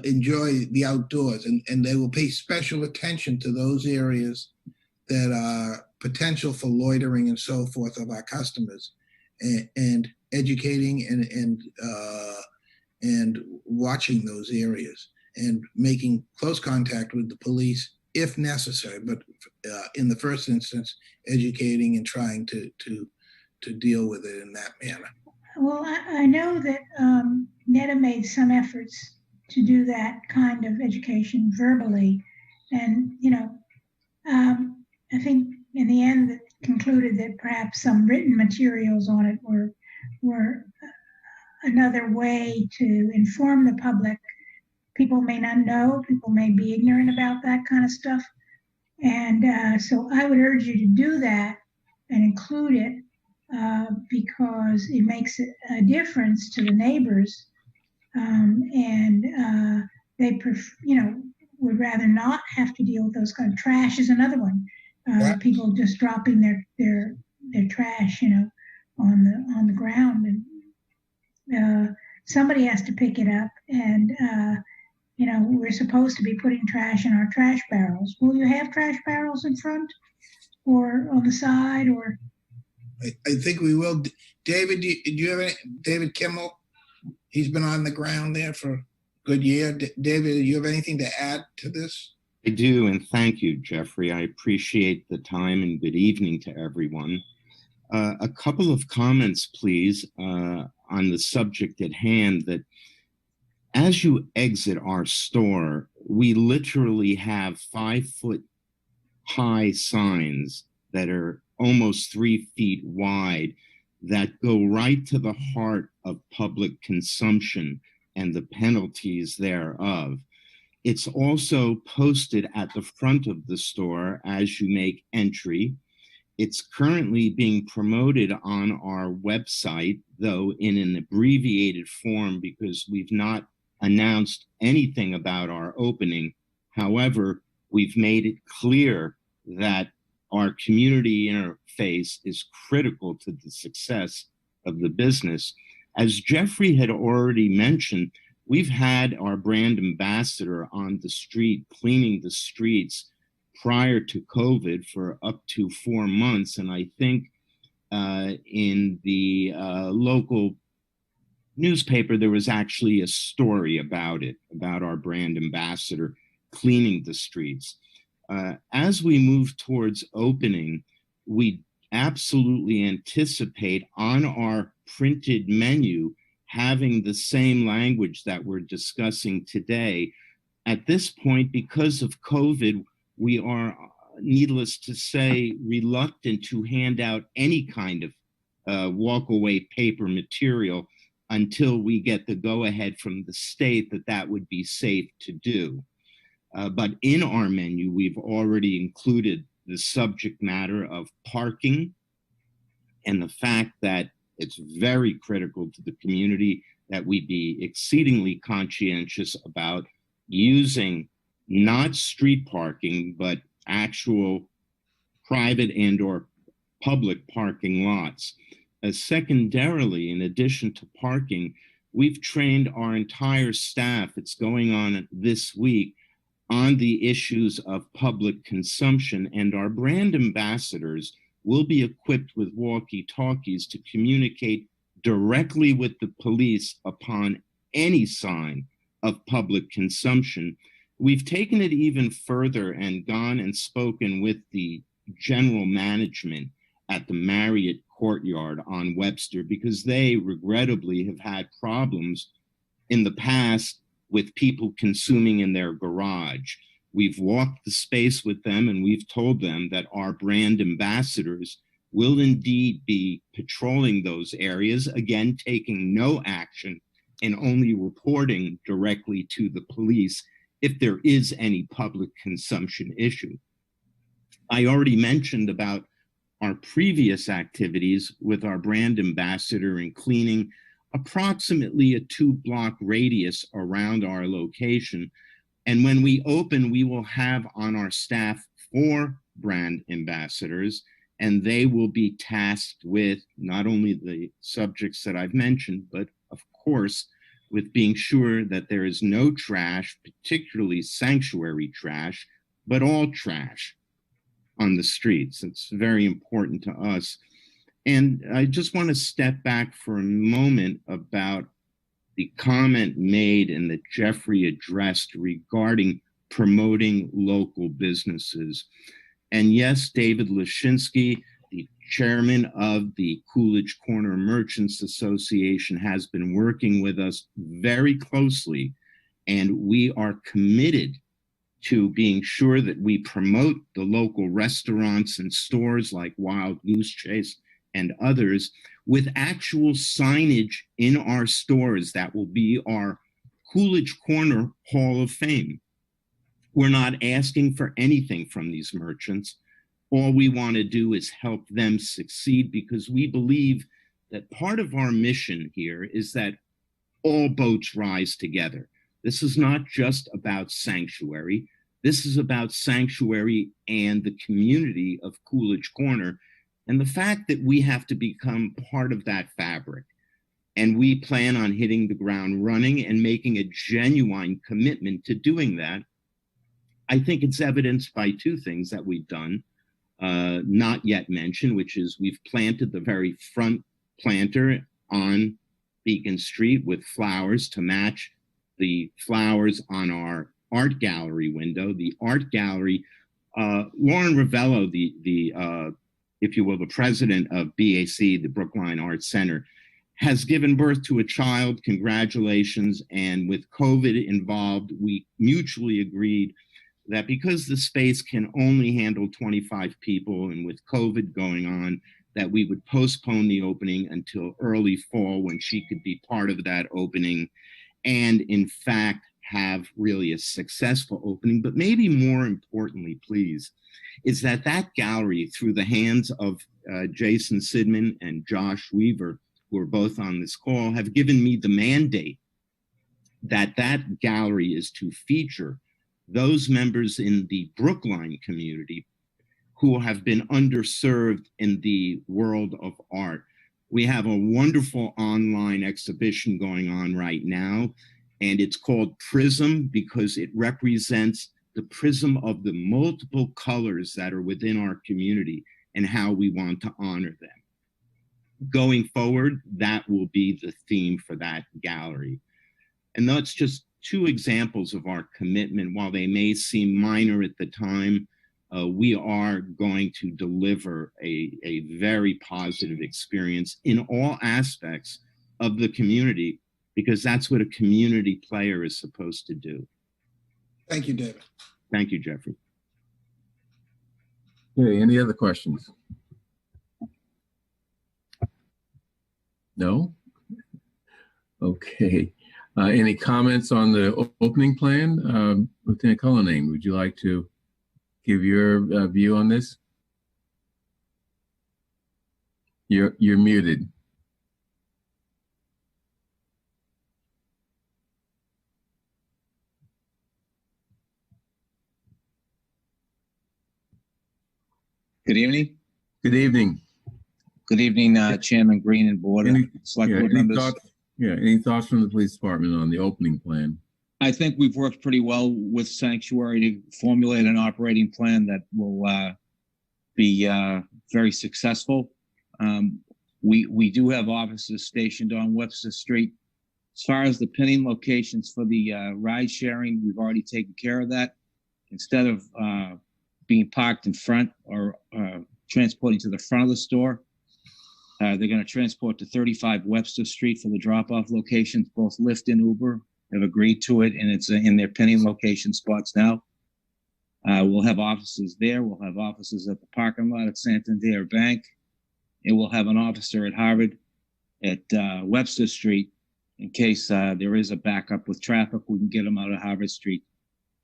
enjoy the outdoors, and they will pay special attention to those areas that are potential for loitering and so forth of our customers, and educating and watching those areas and making close contact with the police if necessary, but in the first instance, educating and trying to deal with it in that manner. Well, I know that Netta made some efforts to do that kind of education verbally. And, I think in the end it concluded that perhaps some written materials on it were another way to inform the public. People may not know, people may be ignorant about that kind of stuff. And so I would urge you to do that and include it because it makes a difference to the neighbors. They would rather not have to deal with those kind of trash is another one. People just dropping their trash, on the ground, and somebody has to pick it up. And we're supposed to be putting trash in our trash barrels. Will you have trash barrels in front or on the side? Or I think we will. David, do you have any? David Kimmel? He's been on the ground there for a good year. David, do you have anything to add to this? I do, and thank you, Jeffrey. I appreciate the time, and good evening to everyone. A couple of comments, please, on the subject at hand. That as you exit our store, we literally have 5-foot high signs that are almost 3 feet wide that go right to the heart of public consumption and the penalties thereof. It's also posted at the front of the store as you make entry. It's currently being promoted on our website, though in an abbreviated form because we've not announced anything about our opening. However, we've made it clear that our community interface is critical to the success of the business. As Jeffrey had already mentioned, we've had our brand ambassador on the street cleaning the streets prior to COVID for up to 4 months. And I think in the local newspaper, there was actually a story about it, about our brand ambassador cleaning the streets. As we move towards opening, we absolutely anticipate on our printed menu having the same language that we're discussing today. At this point, because of COVID, we are, needless to say, reluctant to hand out any kind of walkaway paper material until we get the go-ahead from the state that that would be safe to do. But in our menu, we've already included the subject matter of parking and the fact that it's very critical to the community that we be exceedingly conscientious about using not street parking, but actual private and or public parking lots. Secondarily, in addition to parking, we've trained our entire staff, it's going on this week, on the issues of public consumption, and our brand ambassadors will be equipped with walkie-talkies to communicate directly with the police upon any sign of public consumption. We've taken it even further and gone and spoken with the general management at the Marriott Courtyard on Webster, because they regrettably have had problems in the past with people consuming in their garage. We've walked the space with them and we've told them that our brand ambassadors will indeed be patrolling those areas, again, taking no action and only reporting directly to the police if there is any public consumption issue. I already mentioned about our previous activities with our brand ambassador in cleaning approximately a 2-block radius around our location. And when we open, we will have on our staff 4 brand ambassadors, and they will be tasked with not only the subjects that I've mentioned, but of course, with being sure that there is no trash, particularly sanctuary trash, but all trash on the streets. It's very important to us. And I just want to step back for a moment about the comment made and that Jeffrey addressed regarding promoting local businesses. And yes, David Lashinsky, the chairman of the Coolidge Corner Merchants Association, has been working with us very closely, and we are committed to being sure that we promote the local restaurants and stores like Wild Goose Chase and others with actual signage in our stores that will be our Coolidge Corner Hall of Fame. We're not asking for anything from these merchants. All we want to do is help them succeed, because we believe that part of our mission here is that all boats rise together. This is not just about sanctuary. This is about sanctuary and the community of Coolidge Corner, and the fact that we have to become part of that fabric. And we plan on hitting the ground running and making a genuine commitment to doing that. I think it's evidenced by 2 things that we've done, not yet mentioned, which is we've planted the very front planter on Beacon Street with flowers to match the flowers on our art gallery window. The art gallery, Lauren Ravello, if you will, the president of BAC, the Brookline Arts Center, has given birth to a child. Congratulations. And with COVID involved, we mutually agreed that because the space can only handle 25 people, and with COVID going on, that we would postpone the opening until early fall when she could be part of that opening and in fact have really a successful opening. But maybe more importantly, please, is that that gallery, through the hands of Jason Sidman and Josh Weaver, who are both on this call, have given me the mandate that that gallery is to feature those members in the Brookline community who have been underserved in the world of art. We have a wonderful online exhibition going on right now, and it's called Prism because it represents the prism of the multiple colors that are within our community and how we want to honor them. Going forward, that will be the theme for that gallery. And that's just 2 examples of our commitment. While they may seem minor at the time, we are going to deliver a very positive experience in all aspects of the community, because that's what a community player is supposed to do. Thank you, David. Thank you, Jeffrey. Okay, any other questions? No? Okay. Any comments on the opening plan? Lieutenant Cullinane, would you like to give your view on this? You're muted. Good evening. Good evening. Good evening, Chairman Green and Board. Select Board members. Any thoughts from the police department on the opening plan? I think we've worked pretty well with Sanctuary to formulate an operating plan that will be very successful. We do have officers stationed on Webster Street. As far as the pinning locations for the ride sharing, we've already taken care of that. Instead of being parked in front or transporting to the front of the store, they're going to transport to 35 Webster Street for the drop-off locations. Both Lyft and Uber have agreed to it, and it's in their pinning location spots now. We'll have officers there. We'll have officers at the parking lot at Santander Bank. And we'll have an officer at Harvard at Webster Street in case there is a backup with traffic. We can get them out of Harvard Street.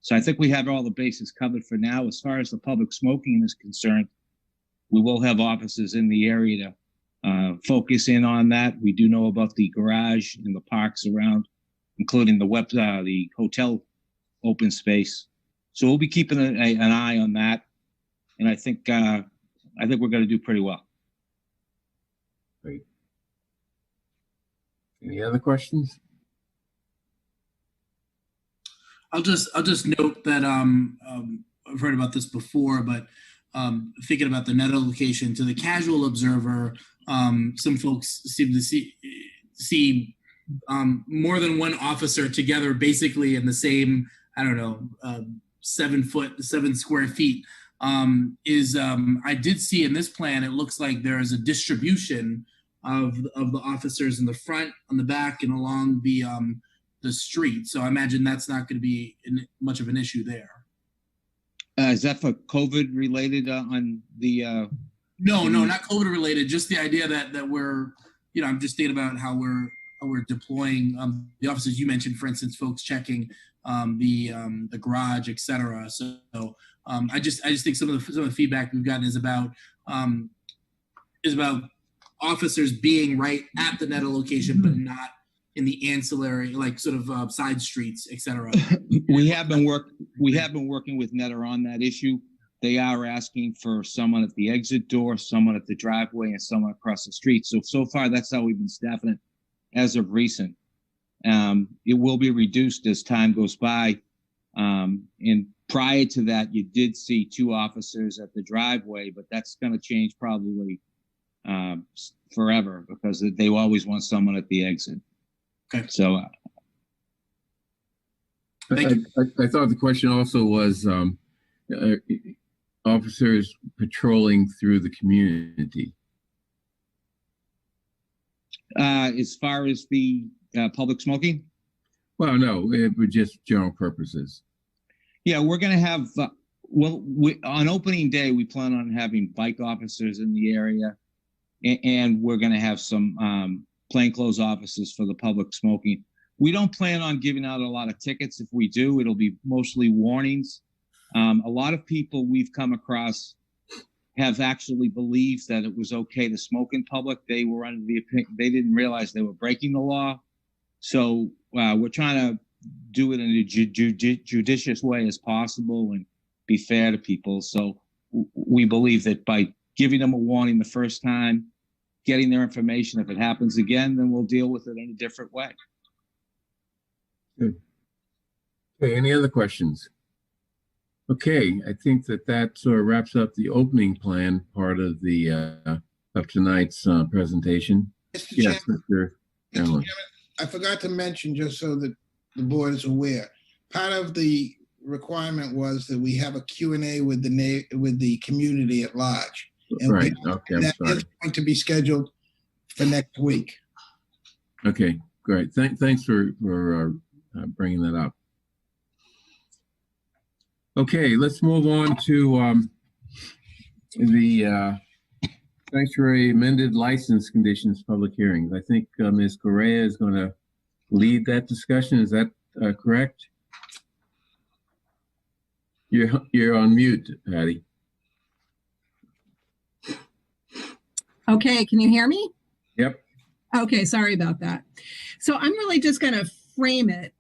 So I think we have all the bases covered for now. As far as the public smoking is concerned, we will have officers in the area to focus in on that. We do know about the garage and the parks around, including the hotel open space. So we'll be keeping an eye on that, and I think we're going to do pretty well. Great. Any other questions? I'll just note that I've heard about this before, but thinking about the net location to the casual observer, some folks seem to see more than one officer together, basically in the same, 7 square feet. I did see in this plan, it looks like there is a distribution of the officers in the front, on the back, and along the street. So I imagine that's not going to be much of an issue there. Is that for COVID related on the? No, not COVID related. Just the idea that we're, I'm just thinking about how we're deploying the officers. You mentioned, for instance, folks checking the garage, etc. So I just think some of the feedback we've gotten is about officers being right at the NETA location, but not in the ancillary, like sort of side streets, etc. We have been working with NETA on that issue. They are asking for someone at the exit door, someone at the driveway, and someone across the street. So far, that's how we've been staffing it as of recent. It will be reduced as time goes by. And prior to that, you did see 2 officers at the driveway, but that's going to change probably forever because they always want someone at the exit. Okay. So I thought the question also was officers patrolling through the community. As far as the public smoking? Well, no, it was just general purposes. Yeah, we're going to have, on opening day, we plan on having bike officers in the area, and we're going to have some plainclothes officers for the public smoking. We don't plan on giving out a lot of tickets. If we do, it'll be mostly warnings. A lot of people we've come across have actually believed that it was okay to smoke in public. They were under the opinion, they didn't realize they were breaking the law. So we're trying to do it in a judicious way as possible and be fair to people. So we believe that by giving them a warning the first time, getting their information, if it happens again, then we'll deal with it in a different way. Good. Okay, any other questions? Okay, I think that sort of wraps up the opening plan part of the of tonight's presentation. Mr. Yes, Chairman, Mr. Allen. I forgot to mention, just so that the board is aware, part of the requirement was that we have a Q&A with the community at large. And Right. Okay. I'm that sorry. is going to be scheduled for next week. Okay. Great. Thanks for bringing that up. Okay. Let's move on to the sanctuary amended license conditions public hearings. I think Ms. Correa is going to lead that discussion. Is that correct? You're on mute, Patty. Okay, can you hear me? Yep. Okay, sorry about that. So I'm really just going to frame it.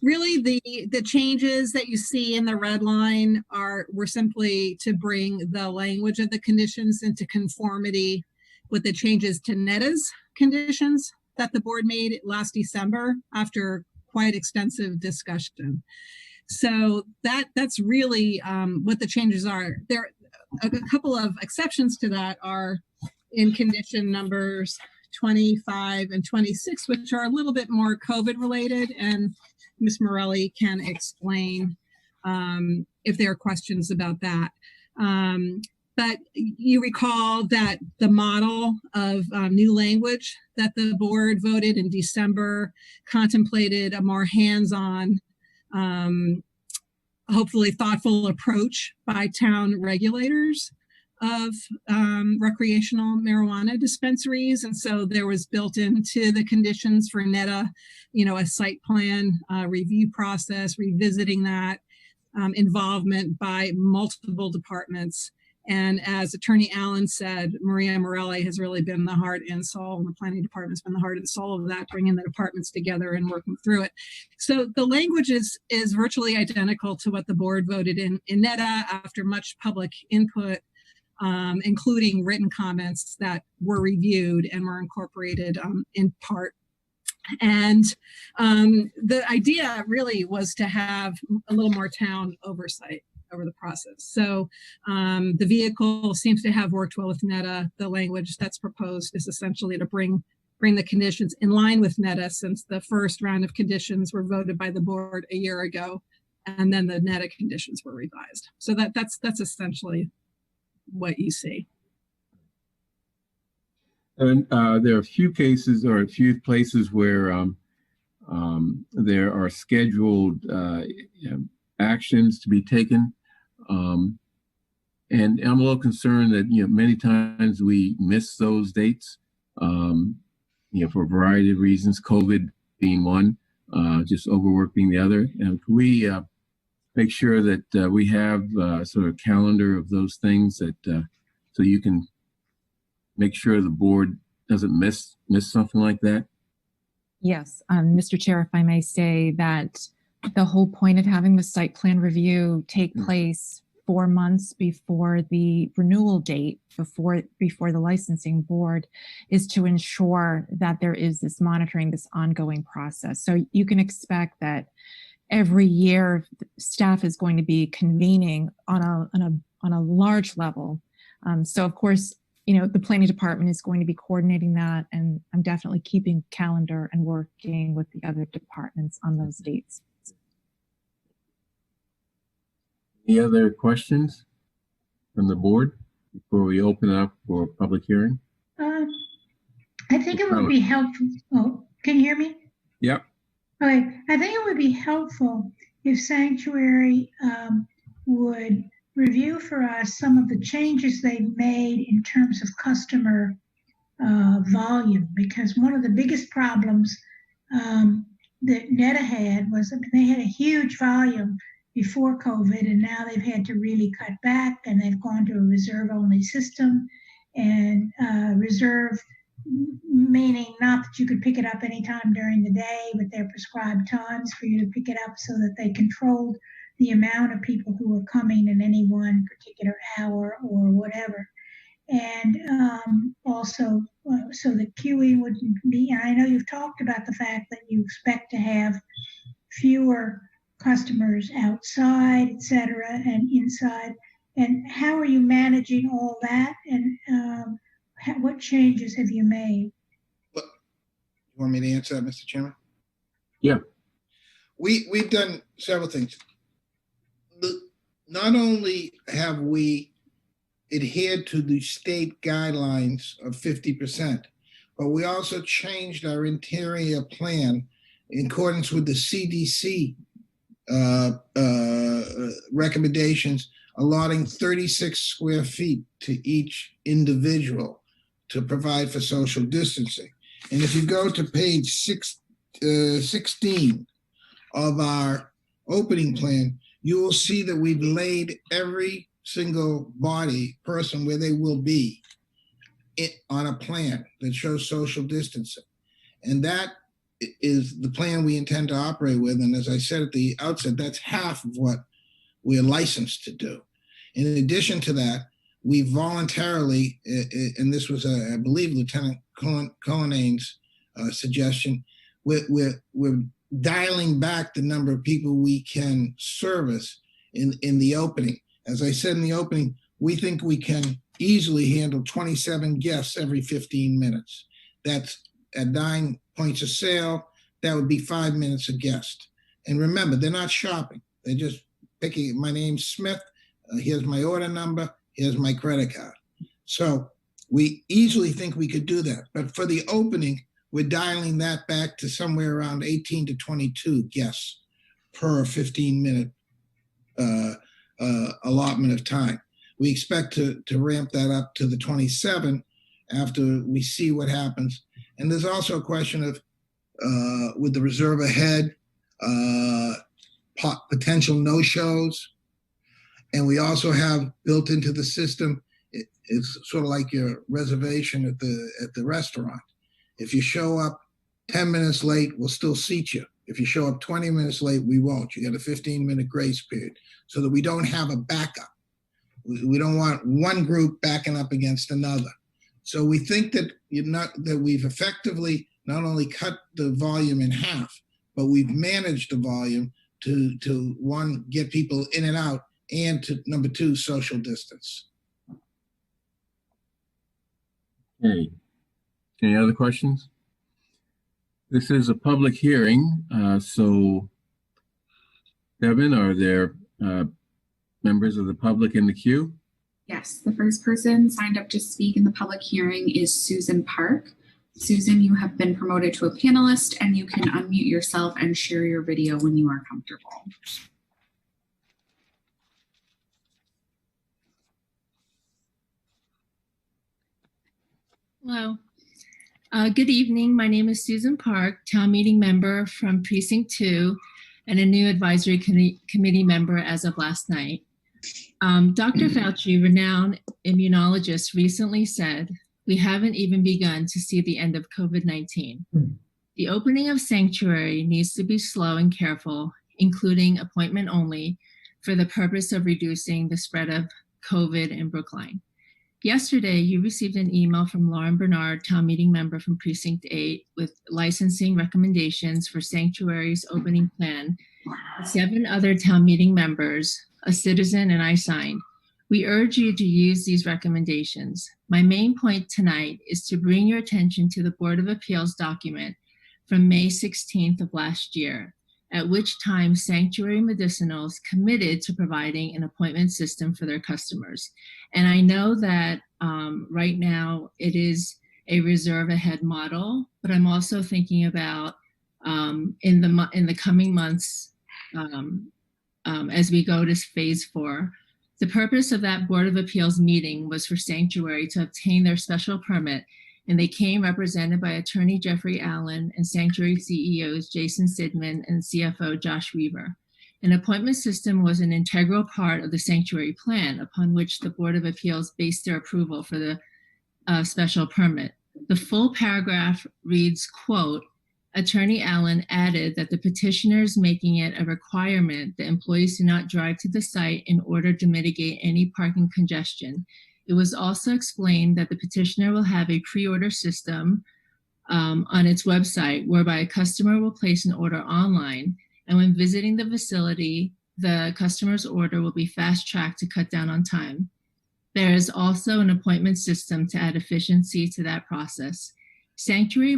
Really, the changes that you see in the red line were simply to bring the language of the conditions into conformity with the changes to NETA's conditions that the board made last December after quite extensive discussion. So that's really what the changes are. There a couple of exceptions to that are in condition numbers 25 and 26, which are a little bit more COVID related, and Ms. Morelli can explain if there are questions about that. But you recall that the model of new language that the board voted in December contemplated a more hands-on, hopefully thoughtful approach by town regulators of recreational marijuana dispensaries. And so there was built into the conditions for NETA, a site plan review process, revisiting that, involvement by multiple departments. And as Attorney Allen said, Maria Morelli has really been the heart and soul, and the planning department's been the heart and soul of that, bringing the departments together and working through it. So the language is virtually identical to what the board voted in NETA after much public input, including written comments that were reviewed and were incorporated in part. And the idea really was to have a little more town oversight over the process. So the vehicle seems to have worked well with NETA. The language that's proposed is essentially to bring the conditions in line with NETA, since the first round of conditions were voted by the board a year ago, and then the NETA conditions were revised. So that's essentially what you see. And there are a few cases or a few places where there are scheduled actions to be taken. And I'm a little concerned that, many times we miss those dates, for a variety of reasons, COVID being one, just overwork being the other. And can we make sure that we have sort of a calendar of those things that so you can make sure the board doesn't miss something like that? Yes, Mr. Chair, if I may say that the whole point of having the site plan review take place 4 months before the renewal date, before the licensing board, is to ensure that there is this monitoring, this ongoing process. So you can expect that every year staff is going to be convening on a large level. So of course, the planning department is going to be coordinating that, and I'm definitely keeping calendar and working with the other departments on those dates. Any other questions from the board before we open up for public hearing? I think it would be helpful. Oh, can you hear me? Yep. Okay. I think it would be helpful if Sanctuary would review for us some of the changes they've made in terms of customer volume, because one of the biggest problems that NETA had was that they had a huge volume before COVID, and now they've had to really cut back, and they've gone to a reserve-only system. And reserve meaning not that you could pick it up anytime during the day, but they're prescribed times for you to pick it up so that they controlled the amount of people who were coming in any one particular hour or whatever. And also, so the queuing wouldn't be, and I know you've talked about the fact that you expect to have fewer customers outside, et cetera, and inside. And how are you managing all that? And what changes have you made? You want me to answer that, Mr. Chairman? Yeah. We've done several things. not only have we adhered to the state guidelines of 50%, but we also changed our interior plan in accordance with the CDC recommendations, allotting 36 square feet to each individual to provide for social distancing. And if you go to page 16 of our opening plan, you will see that we've laid every single person where they will be on a plan that shows social distancing. And that is the plan we intend to operate with. And as I said at the outset, that's half of what we're licensed to do. In addition to that, we voluntarily, and this was, I believe, Lieutenant Cullinane's suggestion, we're dialing back the number of people we can service in the opening. As I said in the opening, we think we can easily handle 27 guests every 15 minutes. That's at 9 points of sale. That would be 5 minutes a guest. And remember, they're not shopping. They're just picking, my name's Smith. Here's my order number. Here's my credit card. So we easily think we could do that. But for the opening, we're dialing that back to somewhere around 18 to 22 guests per 15-minute allotment of time. We expect to ramp that up to the 27 after we see what happens. And there's also a question of, with the reserve ahead, potential no-shows. And we also have built into the system, it's sort of like your reservation at the restaurant. If you show up 10 minutes late, we'll still seat you. If you show up 20 minutes late, we won't. You get a 15-minute grace period so that we don't have a backup. We don't want one group backing up against another. So we think that we've effectively not only cut the volume in half, but we've managed the volume to one, get people in and out, and to number two, social distance. Okay. Any other questions? This is a public hearing, so Devin, are there members of the public in the queue? Yes, the first person signed up to speak in the public hearing is Susan Park. Susan, you have been promoted to a panelist and you can unmute yourself and share your video when you are comfortable. Hello. Good evening. My name is Susan Park, town meeting member from Precinct 2 and a new advisory committee member as of last night. Dr. Fauci, renowned immunologist, recently said, "We haven't even begun to see the end of COVID-19. The opening of sanctuary needs to be slow and careful, including appointment only, for the purpose of reducing the spread of COVID in Brookline." Yesterday, you received an email from Lauren Bernard, town meeting member from Precinct 8, with licensing recommendations for sanctuary's opening plan. 7 other town meeting members, a citizen, and I signed. We urge you to use these recommendations. My main point tonight is to bring your attention to the Board of Appeals document from May 16th of last year, at which time Sanctuary Medicinals committed to providing an appointment system for their customers. And I know that right now it is a reserve ahead model, but I'm also thinking about in the coming months as we go to phase 4. The purpose of that Board of Appeals meeting was for Sanctuary to obtain their special permit, and they came represented by Attorney Jeffrey Allen and Sanctuary CEOs Jason Sidman and CFO Josh Weaver. An appointment system was an integral part of the Sanctuary plan upon which the Board of Appeals based their approval for the special permit. The full paragraph reads, quote, Attorney Allen added that the petitioners making it a requirement that employees do not drive to the site in order to mitigate any parking congestion. It was also explained that the petitioner will have a pre-order system on its website whereby a customer will place an order online, and when visiting the facility, the customer's order will be fast-tracked to cut down on time. There is also an appointment system to add efficiency to that process. Sanctuary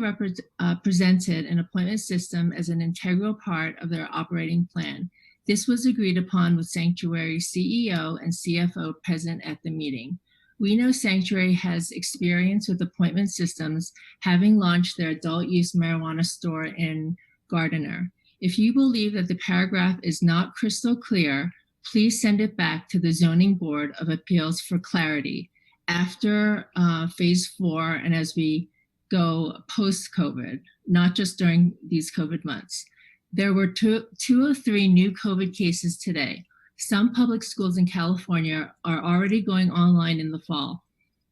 presented an appointment system as an integral part of their operating plan. This was agreed upon with Sanctuary CEO and CFO present at the meeting. We know Sanctuary has experience with appointment systems, having launched their adult use marijuana store in Gardiner. If you believe that the paragraph is not crystal clear, please send it back to the Zoning Board of Appeals for clarity after phase 4 and as we go post-COVID, not just during these COVID months. There were two or three new COVID cases today. Some public schools in California are already going online in the fall.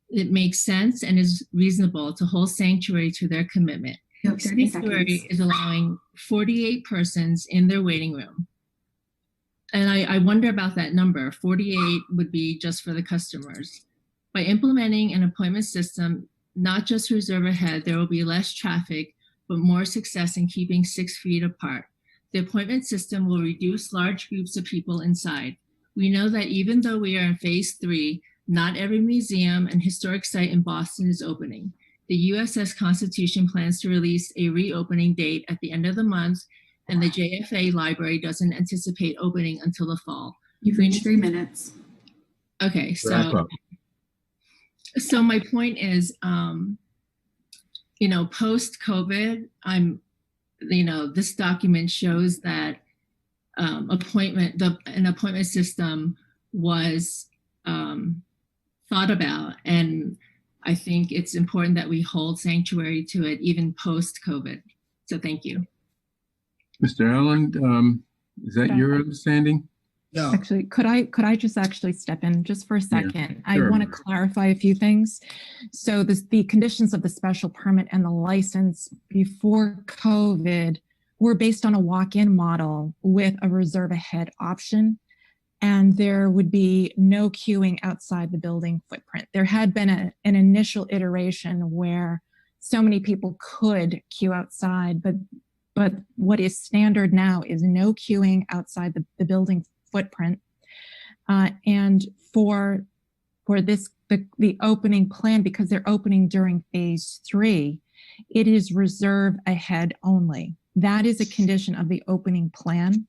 It makes sense and is reasonable to hold Sanctuary to their commitment. You have 30 Sanctuary seconds. is allowing 48 persons in their waiting room. And I wonder about that number. 48 would be just for the customers. By implementing an appointment system, not just reserve ahead, there will be less traffic, but more success in keeping 6 feet apart. The appointment system will reduce large groups of people inside. We know that even though we are in phase 3, not every museum and historic site in Boston is opening. The USS Constitution plans to release a reopening date at the end of the month, and the JFA library doesn't anticipate opening until the fall. You've reached 3 minutes. Okay, Wrap up. so my point is, post-COVID, this document shows that an appointment system was thought about, and I think it's important that we hold Sanctuary to it even post-COVID. So thank you. Mr. Elland, is that your understanding? No. Actually, could I just actually step in just for a second? Yeah, sure. I want to clarify a few things. So the conditions of the special permit and the license before COVID were based on a walk-in model with a reserve ahead option, and there would be no queuing outside the building footprint. There had been an initial iteration where so many people could queue outside, but what is standard now is no queuing outside the building footprint. And for the opening plan, because they're opening during phase 3, it is reserve ahead only. That is a condition of the opening plan.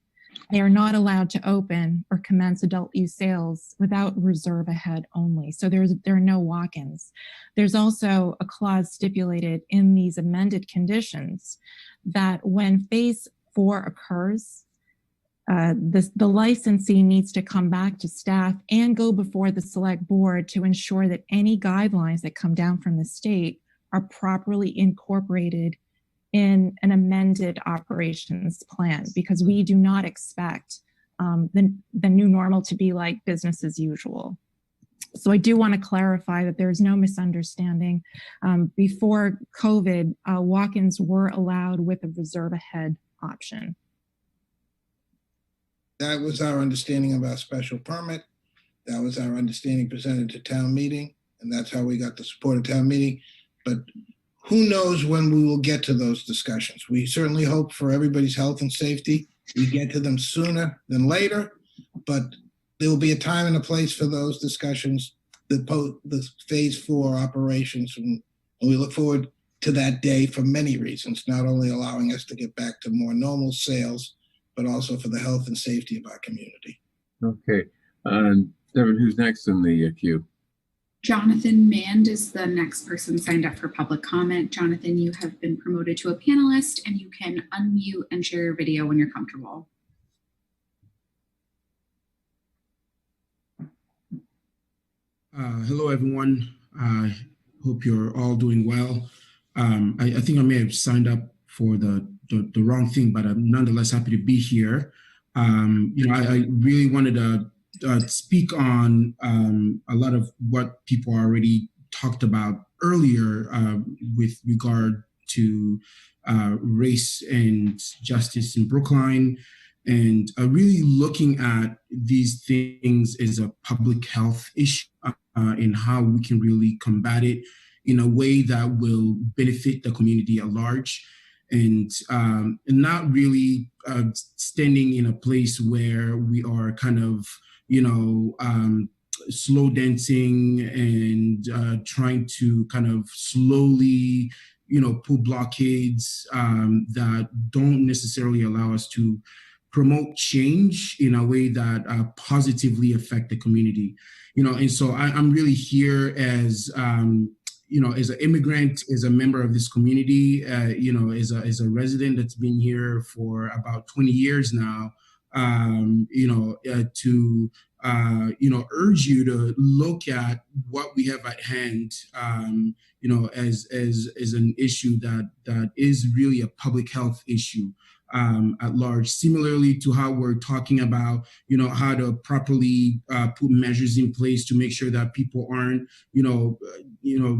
They are not allowed to open or commence adult use sales without reserve ahead only. So there are no walk-ins. There's also a clause stipulated in these amended conditions that when phase 4 occurs, the licensee needs to come back to staff and go before the select board to ensure that any guidelines that come down from the state are properly incorporated in an amended operations plan, because we do not expect the new normal to be like business as usual. So I do want to clarify that there's no misunderstanding. Before COVID, walk-ins were allowed with a reserve ahead option. That was our understanding of our special permit. That was our understanding presented to town meeting, and that's how we got the support of town meeting. But who knows when we will get to those discussions? We certainly hope for everybody's health and safety. We get to them sooner than later, but there will be a time and a place for those discussions, the phase 4 operations, and we look forward to that day for many reasons, not only allowing us to get back to more normal sales, but also for the health and safety of our community. Okay. Devin, who's next in the queue? Jonathan Mand is the next person signed up for public comment. Jonathan, you have been promoted to a panelist, and you can unmute and share your video when you're comfortable. Hello, everyone. I hope you're all doing well. I think I may have signed up for the wrong thing, but I'm nonetheless happy to be here. I really wanted to speak on a lot of what people already talked about earlier with regard to race and justice in Brookline, and really looking at these things as a public health issue and how we can really combat it in a way that will benefit the community at large, and not really standing in a place where we are kind of slow dancing and trying to kind of slowly, pull blockades that don't necessarily allow us to promote change in a way that positively affect the community. And so I'm really here as as an immigrant, as a member of this community, as a resident that's been here for about 20 years now, to urge you to look at what we have at hand, as an issue that is really a public health issue at large. Similarly to how we're talking about, how to properly put measures in place to make sure that people aren't,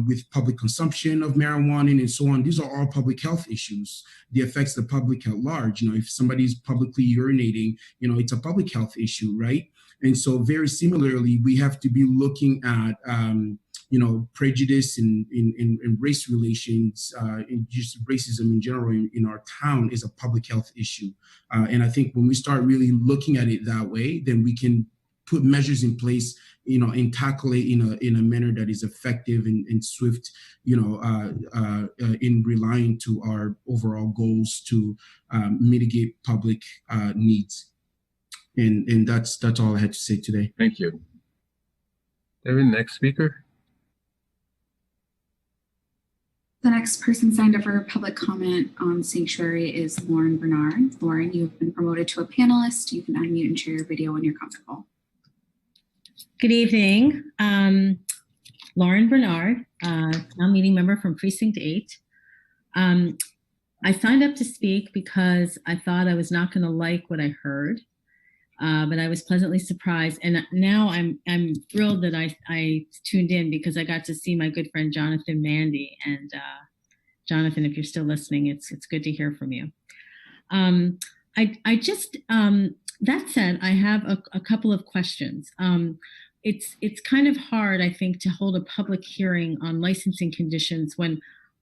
with public consumption of marijuana and so on. These are all public health issues. The affects the public at large. If somebody's publicly urinating, it's a public health issue, right? And so very similarly, we have to be looking at, prejudice in race relations, and just racism in general in our town is a public health issue. And I think when we start really looking at it that way, then we can put measures in place, and tackle it in a manner that is effective and swift, in relying to our overall goals to mitigate public needs. And that's all I had to say today. Thank you. David, next speaker. The next person signed up for public comment on Sanctuary is Lauren Bernard. Lauren, you've been promoted to a panelist. You can unmute and share your video when you're comfortable. Good evening. Lauren Bernard, town meeting member from Precinct 8. I signed up to speak because I thought I was not going to like what I heard, but I was pleasantly surprised. And now I'm thrilled that I tuned in because I got to see my good friend Jonathan Mandy. And Jonathan, if you're still listening, it's good to hear from you. That said, I have a couple of questions. It's kind of hard, I think, to hold a public hearing on licensing conditions when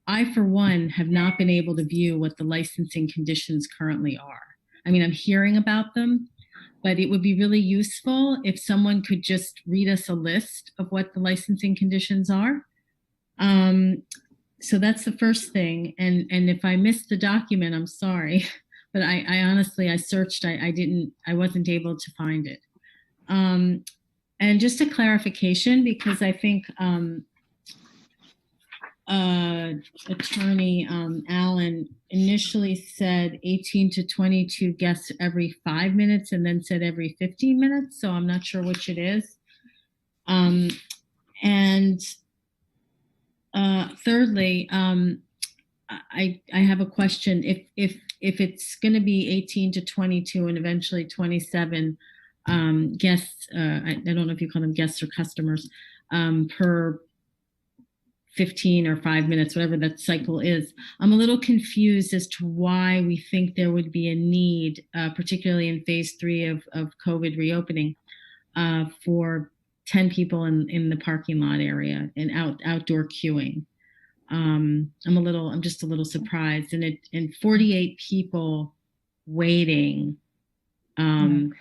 I, for one, have not been able to view what the licensing conditions currently are. I mean, I'm hearing about them, but it would be really useful if someone could just read us a list of what the licensing conditions are. So that's the first thing. And if I missed the document, I'm sorry. But I honestly, I searched, I wasn't able to find it. And just a clarification, because I think Attorney Allen initially said 18 to 22 guests every 5 minutes and then said every 15 minutes. So I'm not sure which it is. Thirdly, I have a question. If it's going to be 18 to 22 and eventually 27 guests, I don't know if you call them guests or customers, per 15 or 5 minutes, whatever that cycle is, I'm a little confused as to why we think there would be a need, particularly in phase 3 of COVID reopening, for 10 people in the parking lot area and outdoor queuing. I'm just a little surprised, and 48 people waiting. I'm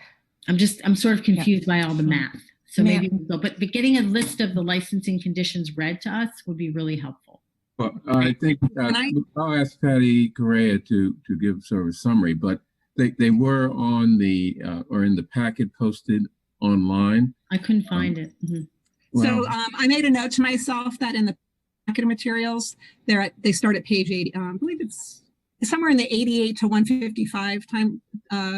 sort of confused by all the math. So maybe we'll go, but getting a list of the licensing conditions read to us would be really helpful. Well, I think I'll ask Patty Correa to give sort of a summary, but they were on the or in the packet posted online. I couldn't find it. Mm-hmm. So I made a note to myself that in the packet of materials, they start at page 80. I believe it's somewhere in the 88 to 155 time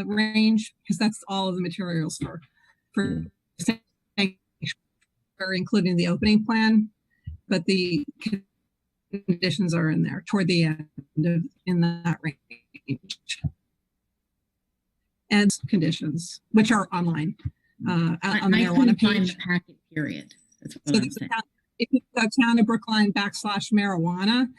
range, because that's all of the materials for including the opening plan, but the conditions are in there toward the end in that range. And conditions, which are online on the marijuana page. Find the packet period. That's what I'm saying. If you go Town of Brookline /marijuana,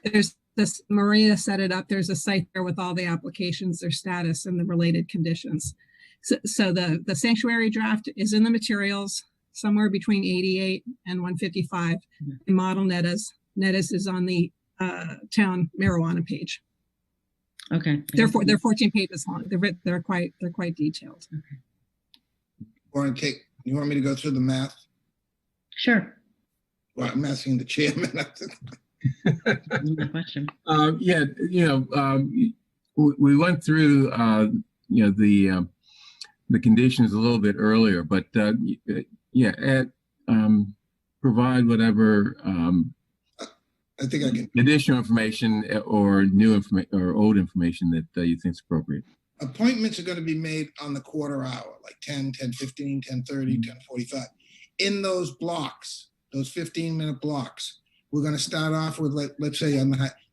there's this, Maria set it up. There's a site there with all the applications, their status, and the related conditions. So the sanctuary draft is in the materials, somewhere between 88 and 155. In model NETAs is on the town marijuana page. Okay. They're 14 pages long. They're quite detailed. Okay. Lauren, Kate, you want me to go through the math? Sure. Well, I'm asking the chairman. Question. We went through the conditions a little bit earlier, but provide whatever I think I can. Additional information or new information or old information that you think is appropriate. Appointments are going to be made on the quarter hour, like 10, 10:15, 10:30, 10:45. In those blocks, those 15-minute blocks, we're going to start off with, let's say,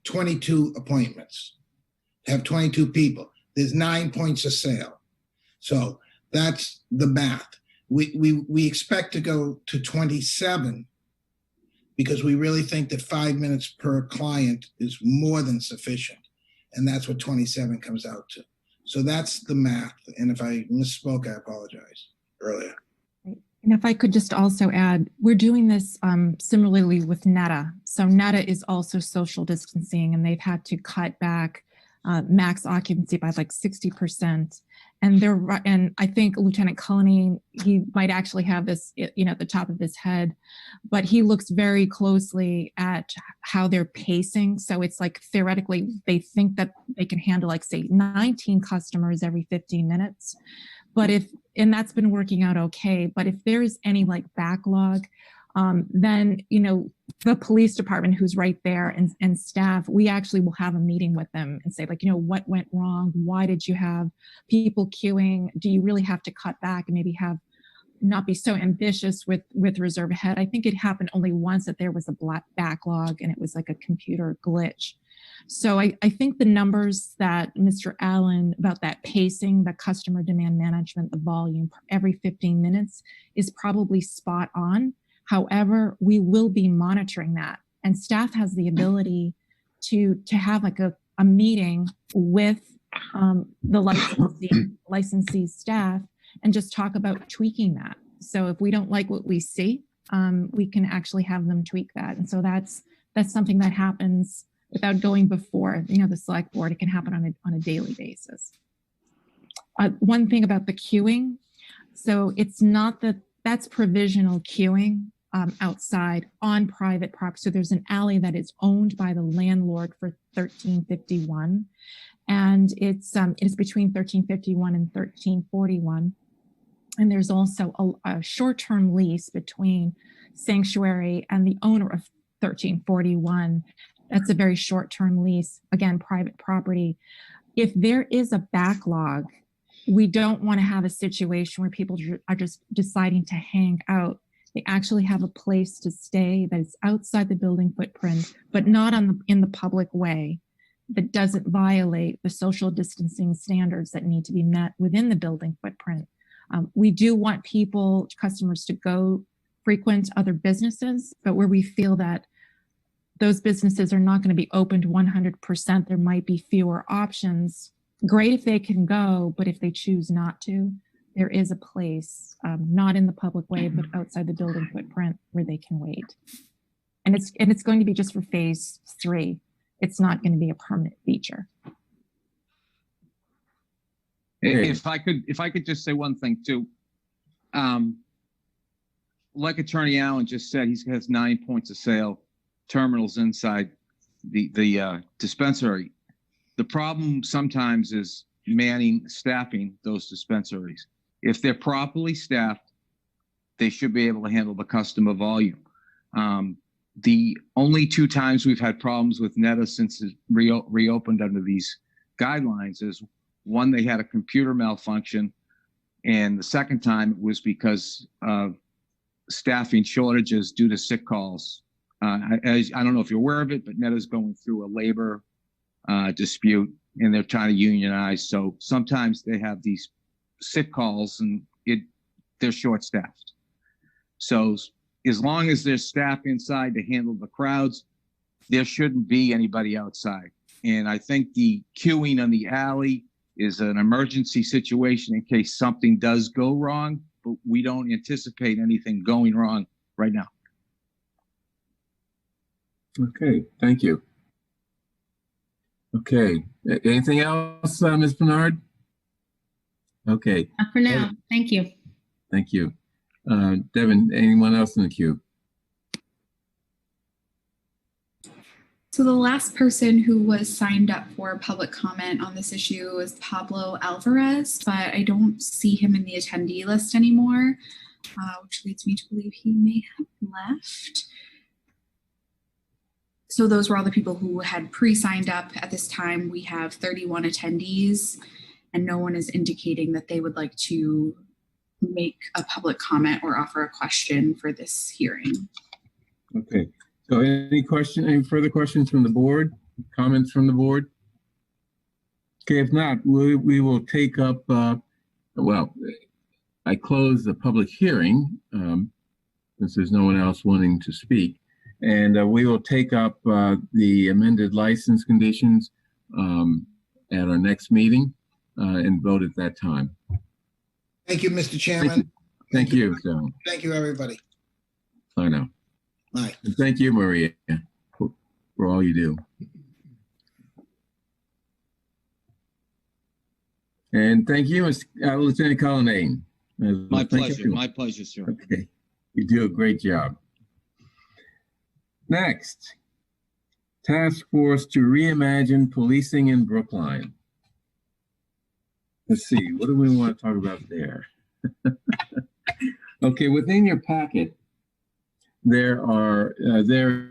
22 appointments. Have 22 people. There's 9 points of sale. So that's the math. We expect to go to 27 because we really think that 5 minutes per client is more than sufficient. And that's what 27 comes out to. So that's the math. And if I misspoke, I apologize earlier. And if I could just also add, we're doing this similarly with NETA. So NETA is also social distancing, and they've had to cut back max occupancy by like 60%. And I think Lieutenant Culleney, he might actually have this, at the top of his head, but he looks very closely at how they're pacing. So it's like theoretically, they think that they can handle, like, say, 19 customers every 15 minutes. But and that's been working out okay. But if there's any like backlog, then, the police department, who's right there, and staff, we actually will have a meeting with them and say, like, what went wrong? Why did you have people queuing? Do you really have to cut back and maybe not be so ambitious with reserve ahead? I think it happened only once that there was a black backlog and it was like a computer glitch. So I think the numbers that Mr. Allen about that pacing, the customer demand management, the volume every 15 minutes is probably spot on. However, we will be monitoring that, and staff has the ability to have like a meeting with the licensee staff and just talk about tweaking that. So if we don't like what we see, we can actually have them tweak that. And so that's something that happens without going before the select board. It can happen on a daily basis. One thing about the queuing, so it's not that's provisional queuing outside on private property. So there's an alley that is owned by the landlord for 1351, and it's between 1351 and 1341. And there's also a short-term lease between Sanctuary and the owner of 1341. That's a very short-term lease, again, private property. If there is a backlog, we don't want to have a situation where people are just deciding to hang out. They actually have a place to stay that is outside the building footprint, but not in the public way, that doesn't violate the social distancing standards that need to be met within the building footprint. We do want customers to go frequent other businesses, but where we feel that those businesses are not going to be opened 100%, there might be fewer options. Great if they can go, but if they choose not to, there is a place, not in the public way, but outside the building footprint, where they can wait. And it's going to be just for phase 3. It's not going to be a permanent feature. If I could just say one thing too, like Attorney Allen just said, he has 9 points of sale, terminals inside the dispensary. The problem sometimes is staffing those dispensaries. If they're properly staffed, they should be able to handle the customer volume. The only 2 times we've had problems with NETA since it reopened under these guidelines is, one, they had a computer malfunction, and the second time it was because of staffing shortages due to sick calls. I don't know if you're aware of it, but NETA's going through a labor dispute, and they're trying to unionize. So sometimes they have these sick calls, and they're short-staffed. So as long as there's staff inside to handle the crowds, there shouldn't be anybody outside. And I think the queuing on the alley is an emergency situation in case something does go wrong, but we don't anticipate anything going wrong right now. Okay, thank you. Okay, anything else, Ms. Bernard? Okay. Not for now. Thank you. Thank you. Devin, anyone else in the queue? So the last person who was signed up for public comment on this issue was Pablo Alvarez, but I don't see him in the attendee list anymore, which leads me to believe he may have left. So those were all the people who had pre-signed up. At this time, we have 31 attendees, and no one is indicating that they would like to make a public comment or offer a question for this hearing. Okay. So any further questions from the board? Comments from the board? Okay, if not, we will take up, well, I close the public hearing since there's no one else wanting to speak. And we will take up the amended license conditions at our next meeting and vote at that time. Thank you, Mr. Chairman. Thank you. So, thank you, everybody. I know. Bye. And thank you, Maria, for all you do. And thank you, Lieutenant Colonnade. My pleasure. My pleasure, sir. Okay. You do a great job. Next, task force to reimagine policing in Brookline. Let's see, what do we want to talk about there? Okay, within your packet, there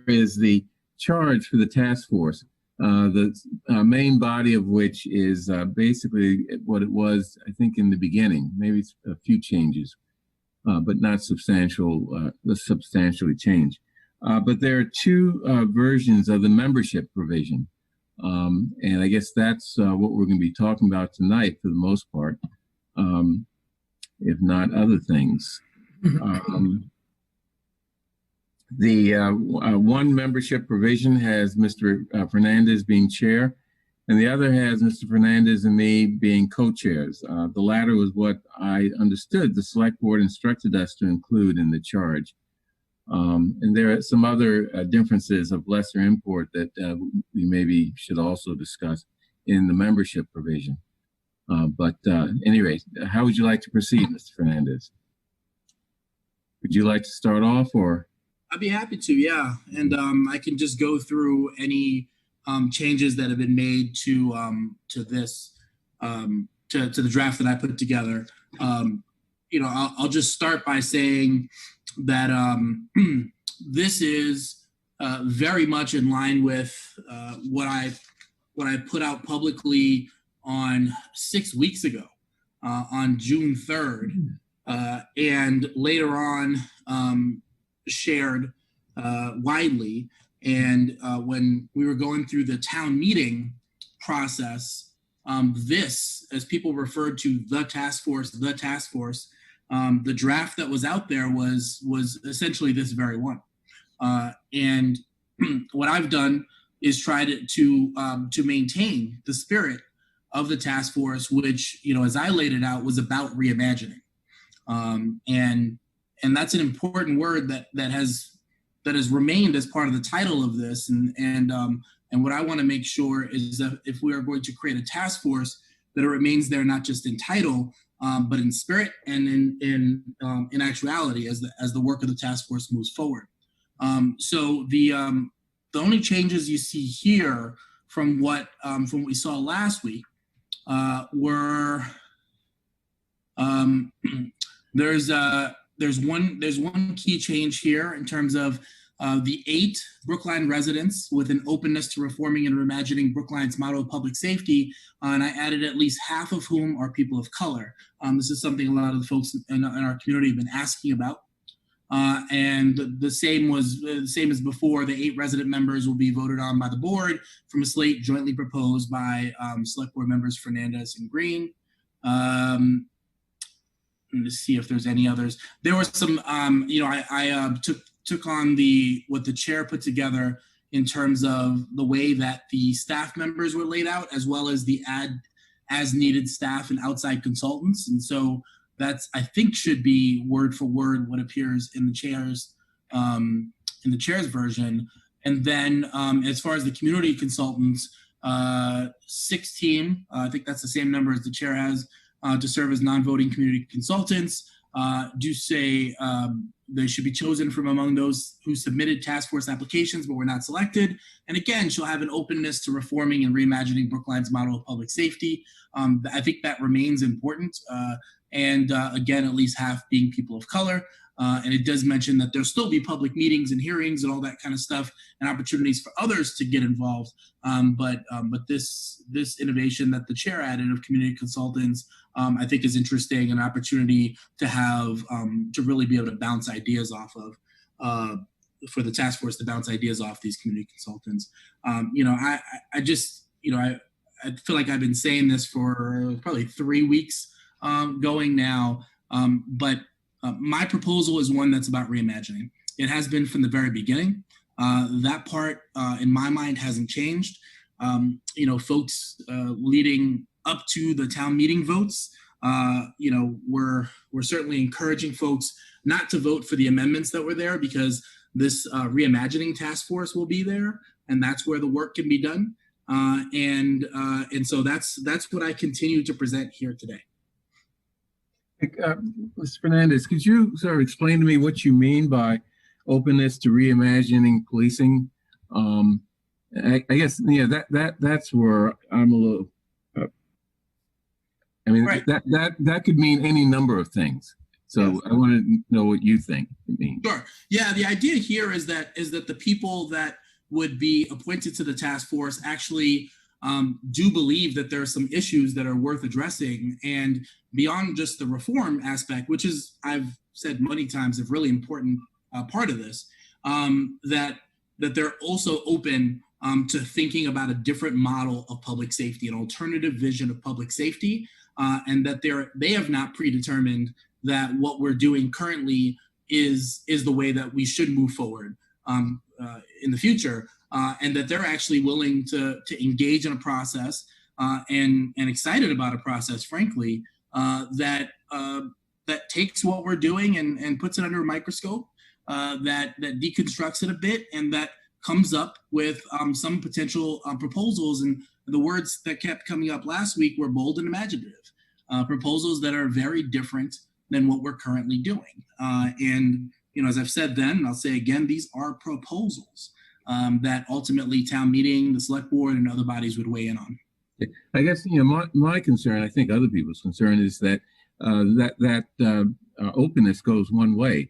is the charge for the task force, the main body of which is basically what it was, I think, in the beginning. Maybe it's a few changes, but not substantially changed. But there are two versions of the membership provision. And I guess that's what we're going to be talking about tonight for the most part, if not other things. The one membership provision has Mr. Fernandez being chair, and the other has Mr. Fernandez and me being co-chairs. The latter was what I understood the select board instructed us to include in the charge. And there are some other differences of lesser import that we maybe should also discuss in the membership provision. But anyway, how would you like to proceed, Mr. Fernandez? Would you like to start off, or? I'd be happy to, yeah. And I can just go through any changes that have been made to this, to the draft that I put together. You know, I'll just start by saying that this is very much in line with what I put out publicly on 6 weeks ago, on June 3rd, and later on shared widely. And when we were going through the town meeting process, this, as people referred to the task force, the draft that was out there was essentially this very one. And what I've done is tried to maintain the spirit of the task force, which, you know, as I laid it out, was about reimagining. And that's an important word that has remained as part of the title of this. And what I want to make sure is that if we are going to create a task force, that it remains there not just in title, but in spirit and in actuality as the work of the task force moves forward. So the only changes you see here from what we saw last week were there's one key change here in terms of the 8 Brookline residents with an openness to reforming and reimagining Brookline's motto of public safety, and I added at least half of whom are people of color. This is something a lot of the folks in our community have been asking about. And the same as before. The 8 resident members will be voted on by the board from a slate jointly proposed by select board members Fernandez and Green. To see if there's any others. There was some, I took on what the chair put together in terms of the way that the staff members were laid out, as well as the as needed staff and outside consultants. And so that's, I think, should be word for word what appears in the chair's version. And then as far as the community consultants, 16, I think that's the same number as the chair has, to serve as non-voting community consultants, do say they should be chosen from among those who submitted task force applications but were not selected. And again, she'll have an openness to reforming and reimagining Brookline's model of public safety. I think that remains important. Again, at least half being people of color. And it does mention that there'll still be public meetings and hearings and all that kind of stuff and opportunities for others to get involved. But this innovation that the chair added of community consultants, I think is interesting, an opportunity to have, to really be able to bounce ideas off of, for the task force to bounce ideas off these community consultants. I feel like I've been saying this for probably 3 weeks going now, but my proposal is one that's about reimagining. It has been from the very beginning. That part, in my mind, hasn't changed. Folks leading up to the town meeting votes, we're certainly encouraging folks not to vote for the amendments that were there, because this reimagining task force will be there, and that's where the work can be done. And so that's what I continue to present here today. Mr. Fernandez, could you sort of explain to me what you mean by openness to reimagining policing? I guess that's where I'm a little. Right. that could mean any number of things. So yes. I want to know what you think it means. Sure. Yeah. The idea here is that the people that would be appointed to the task force actually do believe that there are some issues that are worth addressing, and beyond just the reform aspect, which is, I've said many times, a really important part of this, that they're also open to thinking about a different model of public safety, an alternative vision of public safety, and that they have not predetermined that what we're doing currently is the way that we should move forward in the future. And that they're actually willing to engage in a process and excited about a process, frankly, that takes what we're doing and puts it under a microscope, that deconstructs it a bit, and that comes up with some potential proposals. And the words that kept coming up last week were bold and imaginative, proposals that are very different than what we're currently doing. And as I've said then, and I'll say again, these are proposals. That ultimately town meeting, the select board, and other bodies would weigh in on. I guess my concern, I think other people's concern, is that openness goes one way.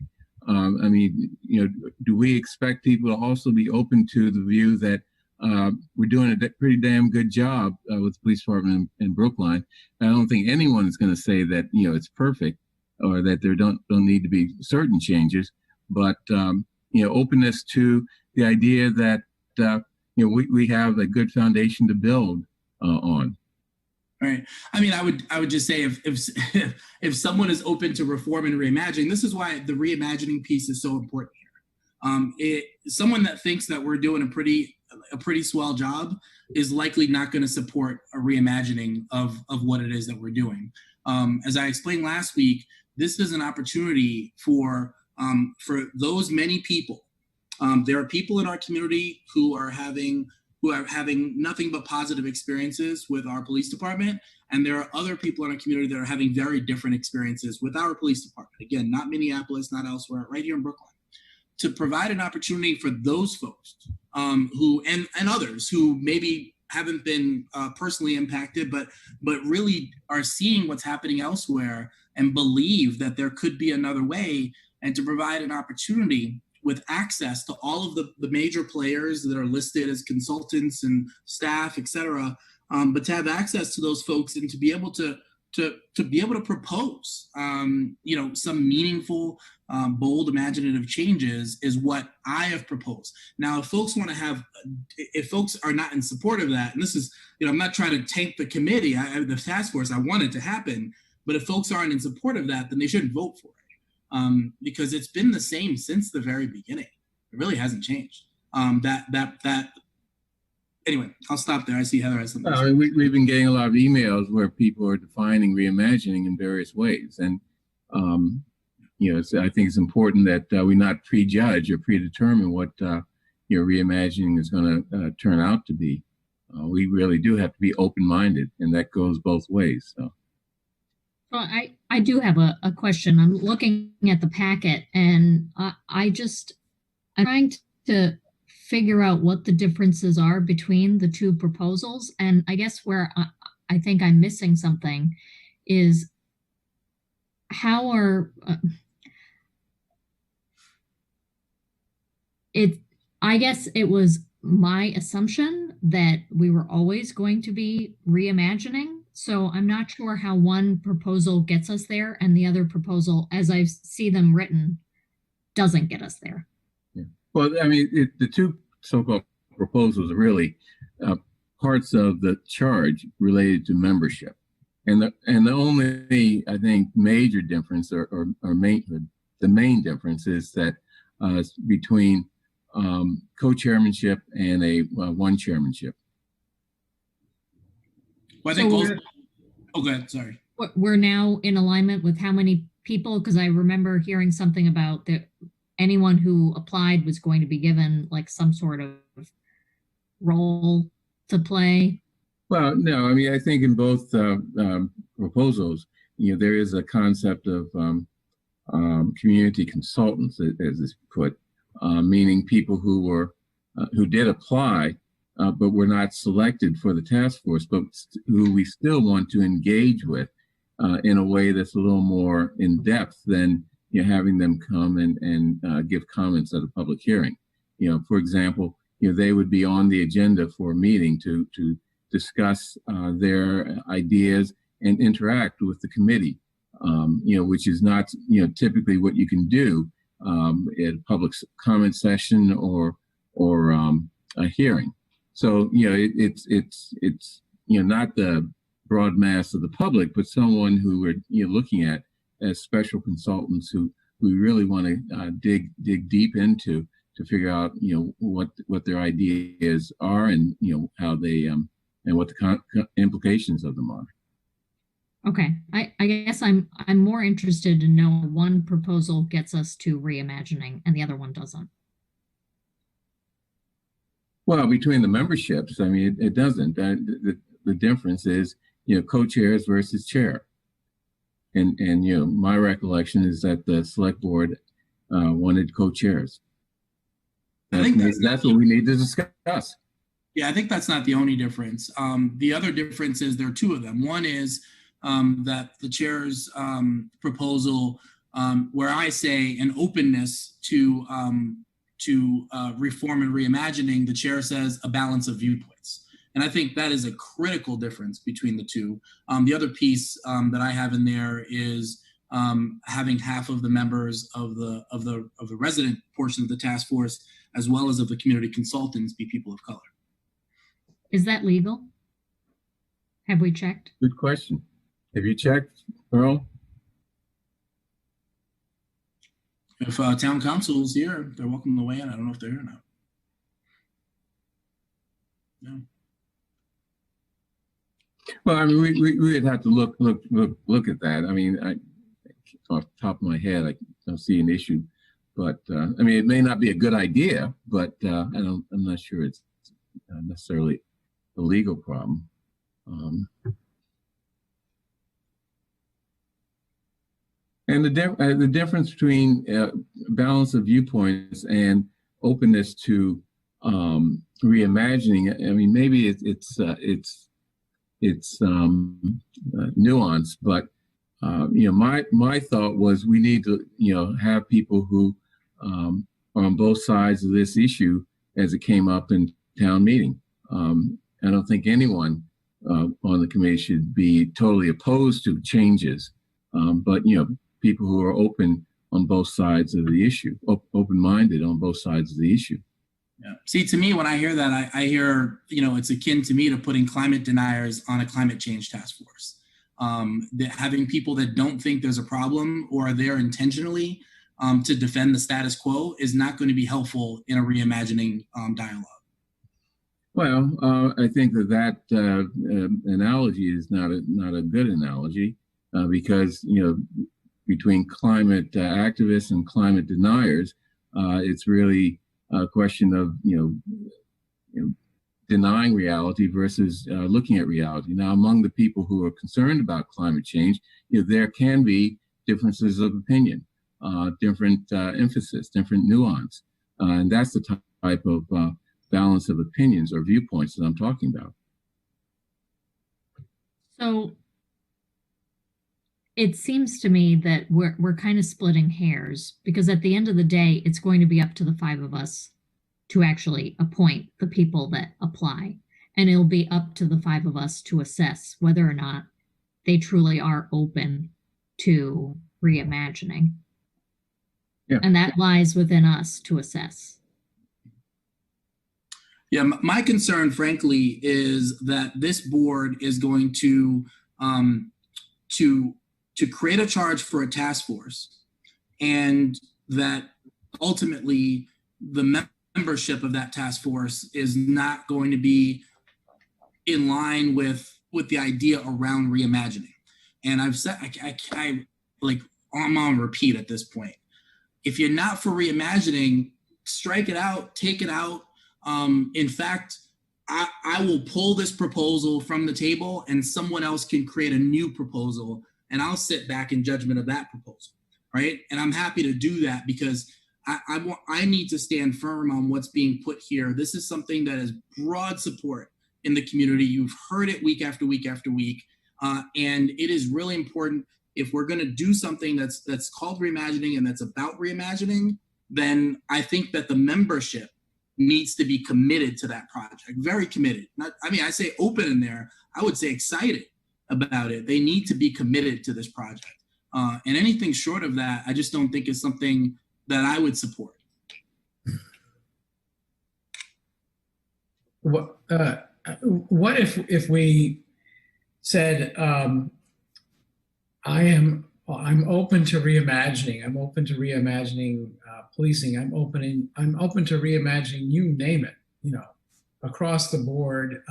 Do we expect people to also be open to the view that we're doing a pretty damn good job with the police department in Brookline? I don't think anyone's going to say that it's perfect or that there don't need to be certain changes, but openness to the idea that we have a good foundation to build on. Right. I would just say if someone is open to reform and reimagining, this is why the reimagining piece is so important here. Someone that thinks that we're doing a pretty swell job is likely not going to support a reimagining of what it is that we're doing. As I explained last week, this is an opportunity for those many people. There are people in our community who are having nothing but positive experiences with our police department, and there are other people in our community that are having very different experiences with our police department. Again, not Minneapolis, not elsewhere, right here in Brookline. To provide an opportunity for those folks who and others who maybe haven't been personally impacted, but really are seeing what's happening elsewhere and believe that there could be another way, and to provide an opportunity with access to all of the major players that are listed as consultants and staff, et cetera, but to have access to those folks and to be able to be able to propose, some meaningful, bold, imaginative changes is what I have proposed. Now, if folks are not in support of that, and this is, I'm not trying to tank the committee, the task force, I want it to happen, but if folks aren't in support of that, then they shouldn't vote for it. Because it's been the same since the very beginning. It really hasn't changed. Anyway, I'll stop there. I see Heather has something. We've been getting a lot of emails where people are defining reimagining in various ways. And, so I think it's important that we not prejudge or predetermine what reimagining is going to turn out to be. We really do have to be open-minded, and that goes both ways. So. So I do have a question. I'm looking at the packet and I'm trying to figure out what the differences are between the two proposals. And I guess where I think I'm missing something is how are I guess it was my assumption that we were always going to be reimagining. So I'm not sure how one proposal gets us there and the other proposal, as I see them written, doesn't get us there. Yeah. Well, I mean, the two so-called proposals are really parts of the charge related to membership. And the only, I think, major difference the main difference is that between co-chairmanship and a one chairmanship. Well, I think oh, go ahead. Sorry. We're now in alignment with how many people? Because I remember hearing something about that anyone who applied was going to be given like some sort of role to play. Well, no, I mean, I think in both proposals, there is a concept of community consultants, as is put, meaning people who did apply, but were not selected for the task force, but who we still want to engage with in a way that's a little more in depth than having them come and give comments at a public hearing. For example, they would be on the agenda for a meeting to discuss their ideas and interact with the committee, which is not typically what you can do at a public comment session or a hearing. So it's not the broad mass of the public, but someone who we're looking at as special consultants who we really want to dig deep into to figure out what their ideas are and how they and what the implications of them are. Okay, I guess I'm more interested to know one proposal gets us to reimagining and the other one doesn't. Well, between the memberships, I mean, it doesn't. The difference is, co-chairs versus chair. And my recollection is that the select board wanted co-chairs. That's what we need to discuss. Yeah, I think that's not the only difference. The other difference is there are two of them. One is that the chair's proposal, where I say an openness to reform and reimagining, the chair says a balance of viewpoints. And I think that is a critical difference between the two. The other piece that I have in there is having half of the members of the resident portion of the task force, as well as of the community consultants, be people of color. Is that legal? Have we checked? Good question. Have you checked, Earl? If town council is here, they're welcome to weigh in. I don't know if they're here or not. No. Well, I mean, we would have to look at that. I mean, off the top of my head, I don't see an issue, but I mean, it may not be a good idea, but I'm not sure it's necessarily a legal problem. And the difference between balance of viewpoints and openness to reimagining, I mean, maybe it's nuanced, but my thought was we need to have people who are on both sides of this issue as it came up in town meeting. I don't think anyone on the committee should be totally opposed to changes, but people who are open on both sides of the issue, open-minded on both sides of the issue. Yeah. See, to me, when I hear that, I hear, it's akin to me to putting climate deniers on a climate change task force. Having people that don't think there's a problem or are there intentionally to defend the status quo is not going to be helpful in a reimagining dialogue. Well, I think that analogy is not a good analogy because, between climate activists and climate deniers, it's really a question of, denying reality versus looking at reality. Now, among the people who are concerned about climate change, there can be differences of opinion, different emphasis, different nuance. And that's the type of balance of opinions or viewpoints that I'm talking about. So it seems to me that we're kind of splitting hairs, because at the end of the day, it's going to be up to the 5 of us to actually appoint the people that apply. And it'll be up to the 5 of us to assess whether or not they truly are open to reimagining. Yeah. And that lies within us to assess. Yeah, my concern, frankly, is that this board is going to create a charge for a task force, and that ultimately the membership of that task force is not going to be in line with the idea around reimagining. And I've said, I'm on repeat at this point. If you're not for reimagining, strike it out, take it out. In fact, I will pull this proposal from the table and someone else can create a new proposal, and I'll sit back in judgment of that proposal, right? And I'm happy to do that because I need to stand firm on what's being put here. This is something that has broad support in the community. You've heard it week after week after week. And it is really important, if we're going to do something that's called reimagining and that's about reimagining, then I think that the membership needs to be committed to that project, very committed. I say open in there, I would say excited about it. They need to be committed to this project. And anything short of that, I just don't think is something that I would support. What if we said, I'm open to reimagining. I'm open to reimagining policing. I'm open to reimagining, you name it, across the board,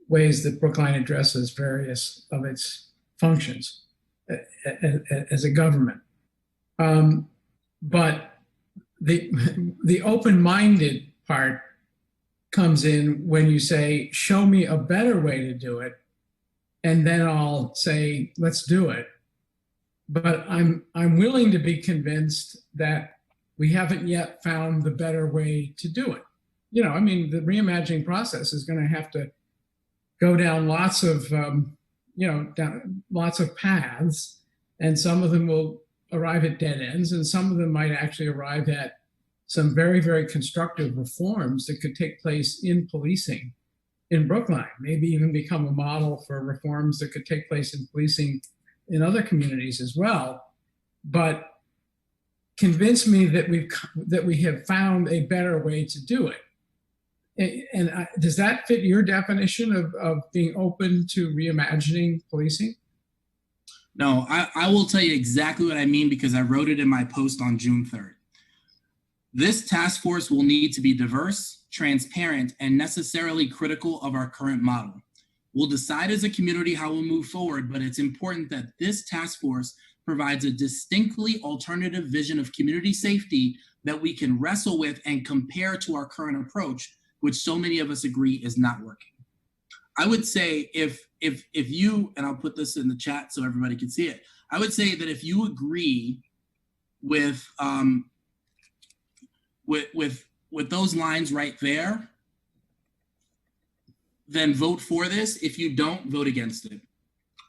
ways that Brookline addresses various of its functions as a government. But the open-minded part comes in when you say, show me a better way to do it, and then I'll say, let's do it. But I'm willing to be convinced that we haven't yet found the better way to do it. The reimagining process is going to have to go down lots of, lots of paths, and some of them will arrive at dead ends, and some of them might actually arrive at some very, very constructive reforms that could take place in policing in Brookline, maybe even become a model for reforms that could take place in policing in other communities as well. But convince me that we have found a better way to do it. And does that fit your definition of being open to reimagining policing? No, I will tell you exactly what I mean, because I wrote it in my post on June 3rd. This task force will need to be diverse, transparent, and necessarily critical of our current model. We'll decide as a community how we'll move forward, but it's important that this task force provides a distinctly alternative vision of community safety that we can wrestle with and compare to our current approach, which so many of us agree is not working. I would say if you, and I'll put this in the chat so everybody can see it, I would say that if you agree with those lines right there, then vote for this. If you don't, vote against it.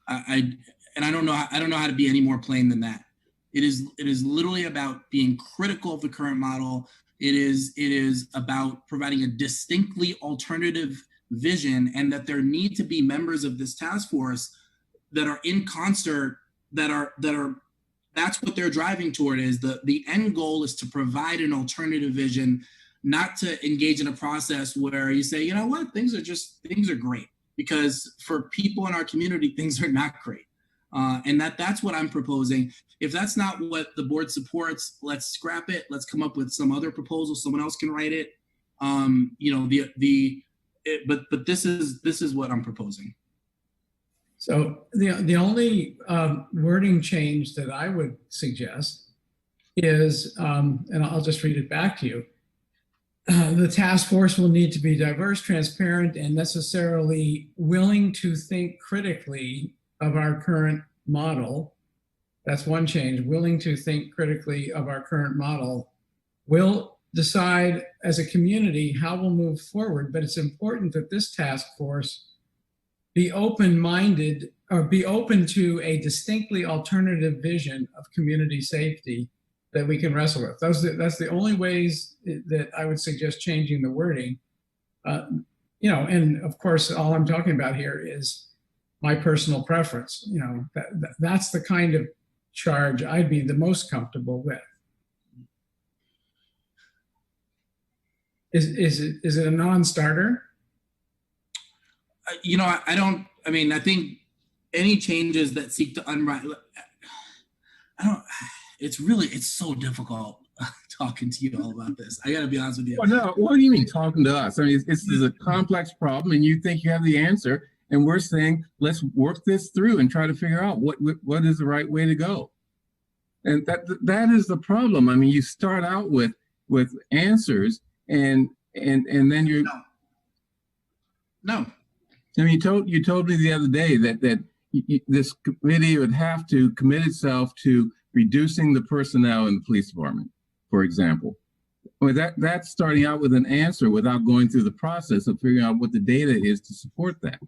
I don't know how to be any more plain than that. It is literally about being critical of the current model. It is about providing a distinctly alternative vision, and that there need to be members of this task force that are in concert, that's what they're driving toward. Is the end goal is to provide an alternative vision, not to engage in a process where you say, you know what, things are great, because for people in our community, things are not great. And that's what I'm proposing. If that's not what the board supports, let's scrap it. Let's come up with some other proposal. Someone else can write it. But this is what I'm proposing. So the only wording change that I would suggest is, and I'll just read it back to you. the task force will need to be diverse, transparent, and necessarily willing to think critically of our current model. That's one change. Willing to think critically of our current model. We'll decide as a community how we'll move forward, but it's important that this task force be open-minded or be open to a distinctly alternative vision of community safety that we can wrestle with. That's the only ways that I would suggest changing the wording. And of course, all I'm talking about here is my personal preference. That's the kind of charge I'd be the most comfortable with. Is it a non-starter? I think any changes that seek to it's so difficult talking to you all about this. I gotta be honest with you. Well, no, what do you mean talking to us? I mean, this is a complex problem and you think you have the answer, and we're saying, let's work this through and try to figure out what is the right way to go. And that is the problem. I mean, you start out with answers and then you No. I mean, you told me the other day that this committee would have to commit itself to reducing the personnel in the police department, for example. Well, that's starting out with an answer without going through the process of figuring out what the data is to support that.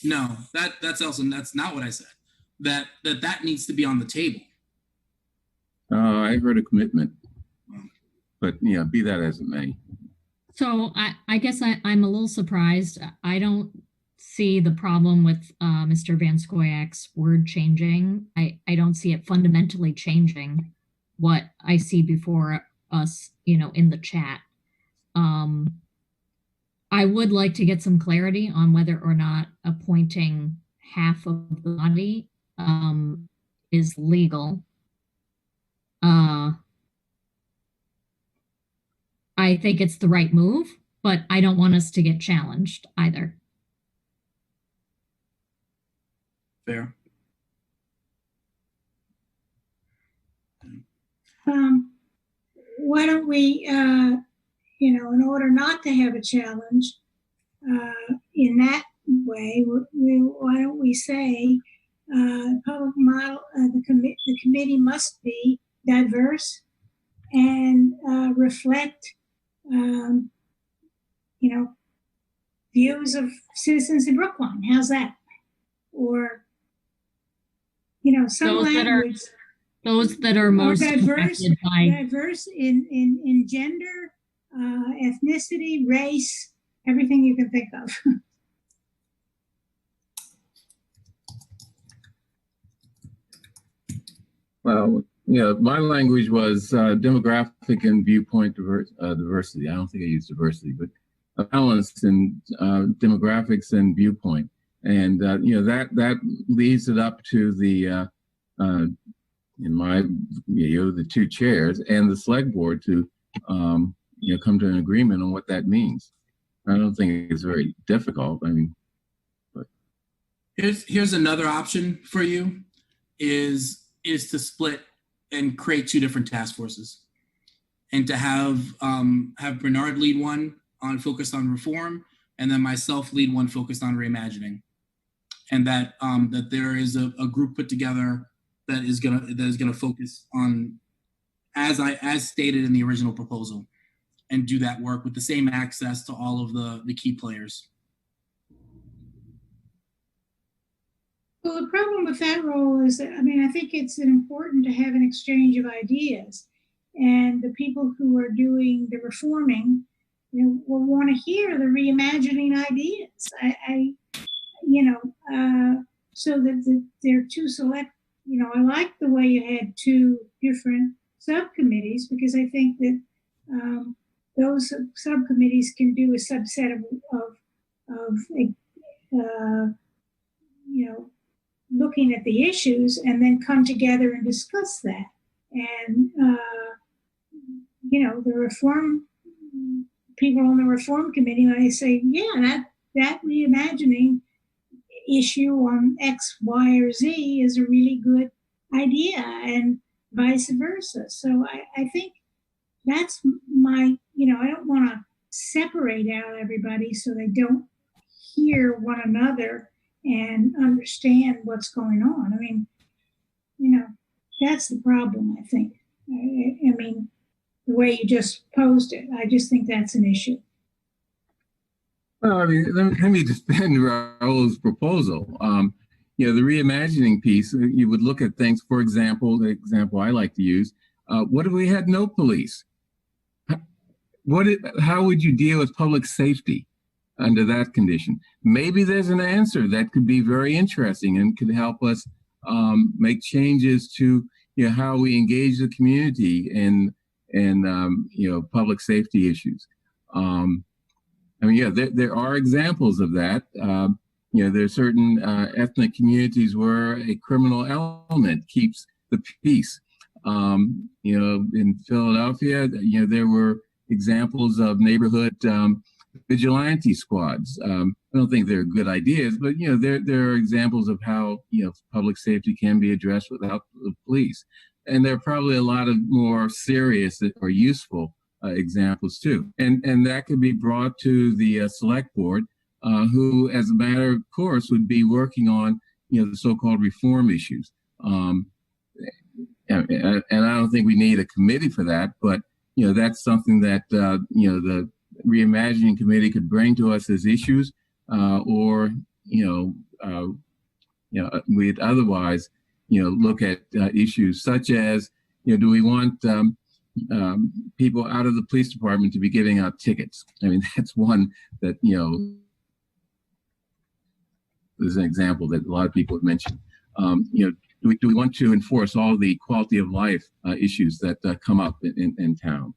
No, that's not what I said. That needs to be on the table. I heard a commitment, but yeah, be that as it may. So I guess I'm a little surprised. I don't see the problem with Mr. Van Scoyak's word changing. I don't see it fundamentally changing what I see before us, in the chat. I would like to get some clarity on whether or not appointing half of the body is legal. I think it's the right move, but I don't want us to get challenged either. Fair. Why don't we, in order not to have a challenge in that way, why don't we say public model, the committee must be diverse and reflect, views of citizens in Brookline. How's that? Or, some language. Those that are most diverse in gender, ethnicity, race, everything you can think of. Well, my language was demographic and viewpoint diversity. I don't think I used diversity, but a balance in demographics and viewpoint. And, that leads it up to the, in my view, the two chairs and the select board to, come to an agreement on what that means. I don't think it's very difficult. I mean, but here's another option for you is to split and create two different task forces, and to have Bernard lead one focused on reform, and then myself lead one focused on reimagining, and that there is a group put together that is gonna focus on as stated in the original proposal, and do that work with the same access to all of the key players. Well, the problem with that role is that, I think it's important to have an exchange of ideas, and the people who are doing the reforming, will want to hear the reimagining ideas. So that they're two select, I like the way you had two different subcommittees, because I think that those subcommittees can do a subset of looking at the issues and then come together and discuss that. And, the reform people on the reform committee, when they say, yeah, that reimagining issue on X, Y, or Z is a really good idea, and vice versa. So I think that's my, I don't want to separate out everybody so they don't hear one another and understand what's going on. I mean, that's the problem, I think. I mean, the way you just posed it, I just think that's an issue. Well, I mean, let me defend Raul's proposal. The reimagining piece, you would look at things, for example, the example I like to use, what if we had no police? How would you deal with public safety under that condition? Maybe there's an answer that could be very interesting and could help us make changes to how we engage the community in public safety issues. There are examples of that. There are certain ethnic communities where a criminal element keeps the peace. In Philadelphia, there were examples of neighborhood vigilante squads. I don't think they're good ideas, but there are examples of how public safety can be addressed without the police. And there are probably a lot of more serious or useful examples too. And that could be brought to the select board, who, as a matter of course, would be working on the so-called reform issues. And I don't think we need a committee for that, but that's something that the reimagining committee could bring to us as issues, or we'd otherwise look at issues such as do we want people out of the police department to be giving out tickets? I mean, that's one that is an example that a lot of people have mentioned. Do we want to enforce all the quality of life issues that come up in town?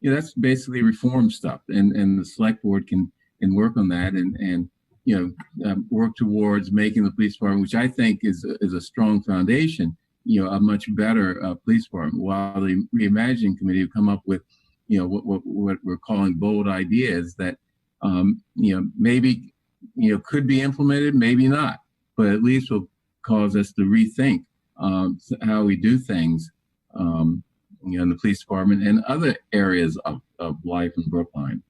That's basically reform stuff, and the select board can work on that and work towards making the police department, which I think is a strong foundation, a much better police department. While the reimagining committee will come up with what we're calling bold ideas that maybe could be implemented, maybe not, but at least will cause us to rethink how we do things in the police department and other areas of life in Brookline.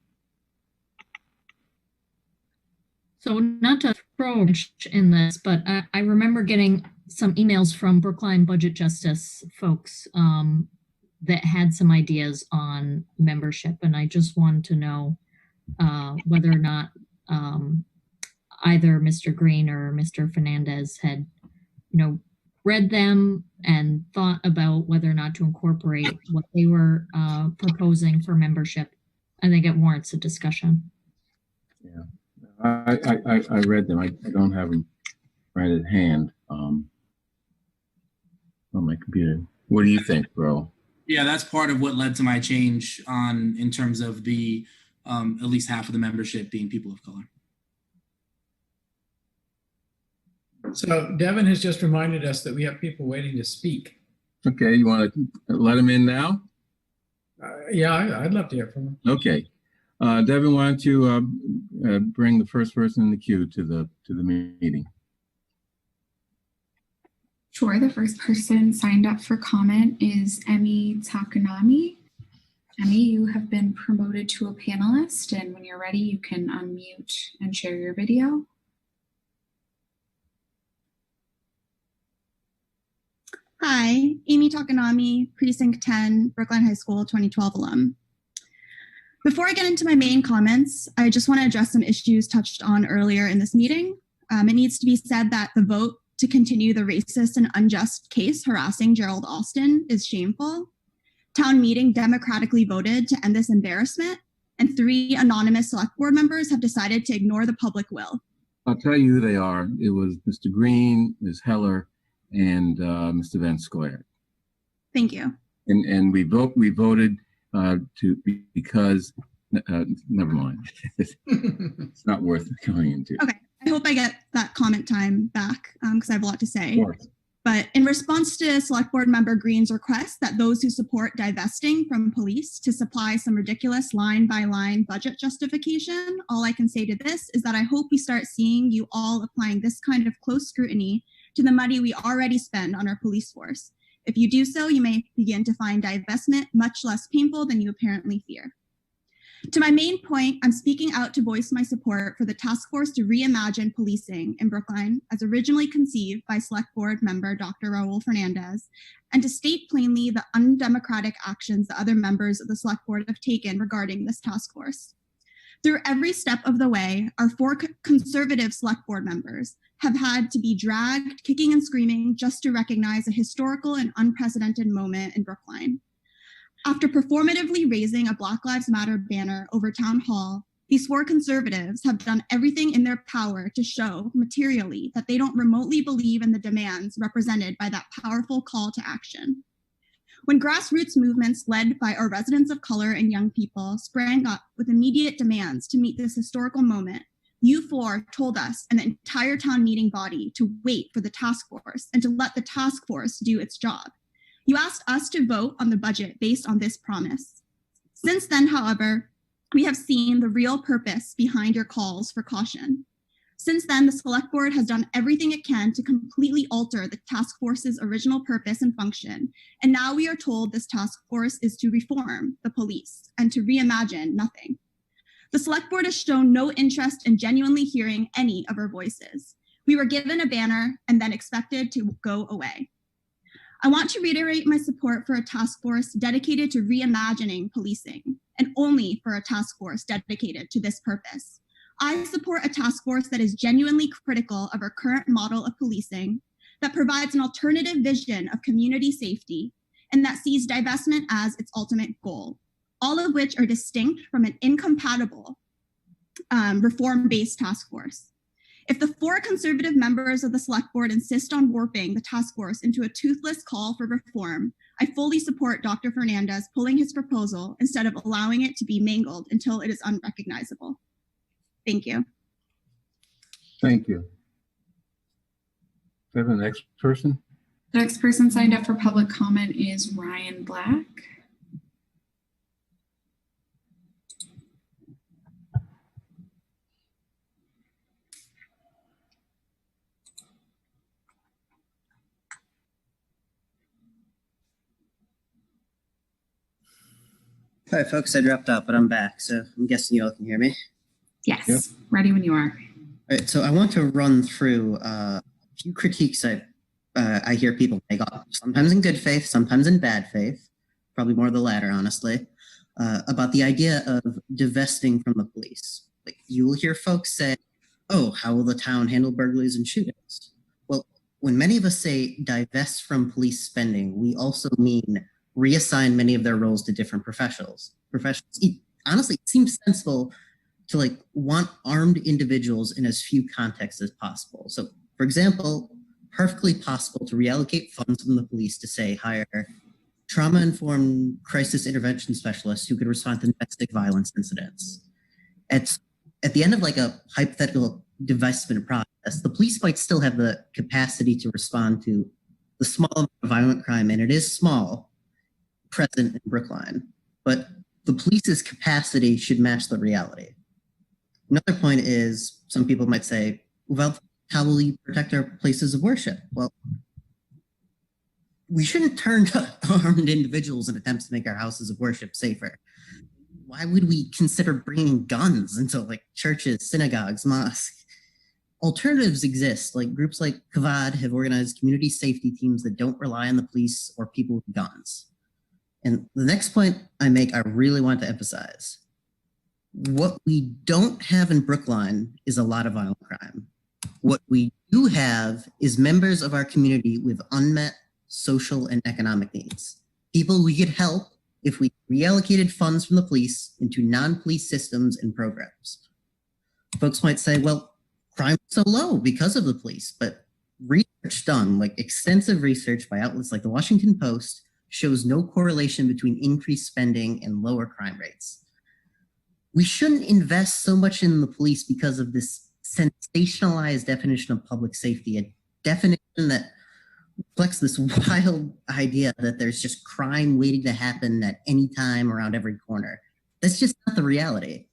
So not to throw in this, but I remember getting some emails from Brookline Budget Justice folks that had some ideas on membership. And I just wanted to know whether or not either Mr. Green or Mr. Fernandez had, read them and thought about whether or not to incorporate what they were proposing for membership. I think it warrants a discussion. Yeah. I read them. I don't have them right at hand on my computer. What do you think, bro? Yeah, that's part of what led to my change in terms of the at least half of the membership being people of color. So Devin has just reminded us that we have people waiting to speak. Okay, you want to let them in now? Yeah, I'd love to hear from them. Okay. Devin, why don't you bring the first person in the queue to the meeting? Sure. The first person signed up for comment is Emmy Takanami. Emmy, you have been promoted to a panelist, and when you're ready, you can unmute and share your video. Hi, Amy Takanami, Precinct 10, Brookline High School 2012 alum. Before I get into my main comments, I just want to address some issues touched on earlier in this meeting. It needs to be said that the vote to continue the racist and unjust case harassing Gerald Alston is shameful. Town meeting democratically voted to end this embarrassment, and 3 anonymous select board members have decided to ignore the public will. I'll tell you who they are. It was Mr. Green, Ms. Heller, and Mr. Van Scoyer. Thank you. And we voted because never mind. It's not worth going into. Okay, I hope I get that comment time back because I have a lot to say. Of course. But in response to Select Board Member Green's request that those who support divesting from police to supply some ridiculous line-by-line budget justification, all I can say to this is that I hope we start seeing you all applying this kind of close scrutiny to the money we already spend on our police force. If you do so, you may begin to find divestment much less painful than you apparently fear. To my main point, I'm speaking out to voice my support for the task force to reimagine policing in Brookline as originally conceived by Select Board member Dr. Raul Fernandez, and to state plainly the undemocratic actions the other members of the Select Board have taken regarding this task force. Through every step of the way, our 4 conservative Select Board members have had to be dragged kicking and screaming just to recognize a historical and unprecedented moment in Brookline. After performatively raising a Black Lives Matter banner over Town Hall, these 4 conservatives have done everything in their power to show materially that they don't remotely believe in the demands represented by that powerful call to action. When grassroots movements led by our residents of color and young people sprang up with immediate demands to meet this historical moment, you 4 told us and the entire town meeting body to wait for the task force and to let the task force do its job. You asked us to vote on the budget based on this promise. Since then, however, we have seen the real purpose behind your calls for caution. Since then, the Select Board has done everything it can to completely alter the task force's original purpose and function, and now we are told this task force is to reform the police and to reimagine nothing. The Select Board has shown no interest in genuinely hearing any of our voices. We were given a banner and then expected to go away. I want to reiterate my support for a task force dedicated to reimagining policing, and only for a task force dedicated to this purpose. I support a task force that is genuinely critical of our current model of policing, that provides an alternative vision of community safety, and that sees divestment as its ultimate goal, all of which are distinct from an incompatible reform-based task force. If the 4 conservative members of the Select Board insist on warping the task force into a toothless call for reform, I fully support Dr. Fernandez pulling his proposal instead of allowing it to be mangled until it is unrecognizable. Thank you. Thank you. Do we have the next person? The next person signed up for public comment is Ryan Black. Hi, folks. I dropped out, but I'm back, so I'm guessing you all can hear me. Yes, yep. Ready when you are. All right, so I want to run through a few critiques I hear people make, sometimes in good faith, sometimes in bad faith, probably more the latter, honestly, about the idea of divesting from the police. Like, you will hear folks say, oh, how will the town handle burglaries and shootings? Well, when many of us say divest from police spending, we also mean reassign many of their roles to different professionals. Honestly, it seems sensible to want armed individuals in as few contexts as possible. So, for example, perfectly possible to reallocate funds from the police to, say, hire trauma-informed crisis intervention specialists who could respond to domestic violence incidents. At the end of a hypothetical divestment process, the police might still have the capacity to respond to the small amount of violent crime, and it is small, present in Brookline, but the police's capacity should match the reality. Another point is, some people might say, well, how will we protect our places of worship? Well, we shouldn't turn to armed individuals in attempts to make our houses of worship safer. Why would we consider bringing guns into churches, synagogues, mosques? Alternatives exist. Groups like Kavad have organized community safety teams that don't rely on the police or people with guns. And the next point I make, I really want to emphasize. What we don't have in Brookline is a lot of violent crime. What we do have is members of our community with unmet social and economic needs. People we could help if we reallocated funds from the police into non-police systems and programs. Folks might say, well, crime is so low because of the police, but research done, extensive research by outlets like the Washington Post, shows no correlation between increased spending and lower crime rates. We shouldn't invest so much in the police because of this sensationalized definition of public safety, a definition that reflects this wild idea that there's just crime waiting to happen at any time around every corner. That's just not the reality.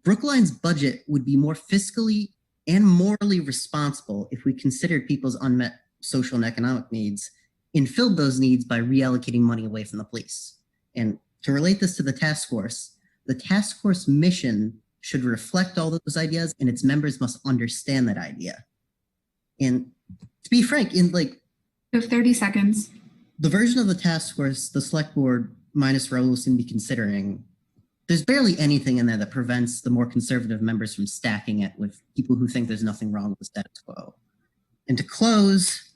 Brookline's budget would be more fiscally and morally responsible if we considered people's unmet social and economic needs and filled those needs by reallocating money away from the police. And to relate this to the task force mission should reflect all those ideas, and its members must understand that idea. And to be frank, in like 30 seconds, the version of the task force the select board minus Raul seem to be considering, there's barely anything in there that prevents the more conservative members from stacking it with people who think there's nothing wrong with the status quo. And to close,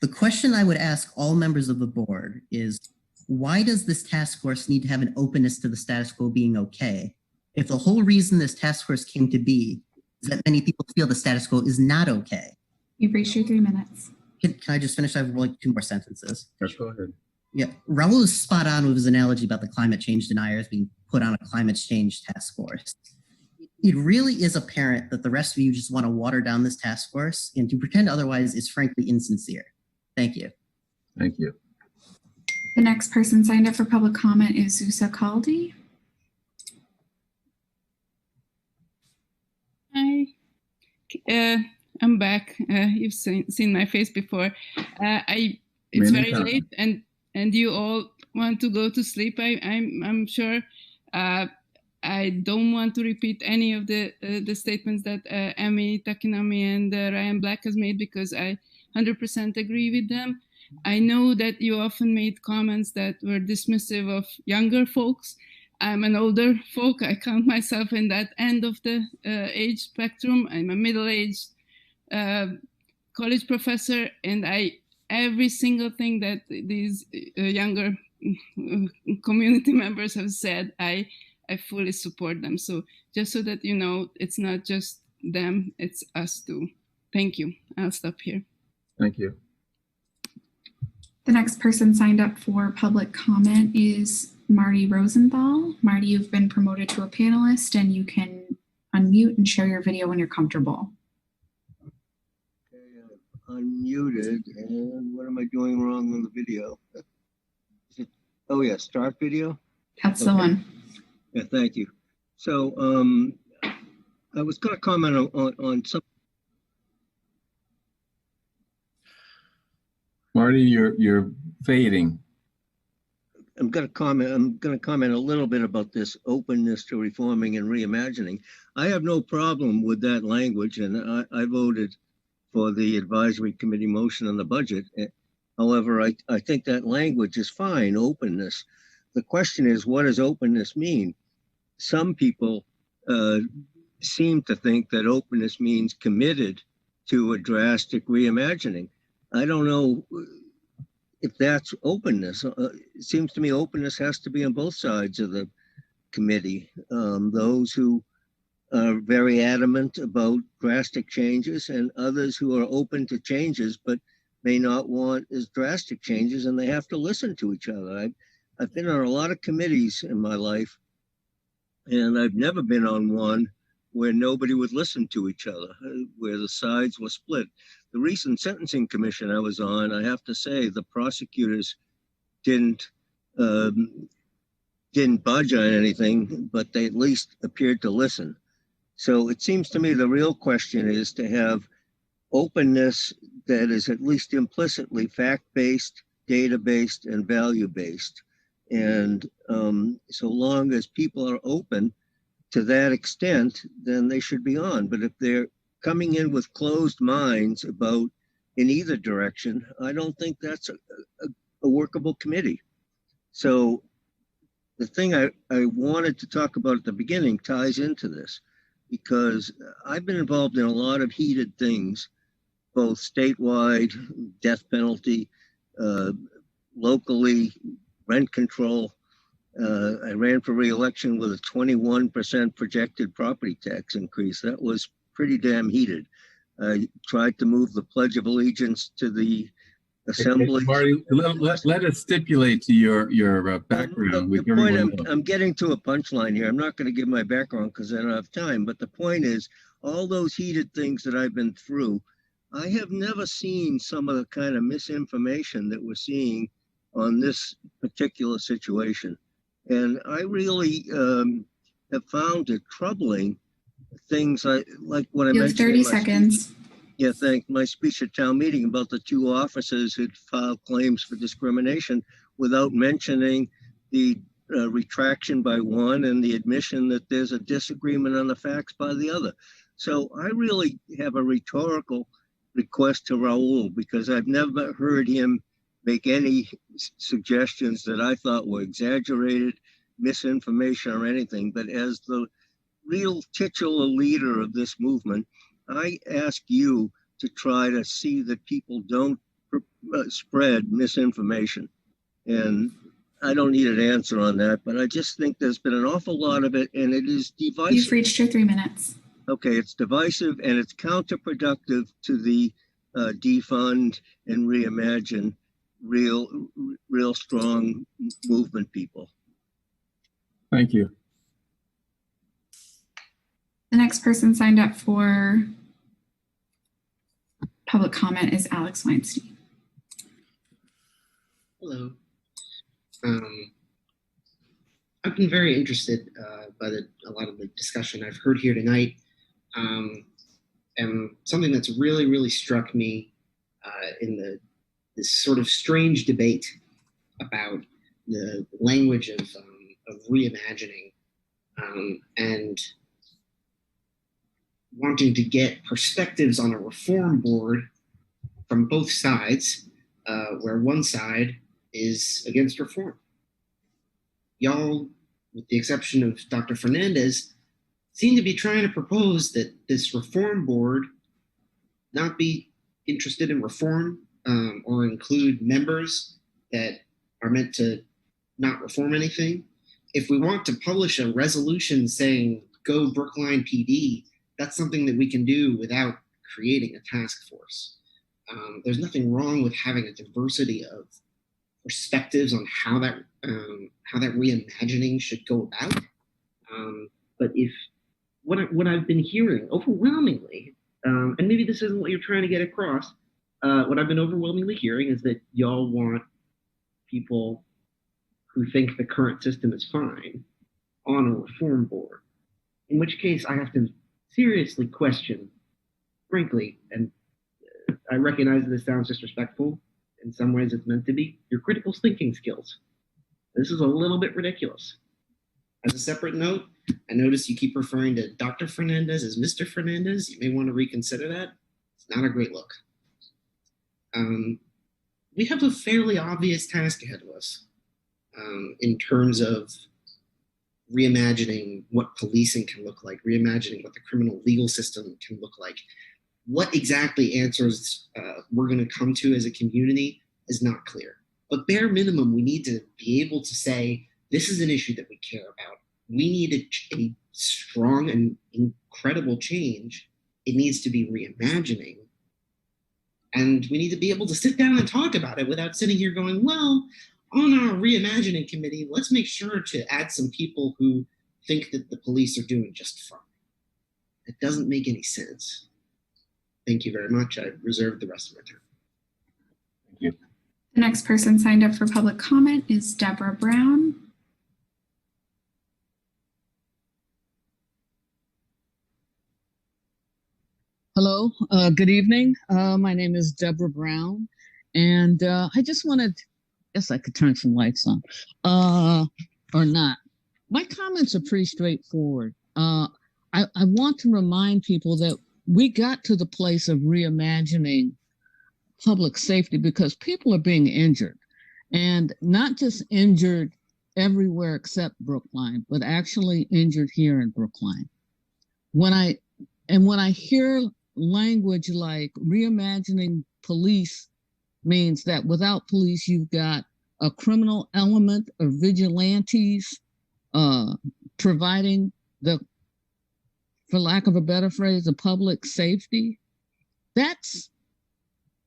the question I would ask all members of the board is, why does this task force need to have an openness to the status quo being okay, if the whole reason this task force came to be is that many people feel the status quo is not okay? You've reached your 3 minutes. Can I just finish? I have like 2 more sentences. Yes, go ahead. Yeah, Raul is spot on with his analogy about the climate change deniers being put on a climate change task force. It really is apparent that the rest of you just want to water down this task force, and to pretend otherwise is frankly insincere. Thank you. Thank you. The next person signed up for public comment is Zusa Kaldi. Hi, I'm back. You've seen my face before. It's very late, and you all want to go to sleep. I'm sure. I don't want to repeat any of the statements that Amy Takinami and Ryan Black has made, because I 100% agree with them. I know that you often made comments that were dismissive of younger folks. I'm an older folk. I count myself in that end of the age spectrum. I'm a middle-aged college professor, and every single thing that these younger community members have said, I fully support them. So just so that you know, it's not just them, it's us too. Thank you. I'll stop here. Thank you. The next person signed up for public comment is Marty Rosenthal. Marty, you've been promoted to a panelist, and you can unmute and share your video when you're comfortable. Okay, unmuted, and what am I doing wrong on the video? Oh yeah, start video? That's the one. Yeah, thank you. So I was going to comment on some. Marty, you're fading. I'm going to comment a little bit about this openness to reforming and reimagining. I have no problem with that language, and I voted for the advisory committee motion on the budget. However, I think that language is fine, openness. The question is, what does openness mean? Some people seem to think that openness means committed to a drastic reimagining. I don't know if that's openness. It seems to me openness has to be on both sides of the committee. Those who are very adamant about drastic changes, and others who are open to changes but may not want as drastic changes, and they have to listen to each other. I've been on a lot of committees in my life, and I've never been on one where nobody would listen to each other, where the sides were split. The recent sentencing commission I was on, I have to say, the prosecutors didn't budge on anything, but they at least appeared to listen. So it seems to me the real question is to have openness that is at least implicitly fact-based, data-based, and value-based. And so long as people are open to that extent, then they should be on. But if they're coming in with closed minds about in either direction, I don't think that's a workable committee. So the thing I wanted to talk about at the beginning ties into this, because I've been involved in a lot of heated things, both statewide, death penalty, locally, rent control. I ran for re-election with a 21% projected property tax increase. That was pretty damn heated. I tried to move the Pledge of Allegiance to the Assembly. Marty, let us stipulate to your background. The point I'm getting to a punchline here. I'm not going to give my background because I don't have time, but the point is, all those heated things that I've been through, I have never seen some of the kind of misinformation that we're seeing on this particular situation. And I really have found it troubling, things like what I mentioned. You have 30 seconds. Yeah, thanks. My speech at town meeting about the two officers who'd filed claims for discrimination without mentioning the retraction by one and the admission that there's a disagreement on the facts by the other. So I really have a rhetorical request to Raul, because I've never heard him make any suggestions that I thought were exaggerated, misinformation or anything. But as the real titular leader of this movement, I ask you to try to see that people don't spread misinformation. And I don't need an answer on that, but I just think there's been an awful lot of it, and it is divisive. You've reached your 3 minutes. Okay, it's divisive and it's counterproductive to the defund and reimagine real strong movement people. Thank you. The next person signed up for public comment is Alex Weinstein. Hello. I've been very interested by a lot of the discussion I've heard here tonight. And something that's really, really struck me in this sort of strange debate about the language of reimagining and wanting to get perspectives on a reform board from both sides, where one side is against reform. Y'all, with the exception of Dr. Fernandez, seem to be trying to propose that this reform board not be interested in reform or include members that are meant to not reform anything. If we want to publish a resolution saying, go Brookline PD, that's something that we can do without creating a task force. There's nothing wrong with having a diversity of perspectives on how that reimagining should go about. But if what I've been hearing overwhelmingly, and maybe this isn't what you're trying to get across, what I've been overwhelmingly hearing is that y'all want people who think the current system is fine on a reform board. In which case I have to seriously question, frankly, and I recognize that this sounds disrespectful. In some ways it's meant to be, your critical thinking skills. This is a little bit ridiculous. As a separate note, I notice you keep referring to Dr. Fernandez as Mr. Fernandez. You may want to reconsider that. It's not a great look. We have a fairly obvious task ahead of us in terms of reimagining what policing can look like, reimagining what the criminal legal system can look like. What exactly answers we're going to come to as a community is not clear. But bare minimum, we need to be able to say, this is an issue that we care about. We need a strong and incredible change. It needs to be reimagining. And we need to be able to sit down and talk about it without sitting here going, well, on our reimagining committee, let's make sure to add some people who think that the police are doing just fine. It doesn't make any sense. Thank you very much. I reserve the rest of my time. Thank you. The next person signed up for public comment is Deborah Brown. Hello, good evening. My name is Deborah Brown, and I just wanted, guess I could turn some lights on, or not. My comments are pretty straightforward. I want to remind people that we got to the place of reimagining public safety because people are being injured, and not just injured everywhere except Brookline, but actually injured here in Brookline. When I hear language like reimagining police means that without police, you've got a criminal element of vigilantes providing the, for lack of a better phrase, the public safety. That's,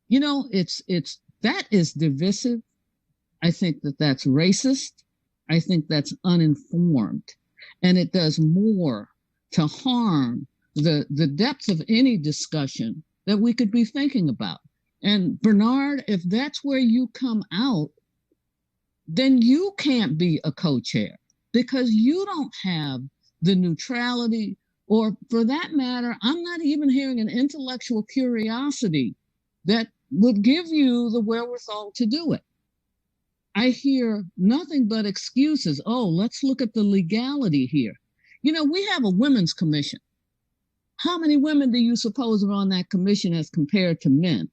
you know, that is divisive. I think that that's racist. I think that's uninformed, and it does more to harm the depth of any discussion that we could be thinking about. And Bernard, if that's where you come out, then you can't be a co-chair because you don't have the neutrality Or for that matter, I'm not even hearing an intellectual curiosity that would give you the wherewithal to do it. I hear nothing but excuses. Oh, let's look at the legality here. You know, we have a women's commission. How many women do you suppose are on that commission as compared to men?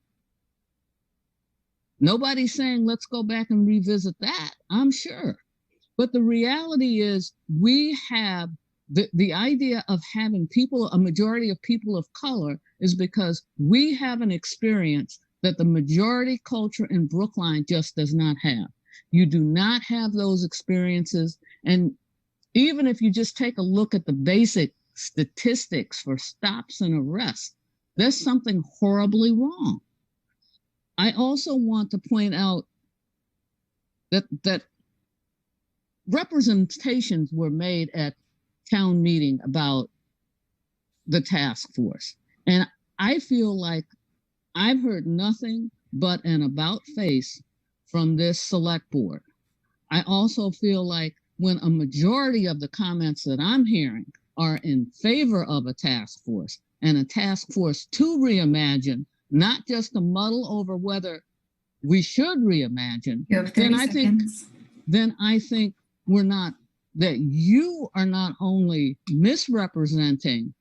Nobody's saying, let's go back and revisit that, I'm sure. But the reality is we have the idea of having people, a majority of people of color, is because we have an experience that the majority culture in Brookline just does not have. You do not have those experiences. And even if you just take a look at the basic statistics for stops and arrests, there's something horribly wrong. I also want to point out that representations were made at town meeting about the task force. And I feel like I've heard nothing but an about face from this select board. I also feel like when a majority of the comments that I'm hearing are in favor of a task force and a task force to reimagine, not just to muddle over whether we should reimagine, then I think we're not, that you are not only misrepresenting,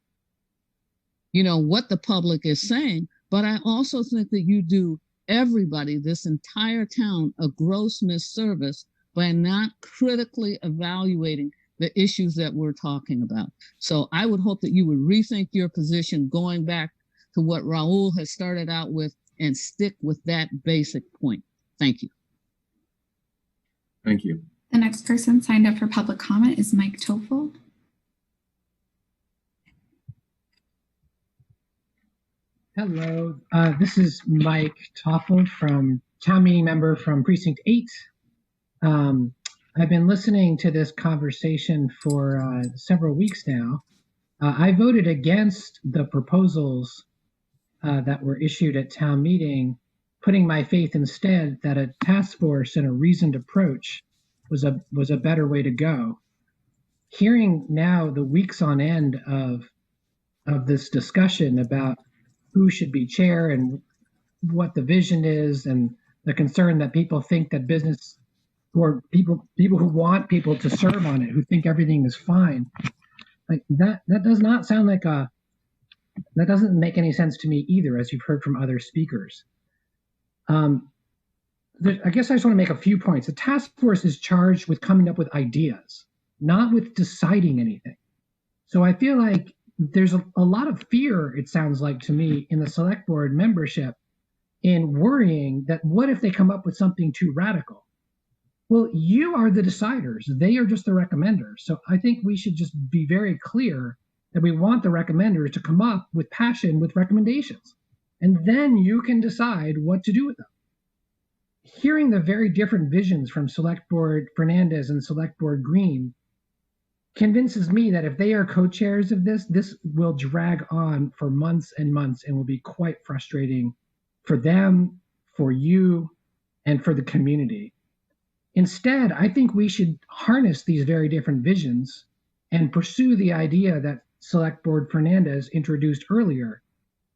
you know, what the public is saying, but I also think that you do everybody, this entire town, a gross misservice by not critically evaluating the issues that we're talking about. So I would hope that you would rethink your position, going back to what Raul has started out with, and stick with that basic point. Thank you. Thank you. The next person signed up for public comment is Mike Toffel. Hello, this is Mike Toffel, from town meeting member from Precinct 8. I've been listening to this conversation for several weeks now. I voted against the proposals that were issued at town meeting, putting my faith instead that a task force and a reasoned approach was a better way to go. Hearing now the weeks on end of this discussion about who should be chair and what the vision is, and the concern that people think that business, or people who want people to serve on it, who think everything is fine, like that does not sound like that doesn't make any sense to me either, as you've heard from other speakers. I guess I just want to make a few points. The task force is charged with coming up with ideas, not with deciding anything. So I feel like there's a lot of fear, it sounds like to me, in the select board membership, in worrying that what if they come up with something too radical? Well, you are the deciders. They are just the recommenders. So I think we should just be very clear that we want the recommenders to come up with passion, with recommendations. And then you can decide what to do with them. Hearing the very different visions from Select Board Fernandez and Select Board Green convinces me that if they are co-chairs of this will drag on for months and months and will be quite frustrating for them, for you, and for the community. Instead, I think we should harness these very different visions and pursue the idea that Select Board Fernandez introduced earlier.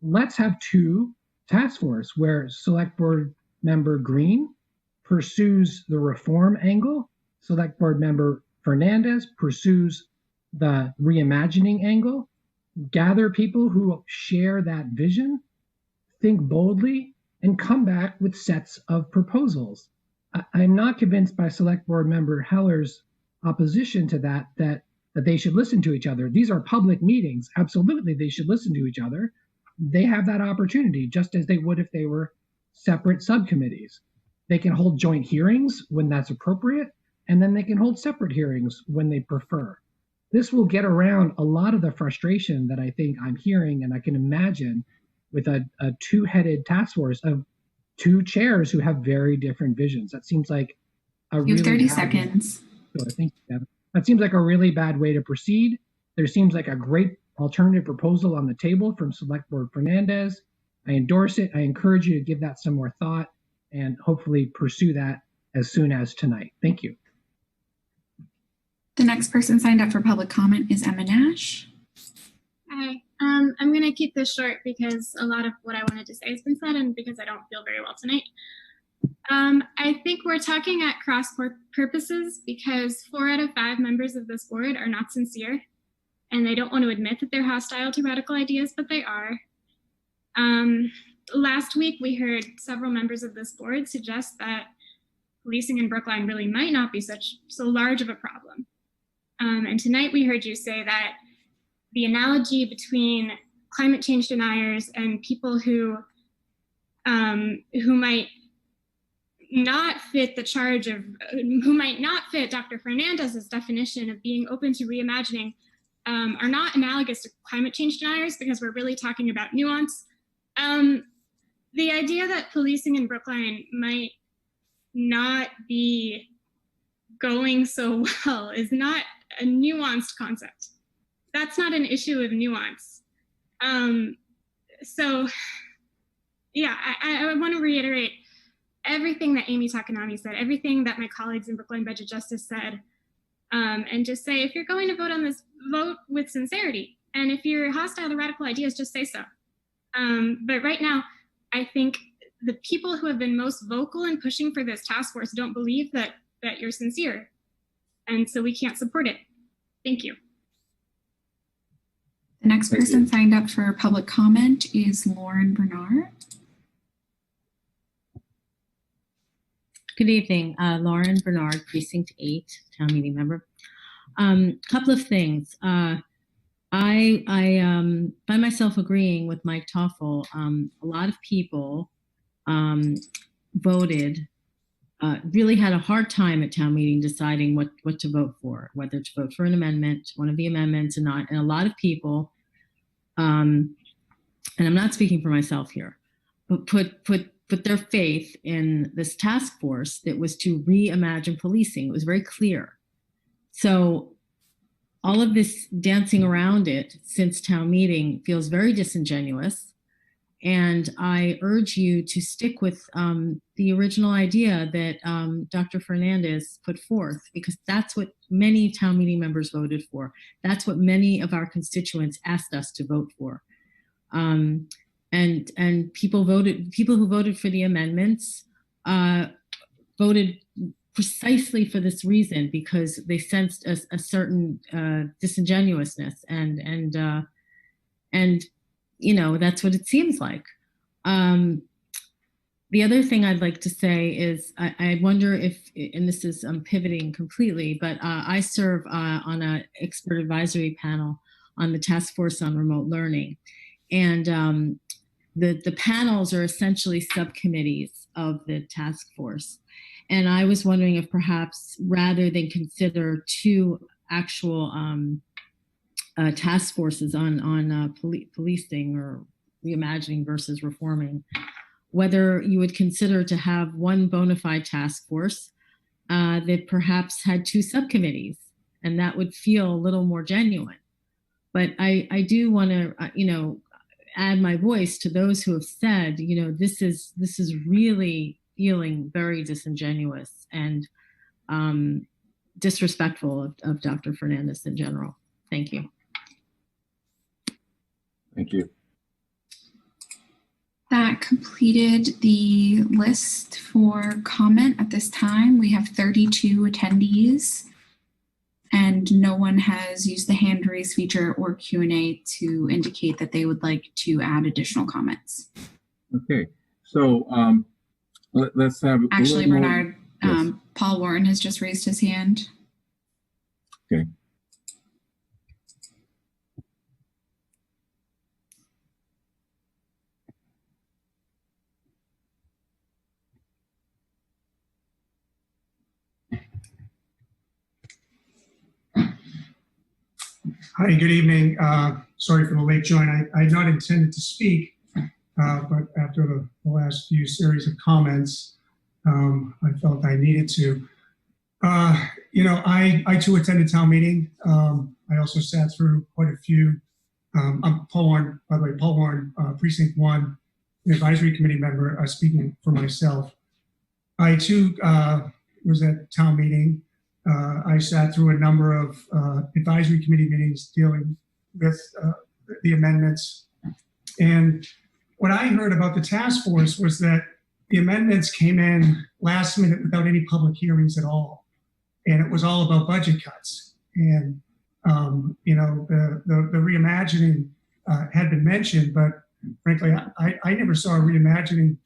Let's have two task force where Select Board Member Green pursues the reform angle, Select Board Member Fernandez pursues the reimagining angle, gather people who share that vision, think boldly, and come back with sets of proposals. I'm not convinced by Select Board Member Heller's opposition to that they should listen to each other. These are public meetings. Absolutely, they should listen to each other. They have that opportunity, just as they would if they were separate subcommittees. They can hold joint hearings when that's appropriate, and then they can hold separate hearings when they prefer. This will get around a lot of the frustration that I think I'm hearing, and I can imagine with a two-headed task force of two chairs who have very different visions. That seems like a really 30 seconds. Thank you, Kevin. That seems like a really bad way to proceed. There seems like a great alternative proposal on the table from Select Board Fernandez. I endorse it. I encourage you to give that some more thought and hopefully pursue that as soon as tonight. Thank you. The next person signed up for public comment is Emma Nash. Hi. I'm going to keep this short because a lot of what I wanted to say has been said and because I don't feel very well tonight. I think we're talking at cross purposes because 4 out of 5 members of this board are not sincere and they don't want to admit that they're hostile to radical ideas, but they are. Last week, we heard several members of this board suggest that policing in Brookline really might not be so large of a problem. And tonight we heard you say that the analogy between climate change deniers and people who might not fit the charge of, who might not fit Dr. Fernandez's definition of being open to reimagining are not analogous to climate change deniers because we're really talking about nuance. The idea that policing in Brookline might not be going so well is not a nuanced concept. That's not an issue of nuance. So yeah, I want to reiterate everything that Amy Takanami said, everything that my colleagues in Brookline Budget Justice said, and just say, if you're going to vote on this, vote with sincerity. And if you're hostile to radical ideas, just say so. But right now, I think the people who have been most vocal in pushing for this task force don't believe that you're sincere. And so we can't support it. Thank you. The next person signed up for public comment is Lauren Bernard. Good evening, Lauren Bernard, Precinct 8, town meeting member. Couple of things. I find myself agreeing with Mike Toffel. A lot of people voted, really had a hard time at town meeting deciding what to vote for, whether to vote for an amendment, one of the amendments or not. And a lot of people, and I'm not speaking for myself here, but put their faith in this task force that was to reimagine policing. It was very clear. So all of this dancing around it since town meeting feels very disingenuous. And I urge you to stick with the original idea that Dr. Fernandez put forth, because that's what many town meeting members voted for. That's what many of our constituents asked us to vote for. And people who voted for the amendments voted precisely for this reason, because they sensed a certain disingenuousness and you know, that's what it seems like. The other thing I'd like to say is I wonder if, and this is pivoting completely, but I serve on an expert advisory panel on the task force on remote learning. And the panels are essentially subcommittees of the task force. And I was wondering if perhaps rather than consider 2 actual task forces on policing or reimagining versus reforming, whether you would consider to have one bona fide task force that perhaps had 2 subcommittees, and that would feel a little more genuine. But I do want to, you know, add my voice to those who have said, you know, this is really feeling very disingenuous and disrespectful of Dr. Fernandez in general. Thank you. Thank you. That completed the list for comment at this time. We have 32 attendees and no one has used the hand raise feature or Q&A to indicate that they would like to add additional comments. Okay, so let's have actually Bernard, yes. Paul Warren has just raised his hand. Okay. Hi, good evening. Sorry for the late join. I had not intended to speak, but after the last few series of comments, I felt I needed to. You know, I too attended town meeting. I also sat through quite a few. I'm Paul Warren, by the way, Paul Warren, Precinct 1, advisory committee member, speaking for myself. I too was at town meeting. I sat through a number of advisory committee meetings dealing with the amendments. And what I heard about the task force was that the amendments came in last minute without any public hearings at all. And it was all about budget cuts. And, the reimagining had been mentioned, but frankly, I never saw a reimagining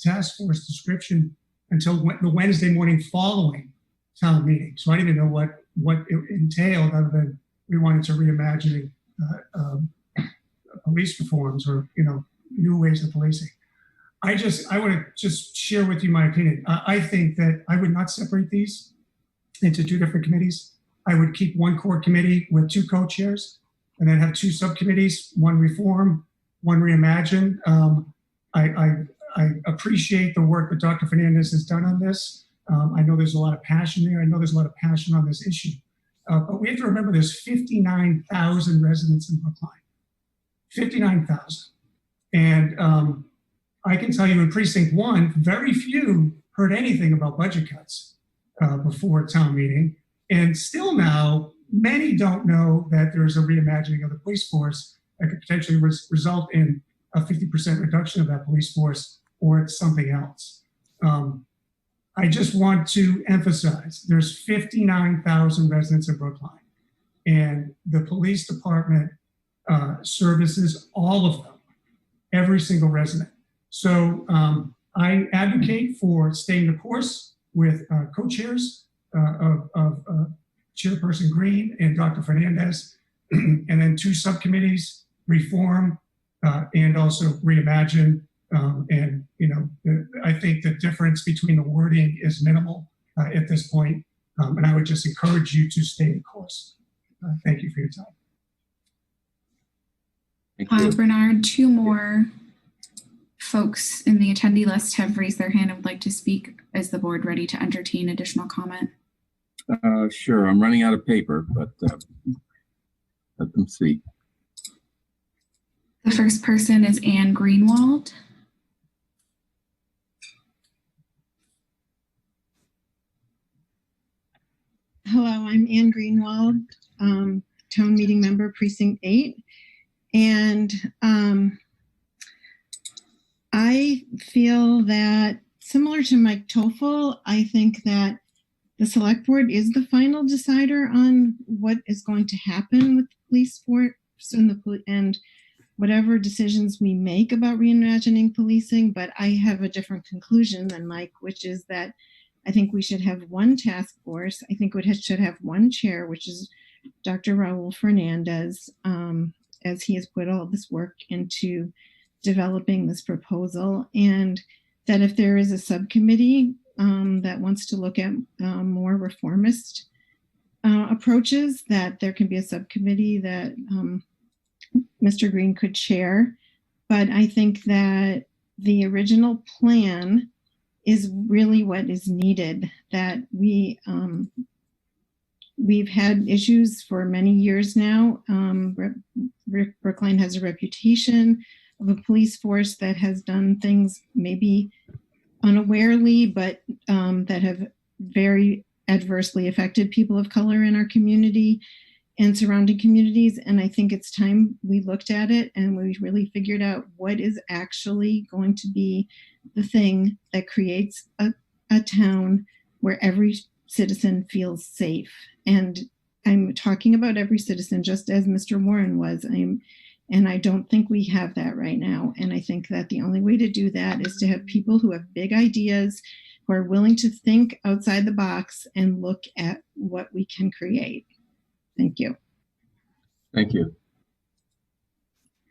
task force description until the Wednesday morning following town meeting. So I didn't even know what it entailed, other than we wanted to reimagine police reforms or new ways of policing. I want to just share with you my opinion. I think that I would not separate these into two different committees. I would keep one core committee with two co-chairs, and then have two subcommittees: one reform, one reimagine. I appreciate the work that Dr. Fernandez has done on this. I know there's a lot of passion there. I know there's a lot of passion on this issue. But we have to remember there's 59,000 residents in Brookline. 59,000. And I can tell you in Precinct 1, very few heard anything about budget cuts before town meeting. And still now, many don't know that there's a reimagining of the police force that could potentially result in a 50% reduction of that police force, or it's something else. I just want to emphasize there's 59,000 residents in Brookline, and the police department services all of them, every single resident. So I advocate for staying the course with co-chairs of Chairperson Green and Dr. Fernandez, and then two subcommittees, reform and also reimagine. I think the difference between the wording is minimal at this point, and I would just encourage you to stay the course. Thank you for your time. Bernard, two more folks in the attendee list have raised their hand and would like to speak. Is the board ready to entertain additional comment? Sure. I'm running out of paper, but let them speak. The first person is Anne Greenwald. Hello, I'm Anne Greenwald, town meeting member, Precinct 8. And I feel that, similar to Mike Toffel, I think that the select board is the final decider on what is going to happen with the police force and whatever decisions we make about reimagining policing. But I have a different conclusion than Mike, which is that I think we should have one task force. I think we should have one chair, which is Dr. Raul Fernandez, as he has put all this work into developing this proposal. And that if there is a subcommittee that wants to look at more reformist approaches, that there can be a subcommittee that Mr. Green could chair. But I think that the original plan is really what is needed, that we've had issues for many years now. Brookline has a reputation of a police force that has done things maybe unawarely, but that have very adversely affected people of color in our community and surrounding communities. And I think it's time we looked at it and we really figured out what is actually going to be the thing that creates a town where every citizen feels safe. And I'm talking about every citizen, just as Mr. Warren was. And I don't think we have that right now. And I think that the only way to do that is to have people who have big ideas, who are willing to think outside the box and look at what we can create. Thank you. Thank you.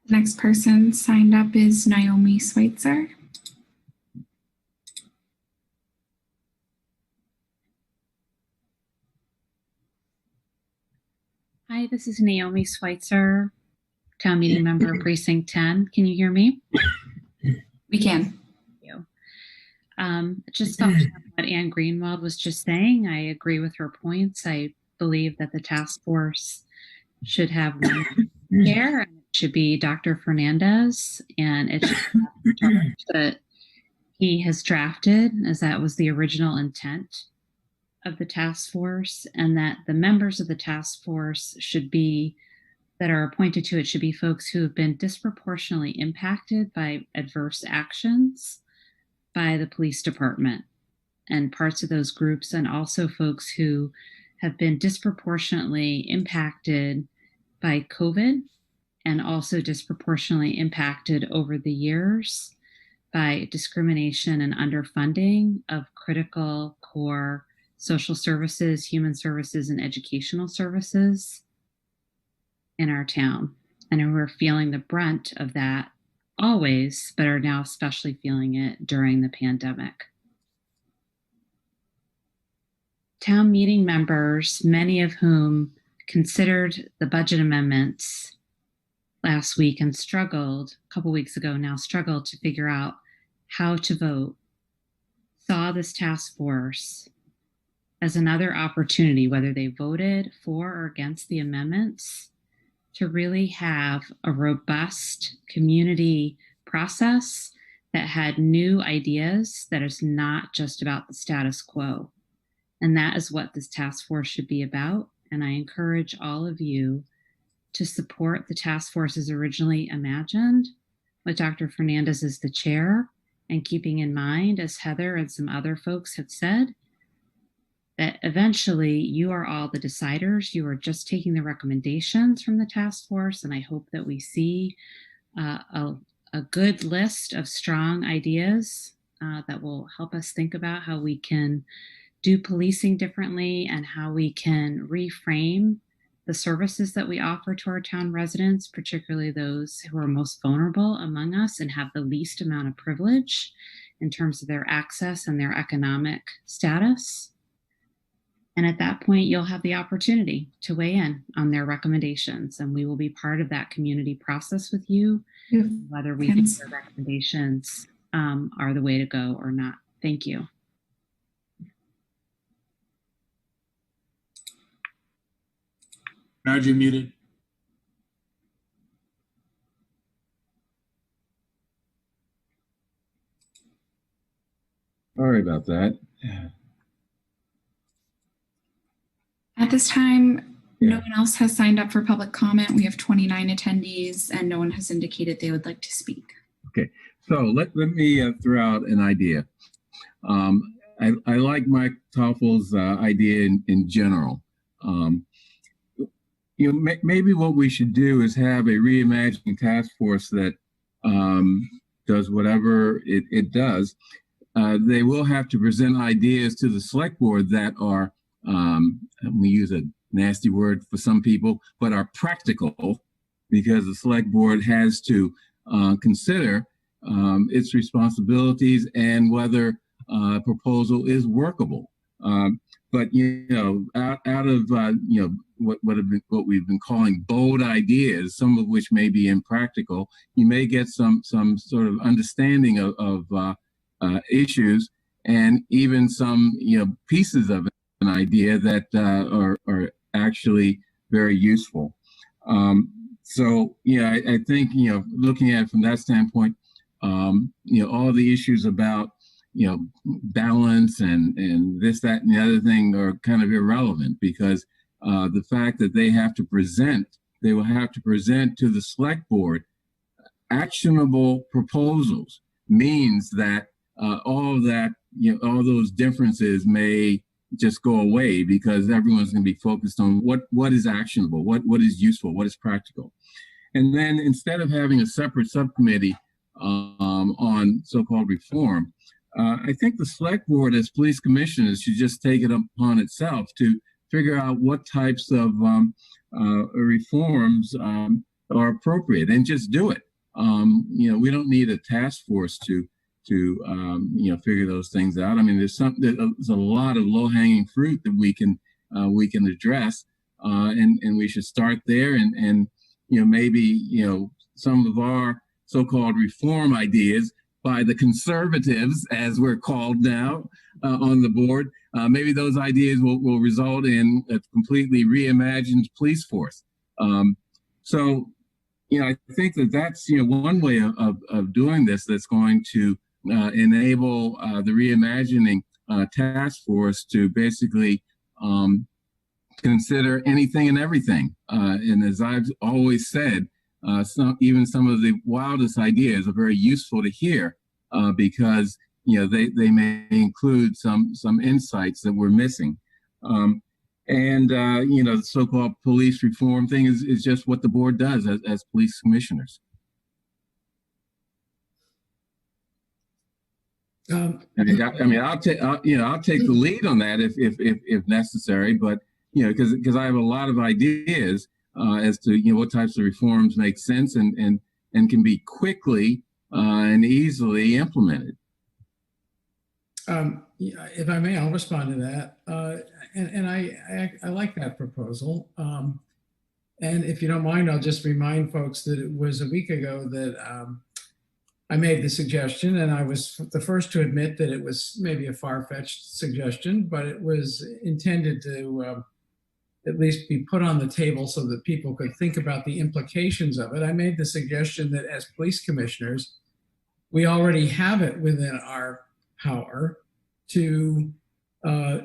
Next person signed up is Naomi Schweitzer. Hi, this is Naomi Schweitzer, town meeting member, Precinct 10. Can you hear me? We can. Thank you. Just following up what Anne Greenwald was just saying, I agree with her points. I believe that the task force should have one chair, and it should be Dr. Fernandez, and it should have the charge that he has drafted, as that was the original intent of the task force, and that the members of the task force should be that are appointed to it should be folks who have been disproportionately impacted by adverse actions by the police department and parts of those groups, and also folks who have been disproportionately impacted by COVID and also disproportionately impacted over the years by discrimination and underfunding of critical core social services, human services, and educational services in our town. And we're feeling the brunt of that always, but are now especially feeling it during the pandemic. Town meeting members, many of whom considered the budget amendments last week and struggled, a couple weeks ago now, struggled to figure out how to vote, saw this task force as another opportunity, whether they voted for or against the amendments, to really have a robust community process that had new ideas, that is not just about the status quo. And that is what this task force should be about. And I encourage all of you to support the task force as originally imagined, with Dr. Fernandez as the chair, and keeping in mind, as Heather and some other folks have said, that eventually you are all the deciders. You are just taking the recommendations from the task force. And I hope that we see a good list of strong ideas that will help us think about how we can do policing differently and how we can reframe the services that we offer to our town residents, particularly those who are most vulnerable among us and have the least amount of privilege in terms of their access and their economic status. And at that point, you'll have the opportunity to weigh in on their recommendations, and we will be part of that community process with you, whether we think their recommendations are the way to go or not. Thank you. Bernard, you're muted. Sorry about that. At this time, no one else has signed up for public comment. We have 29 attendees and no one has indicated they would like to speak. Okay, so let me throw out an idea. I like Mike Toffel's idea in general. Maybe what we should do is have a reimagining task force that does whatever it does. They will have to present ideas to the select board that are, we use a nasty word for some people, but are practical, because the select board has to consider its responsibilities and whether a proposal is workable. But out of what we've been calling bold ideas, some of which may be impractical, you may get some sort of understanding of issues, and even some pieces of an idea that are actually very useful. So I think looking at it from that standpoint, all the issues about balance and this, that, and the other thing are kind of irrelevant, because the fact that they will have to present to the select board actionable proposals means that all those differences may just go away, because everyone's going to be focused on what is actionable, what is useful, what is practical. And then instead of having a separate subcommittee on so-called reform, I think the select board as police commissioners should just take it upon itself to figure out what types of reforms are appropriate, and just do it. We don't need a task force to figure those things out. I mean, there's a lot of low-hanging fruit that we can address, and we should start there. And maybe some of our so-called reform ideas by the conservatives, as we're called now on the board, maybe those ideas will result in a completely reimagined police force. So I think that's one way of doing this that's going to enable the reimagining task force to basically consider anything and everything. And as I've always said, even some of the wildest ideas are very useful to hear because they may include some insights that we're missing. The so-called police reform thing is just what the board does as police commissioners. I'll take the lead on that if necessary, but because I have a lot of ideas as to what types of reforms make sense and can be quickly and easily implemented. If I may, I'll respond to that. I like that proposal. And if you don't mind, I'll just remind folks that it was a week ago that I made the suggestion, and I was the first to admit that it was maybe a far-fetched suggestion, but it was intended to at least be put on the table so that people could think about the implications of it. I made the suggestion that as police commissioners, we already have it within our power to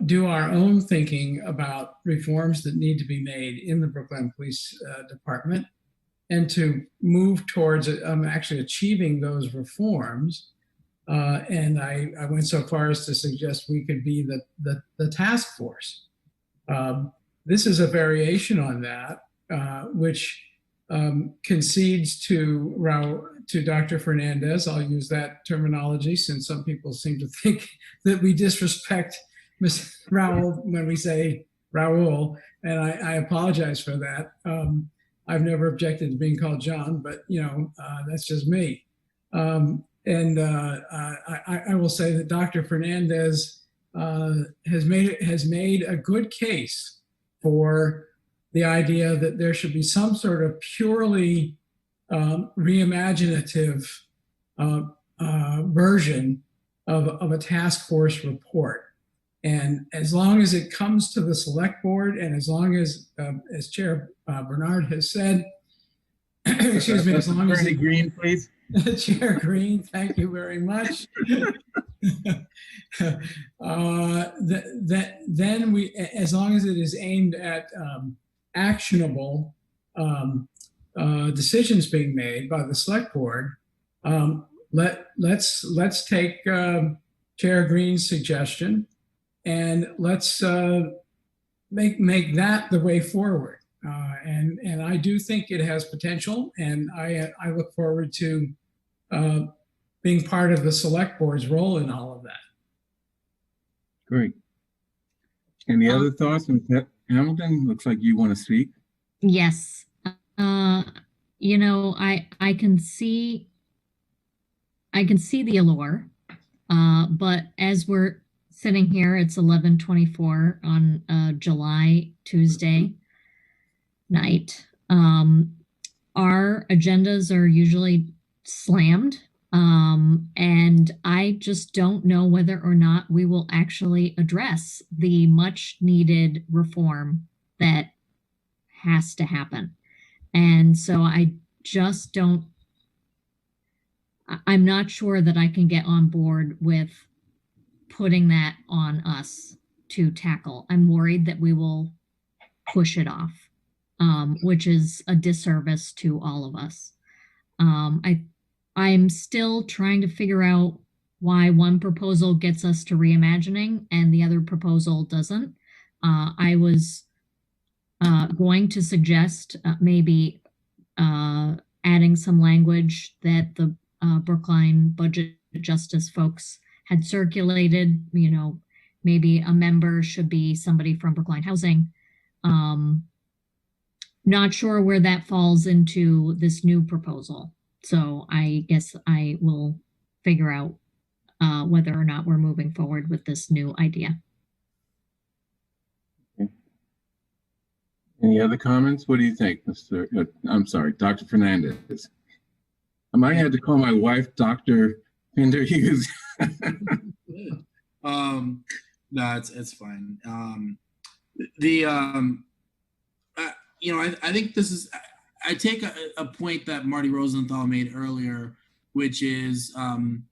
do our own thinking about reforms that need to be made in the Brookline Police Department, and to move towards actually achieving those reforms. And I went so far as to suggest we could be the task force. This is a variation on that, which concedes to Dr. Fernandez. I'll use that terminology since some people seem to think that we disrespect Ms. Raoul when we say Raoul, and I apologize for that. I've never objected to being called John, but that's just me. I will say that Dr. Fernandez has made a good case for the idea that there should be some sort of purely reimaginative version of a task force report. And as long as it comes to the select board, and as long as Chair Bernard has said, excuse me, as long as Green, please. Chair Green, thank you very much. Then we, as long as it is aimed at actionable decisions being made by the select board, let's take Chair Green's suggestion and let's make that the way forward. And I do think it has potential, and I look forward to being part of the select board's role in all of that. Great. Any other thoughts? Hamilton, looks like you want to speak. Yes. I can see the allure, but as we're sitting here, it's 11:24 on July Tuesday night. Our agendas are usually slammed, and I just don't know whether or not we will actually address the much needed reform that has to happen. And so I'm not sure that I can get on board with putting that on us to tackle. I'm worried that we will push it off, which is a disservice to all of us. I'm still trying to figure out why one proposal gets us to reimagining and the other proposal doesn't. I was going to suggest maybe adding some language that the Brookline Budget Justice folks had circulated. Maybe a member should be somebody from Brookline Housing. Not sure where that falls into this new proposal. So I guess I will figure out whether or not we're moving forward with this new idea. Okay. Any other comments? What do you think, Dr. Fernandez? I might have to call my wife Dr. Pinder Hughes. No, it's fine. I think this is, I take a point that Marty Rosenthal made earlier, which is, and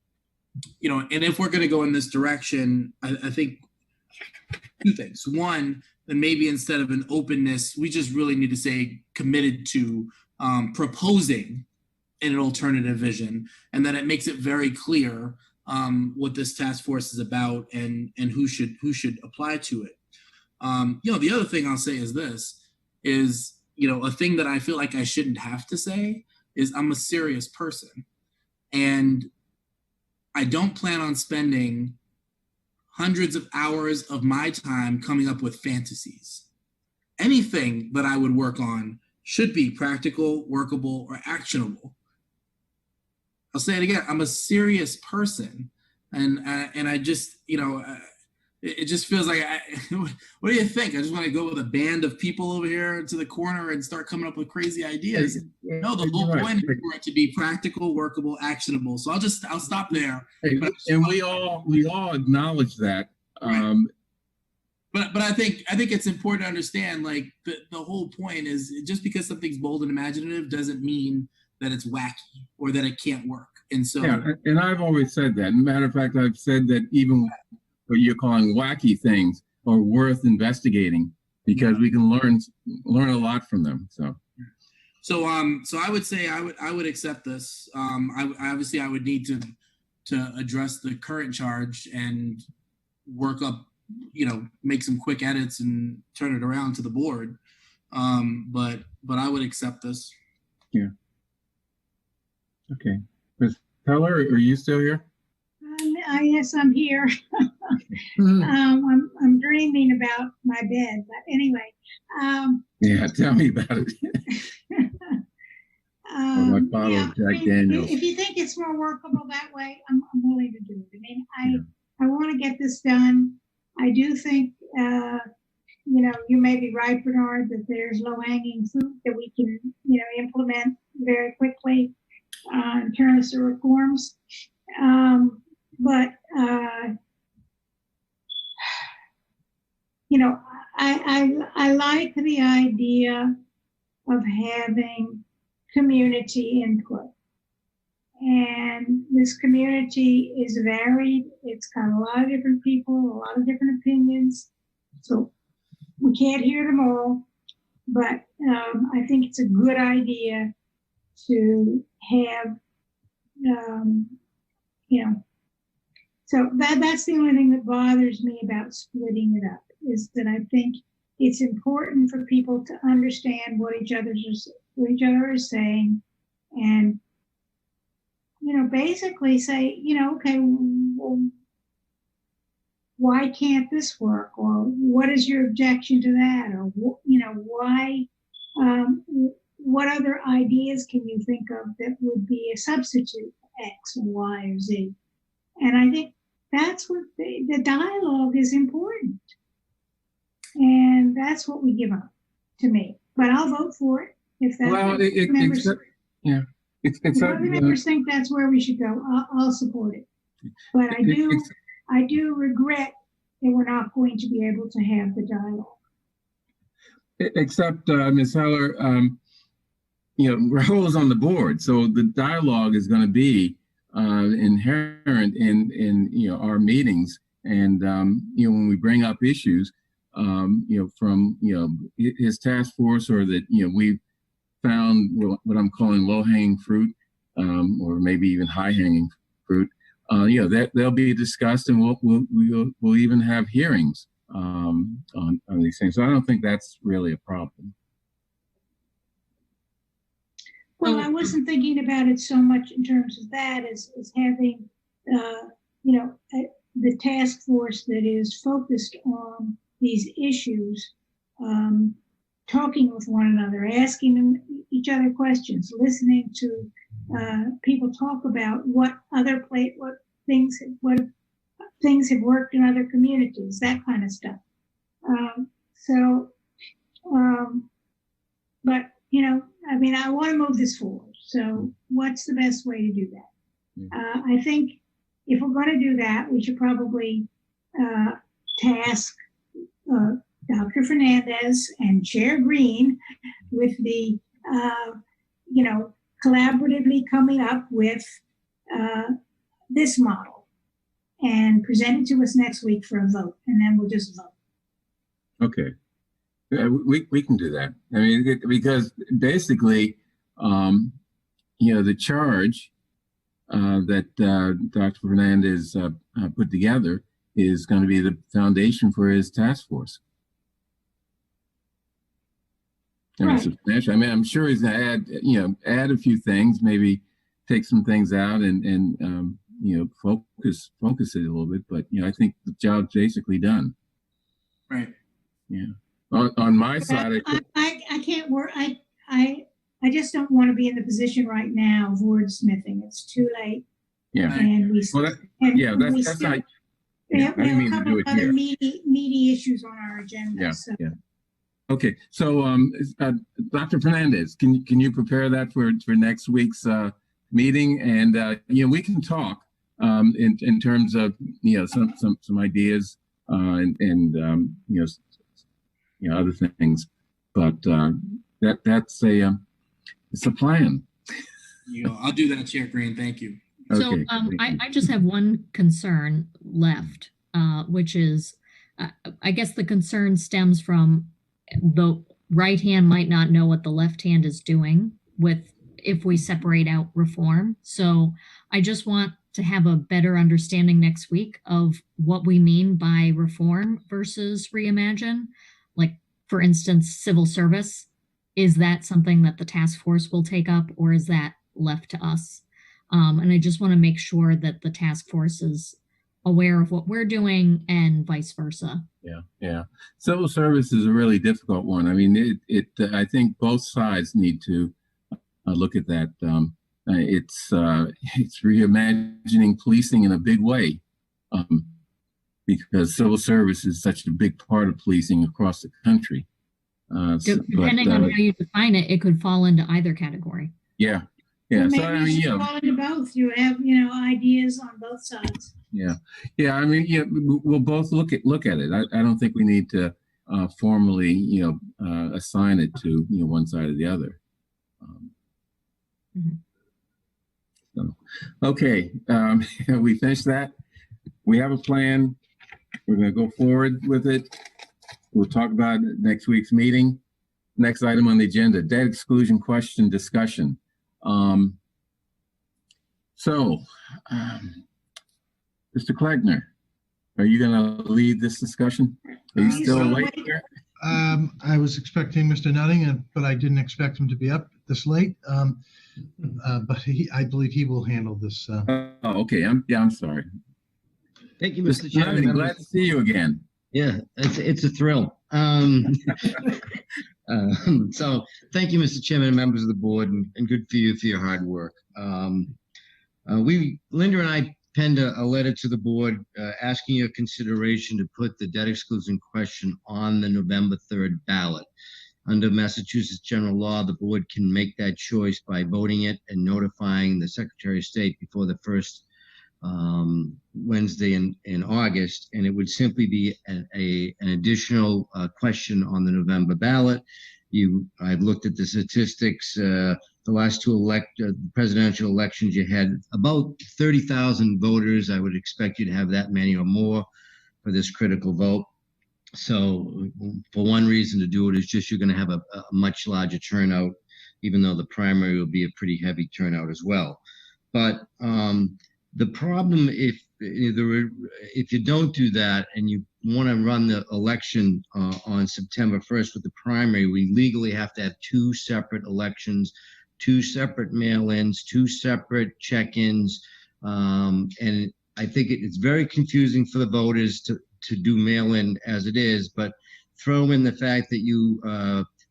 if we're going to go in this direction, I think two things. One, that maybe instead of an openness, we just really need to say committed to proposing an alternative vision, and that it makes it very clear what this task force is about and who should apply to it. The other thing I'll say is this, is, a thing that I feel like I shouldn't have to say is I'm a serious person. And I don't plan on spending hundreds of hours of my time coming up with fantasies. Anything that I would work on should be practical, workable, or actionable. I'll say it again, I'm a serious person. And I just, it just feels like, what do you think? I just want to go with a band of people over here to the corner and start coming up with crazy ideas. No, the whole point is for it to be practical, workable, actionable. So I'll stop there. And we all acknowledge that. Right. But I think it's important to understand, like, the whole point is, just because something's bold and imaginative doesn't mean that it's wacky or that it can't work. And so, yeah, and I've always said that. Matter of fact, I've said that even what you're calling wacky things are worth investigating, because we can learn a lot from them. So I would say I would accept this. I would need to address the current charge and work up, make some quick edits and turn it around to the board. But I would accept this. Yeah. Okay. Ms. Peller, are you still here? Yes, I'm here. I'm dreaming about my bed, but anyway. Yeah, tell me about it. My bottle of Jack Daniels. If you think it's more workable that way, I'm willing to do it. I mean, I want to get this done. I do think, you may be right, Bernard, that there's low-hanging fruit that we can, implement very quickly in terms of reforms. But I like the idea of having community input. And this community is varied. It's got a lot of different people, a lot of different opinions. So we can't hear them all, but I think it's a good idea to have, so that's the only thing that bothers me about splitting it up, is that I think it's important for people to understand what each other is saying, and basically say, okay, well, why can't this work, or what is your objection to that, or why? What other ideas can you think of that would be a substitute for X or Y or Z? And I think that's what the dialogue is important. And that's what we give up, to me. But I'll vote for it if that's what members, if other members think that's where we should go. I'll support it. But I do regret that we're not going to be able to have the dialogue. Except, Ms. Heller, Rahul is on the board, so the dialogue is going to be inherent in our meetings, and when we bring up issues, from his task force, or that we've found what I'm calling low-hanging fruit, or maybe even high-hanging fruit. That they'll be discussed, and we'll even have hearings on these things. So I don't think that's really a problem. Well, I wasn't thinking about it so much in terms of that as having, the task force that is focused on these issues, talking with one another, asking each other questions, listening to people talk about what things have worked in other communities, that kind of stuff. But I want to move this forward. So what's the best way to do that? I think if we're going to do that, we should probably task Dr. Fernandez and Chair Green with the, collaboratively coming up with this model. and present it to us next week for a vote, and then we'll just vote. Okay. Yeah, we can do that. I mean, because basically, the charge that Dr. Fernandez put together is going to be the foundation for his task force. I mean, substantial. I mean, I'm sure he's going to add a few things, maybe take some things out and focus it a little bit. But I think the job's basically done. Right. Yeah. On my side, I can't work. I just don't want to be in the position right now of wordsmithing. It's too late. Yeah. And we well, that's not. We Yeah, have I didn't a mean to couple do of it other here. meaty issues on our agenda. Yeah. So. Yeah. Okay. So, Dr. Fernandez, can you prepare that for next week's meeting, and we can talk in terms of some ideas and other things, but that's it's a plan. I'll do that, Chair Green. Thank you. So I just have one concern left, which is, I guess the concern stems from the right hand might not know what the left hand is doing if we separate out reform. So I just want to have a better understanding next week of what we mean by reform versus reimagine. Like, for instance, civil service. Is that something that the task force will take up, or is that left to us? And I just want to make sure that the task force is aware of what we're doing and vice versa. Yeah. Civil service is a really difficult one. I mean, I think both sides need to look at that. It's reimagining policing in a big way, because civil service is such a big part of policing across the country. Depending on how you define it, it could fall into either category. Yeah. Well, So maybe I mean, you should fall into both. You have, ideas on both sides. Yeah. I mean, we'll both look at it. I don't think we need to formally, assign it to one side or the other. So, okay, we finished that. We have a plan. We're going to go forward with it. We'll talk about it next week's meeting. Next item on the agenda: debt exclusion question discussion. Mr. Kleckner, are you going to lead this discussion? Are you still awake here? I was expecting Mr. Nutting, but I didn't expect him to be up this late. But I believe he will handle this. Okay. I'm sorry. Thank you, Mr. Chairman. Nutting, glad to see you again. Yeah, it's a thrill. So thank you, Mr. Chairman and members of the board, and good for you for your hard work. Linda and I penned a letter to the board asking your consideration to put the debt exclusion question on the November 3rd ballot. Under Massachusetts general law, the board can make that choice by voting it and notifying the Secretary of State before the first Wednesday in August, and it would simply be an additional question on the November ballot. I've looked at the statistics. The last two presidential elections, you had about 30,000 voters. I would expect you to have that many or more for this critical vote. So for one reason to do it is just you're going to have a much larger turnout, even though the primary will be a pretty heavy turnout as well. But the problem, if you don't do that and you want to run the election on September 1st with the primary, we legally have to have two separate elections, two separate mail-ins, two separate check-ins. And I think it's very confusing for the voters to do mail-in as it is, but throw in the fact that you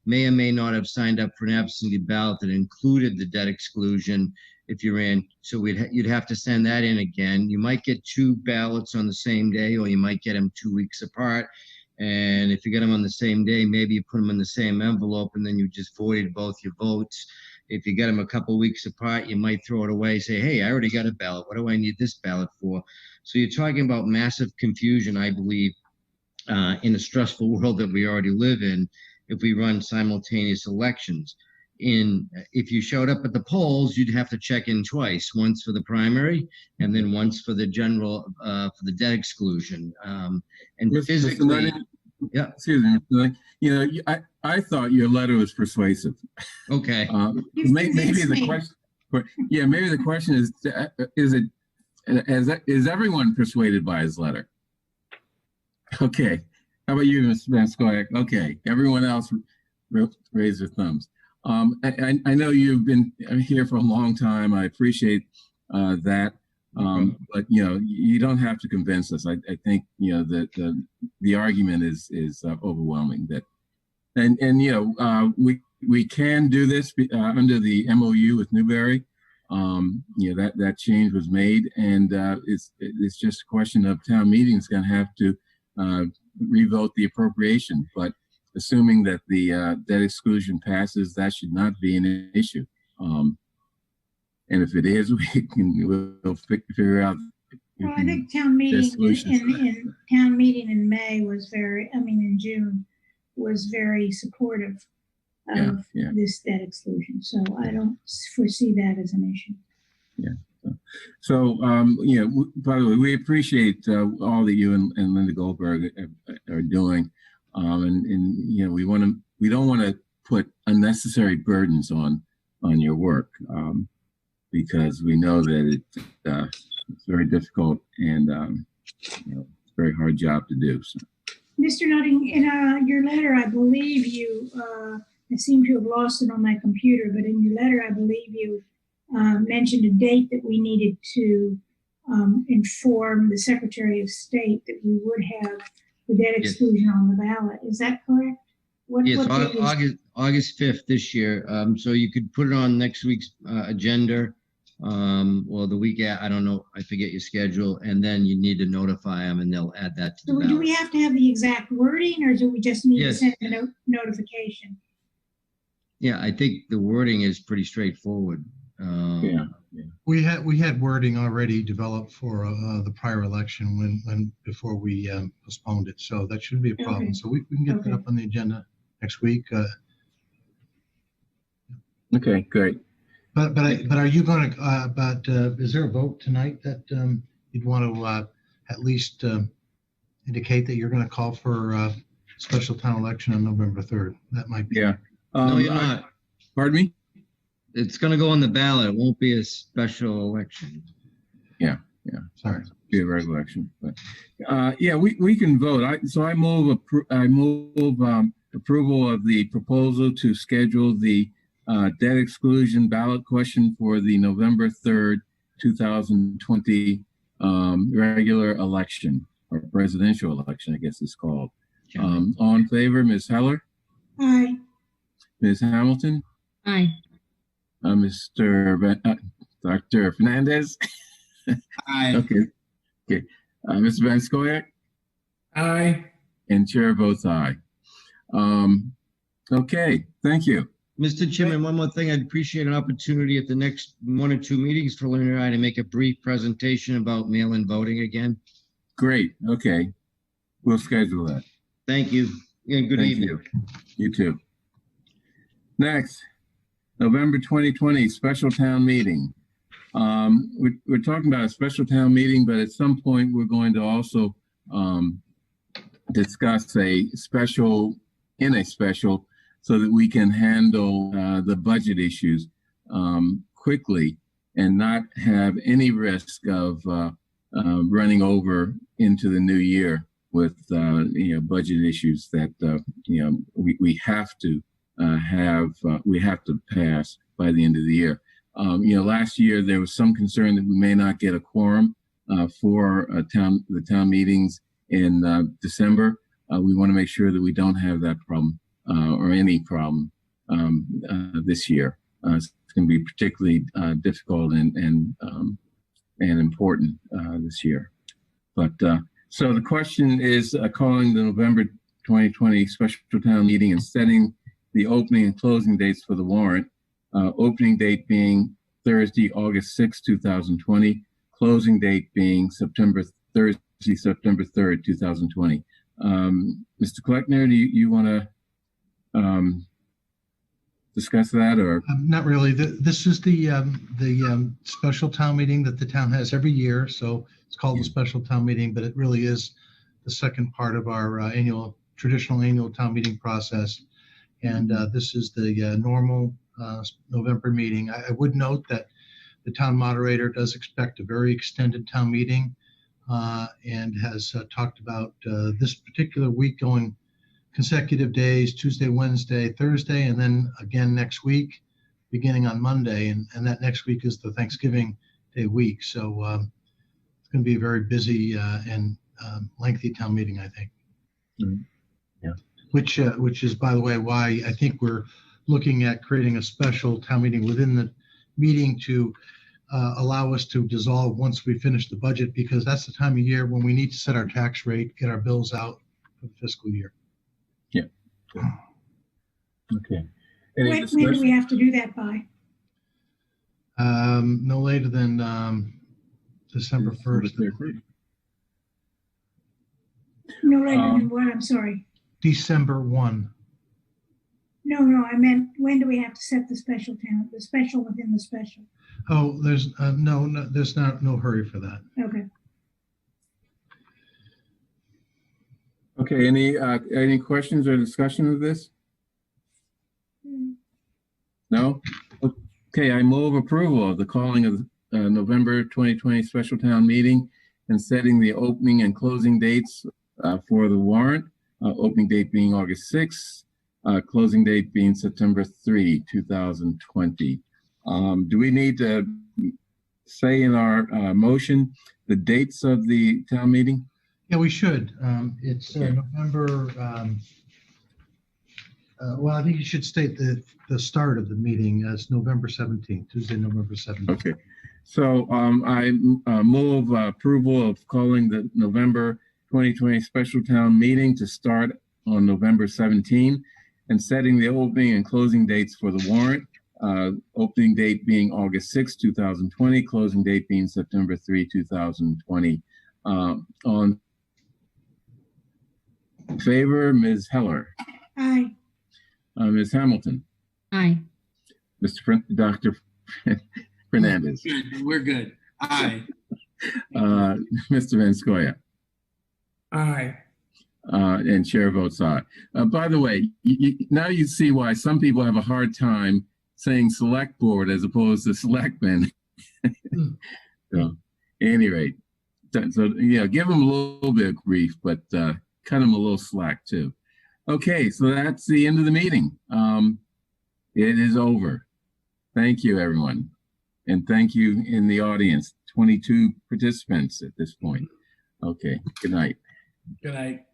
may or may not have signed up for an absentee ballot that included the debt exclusion if you ran. So you'd have to send that in again. You might get two ballots on the same day, or you might get them 2 weeks apart. And if you get them on the same day, maybe you put them in the same envelope and then you just voided both your votes. If you get them a couple weeks apart, you might throw it away, say, hey, I already got a ballot. What do I need this ballot for? So you're talking about massive confusion, I believe, in a stressful world that we already live in if we run simultaneous elections. if you showed up at the polls, you'd have to check in twice, once for the primary and then once for the general, for the debt exclusion. And physically, yeah. Excuse me, Mr. Knight. You know, I thought your letter was persuasive. Okay. Maybe the question, maybe the question is everyone persuaded by his letter? Okay. How about you, Mr. Vanskoyak? Okay. Everyone else raise their thumbs. I know you've been here for a long time. I appreciate that. But you know, you don't have to convince us. I think you know that the argument is overwhelming. That and you know we can do this under the MOU with Newberry. You know that change was made, and it's just a question of town meeting is going to have to revote the appropriation. But assuming that the debt exclusion passes, that should not be an issue. And if it is, we'll figure out. Well, I think town meeting in town meeting in May was in June was very supportive of this debt exclusion. So I don't foresee that as an issue. Yeah. So you know, by the way, we appreciate all that you and Linda Goldberg are doing, and you know, we don't want to put unnecessary burdens on your work. Because we know that it's very difficult and you know, it's a very hard job to do. So. Mr. Nutting, in your letter, I believe you, I seem to have lost it on my computer, but in your letter, I believe you mentioned a date that we needed to inform the Secretary of State that we would have the debt exclusion on the ballot. Is that correct? Yes, August 5th this year. So you could put it on next week's agenda. Or the week, I don't know, I forget your schedule, and then you need to notify them and they'll add that to the ballot. Do we have to have the exact wording, or do we just need to send a notification? Yeah, I think the wording is pretty straightforward. We had wording already developed for the prior election before we postponed it, so that shouldn't be a problem. So we can get that up on the agenda next week. Okay, great. But are you going to? Is there a vote tonight that you'd want to at least indicate that you're going to call for a special town election on November 3rd? That might be. Yeah. No, you're not. Pardon me? It's going to go on the ballot. It won't be a special election. Yeah. Sorry, be a regular election. But yeah, we can vote. I move approval of the proposal to schedule the debt exclusion ballot question for the November 3rd, 2020 regular election, or presidential election, I guess it's called. All in favor, Ms. Heller? Aye. Ms. Hamilton? Aye. Dr. Fernandez? Aye. Okay. Mr. Vanskoyak? Aye. And chair votes aye. Okay, thank you. Mr. Chairman, one more thing. I'd appreciate an opportunity at the next 1 or 2 meetings for Linda and I to make a brief presentation about mail-in voting again. Great. Okay. We'll schedule that. Thank you. And good evening. You too. Next, November 2020 special town meeting. We're talking about a special town meeting, but at some point we're going to also discuss a special so that we can handle the budget issues quickly and not have any risk of running over into the new year with budget issues that we have to pass by the end of the year. Last year there was some concern that we may not get a quorum for the town meetings in December. We want to make sure that we don't have that problem. Or any problem this year. It's going to be particularly difficult and important this year. But so the question is calling the November 2020 special town meeting and setting the opening and closing dates for the warrant. Opening date being Thursday, August 6, 2020. Closing date being Thursday, September 3rd, 2020. Mr. Kleckner, do you want to discuss that or? Not really. This is the special town meeting that the town has every year. So it's called the special town meeting, but it really is the second part of our traditional annual town meeting process. And this is the normal November meeting. I would note that the town moderator does expect a very extended town meeting and has talked about this particular week going consecutive days, Tuesday, Wednesday, Thursday, and then again next week, beginning on Monday. And that next week is the Thanksgiving Day week. So it's going to be a very busy and lengthy town meeting, I think. Mm-hmm. Yeah. Which is, by the way, why I think we're looking at creating a special town meeting within the meeting to allow us to dissolve once we finish the budget, because that's the time of year when we need to set our tax rate, get our bills out for the fiscal year. Yeah. Okay. When do we have to do that by? No later than December 1st. No later than what? I'm sorry. December 1. No, I meant when do we have to set the special within the special? Oh, there's there's no hurry for that. Okay. Okay, any questions or discussion of this? No? Okay, I move approval of the calling of the November 2020 special town meeting and setting the opening and closing dates for the warrant, opening date being August 6th, closing date being September 3, 2020. Do we need to say in our motion the dates of the town meeting? Yeah, we should. It's November. Well, I think you should state the start of the meeting as November 17th, Tuesday, November 17th. Okay. So I move approval of calling the November 2020 special town meeting to start on November 17 and setting the opening and closing dates for the warrant. Opening date being August 6, 2020, closing date being September 3, 2020. On favor, Ms. Heller. Aye. Ms. Hamilton. Aye. Dr. Fernandez. Good. We're good. Aye. Mr. Vanscoya. Aye. And chair votes aye. By the way, now you see why some people have a hard time saying select board as opposed to selectmen. So, at any rate, so yeah, give them a little bit of grief, but cut them a little slack too. Okay, so that's the end of the meeting. It is over. Thank you, everyone. And thank you in the audience, 22 participants at this point. Okay, good night. Good night.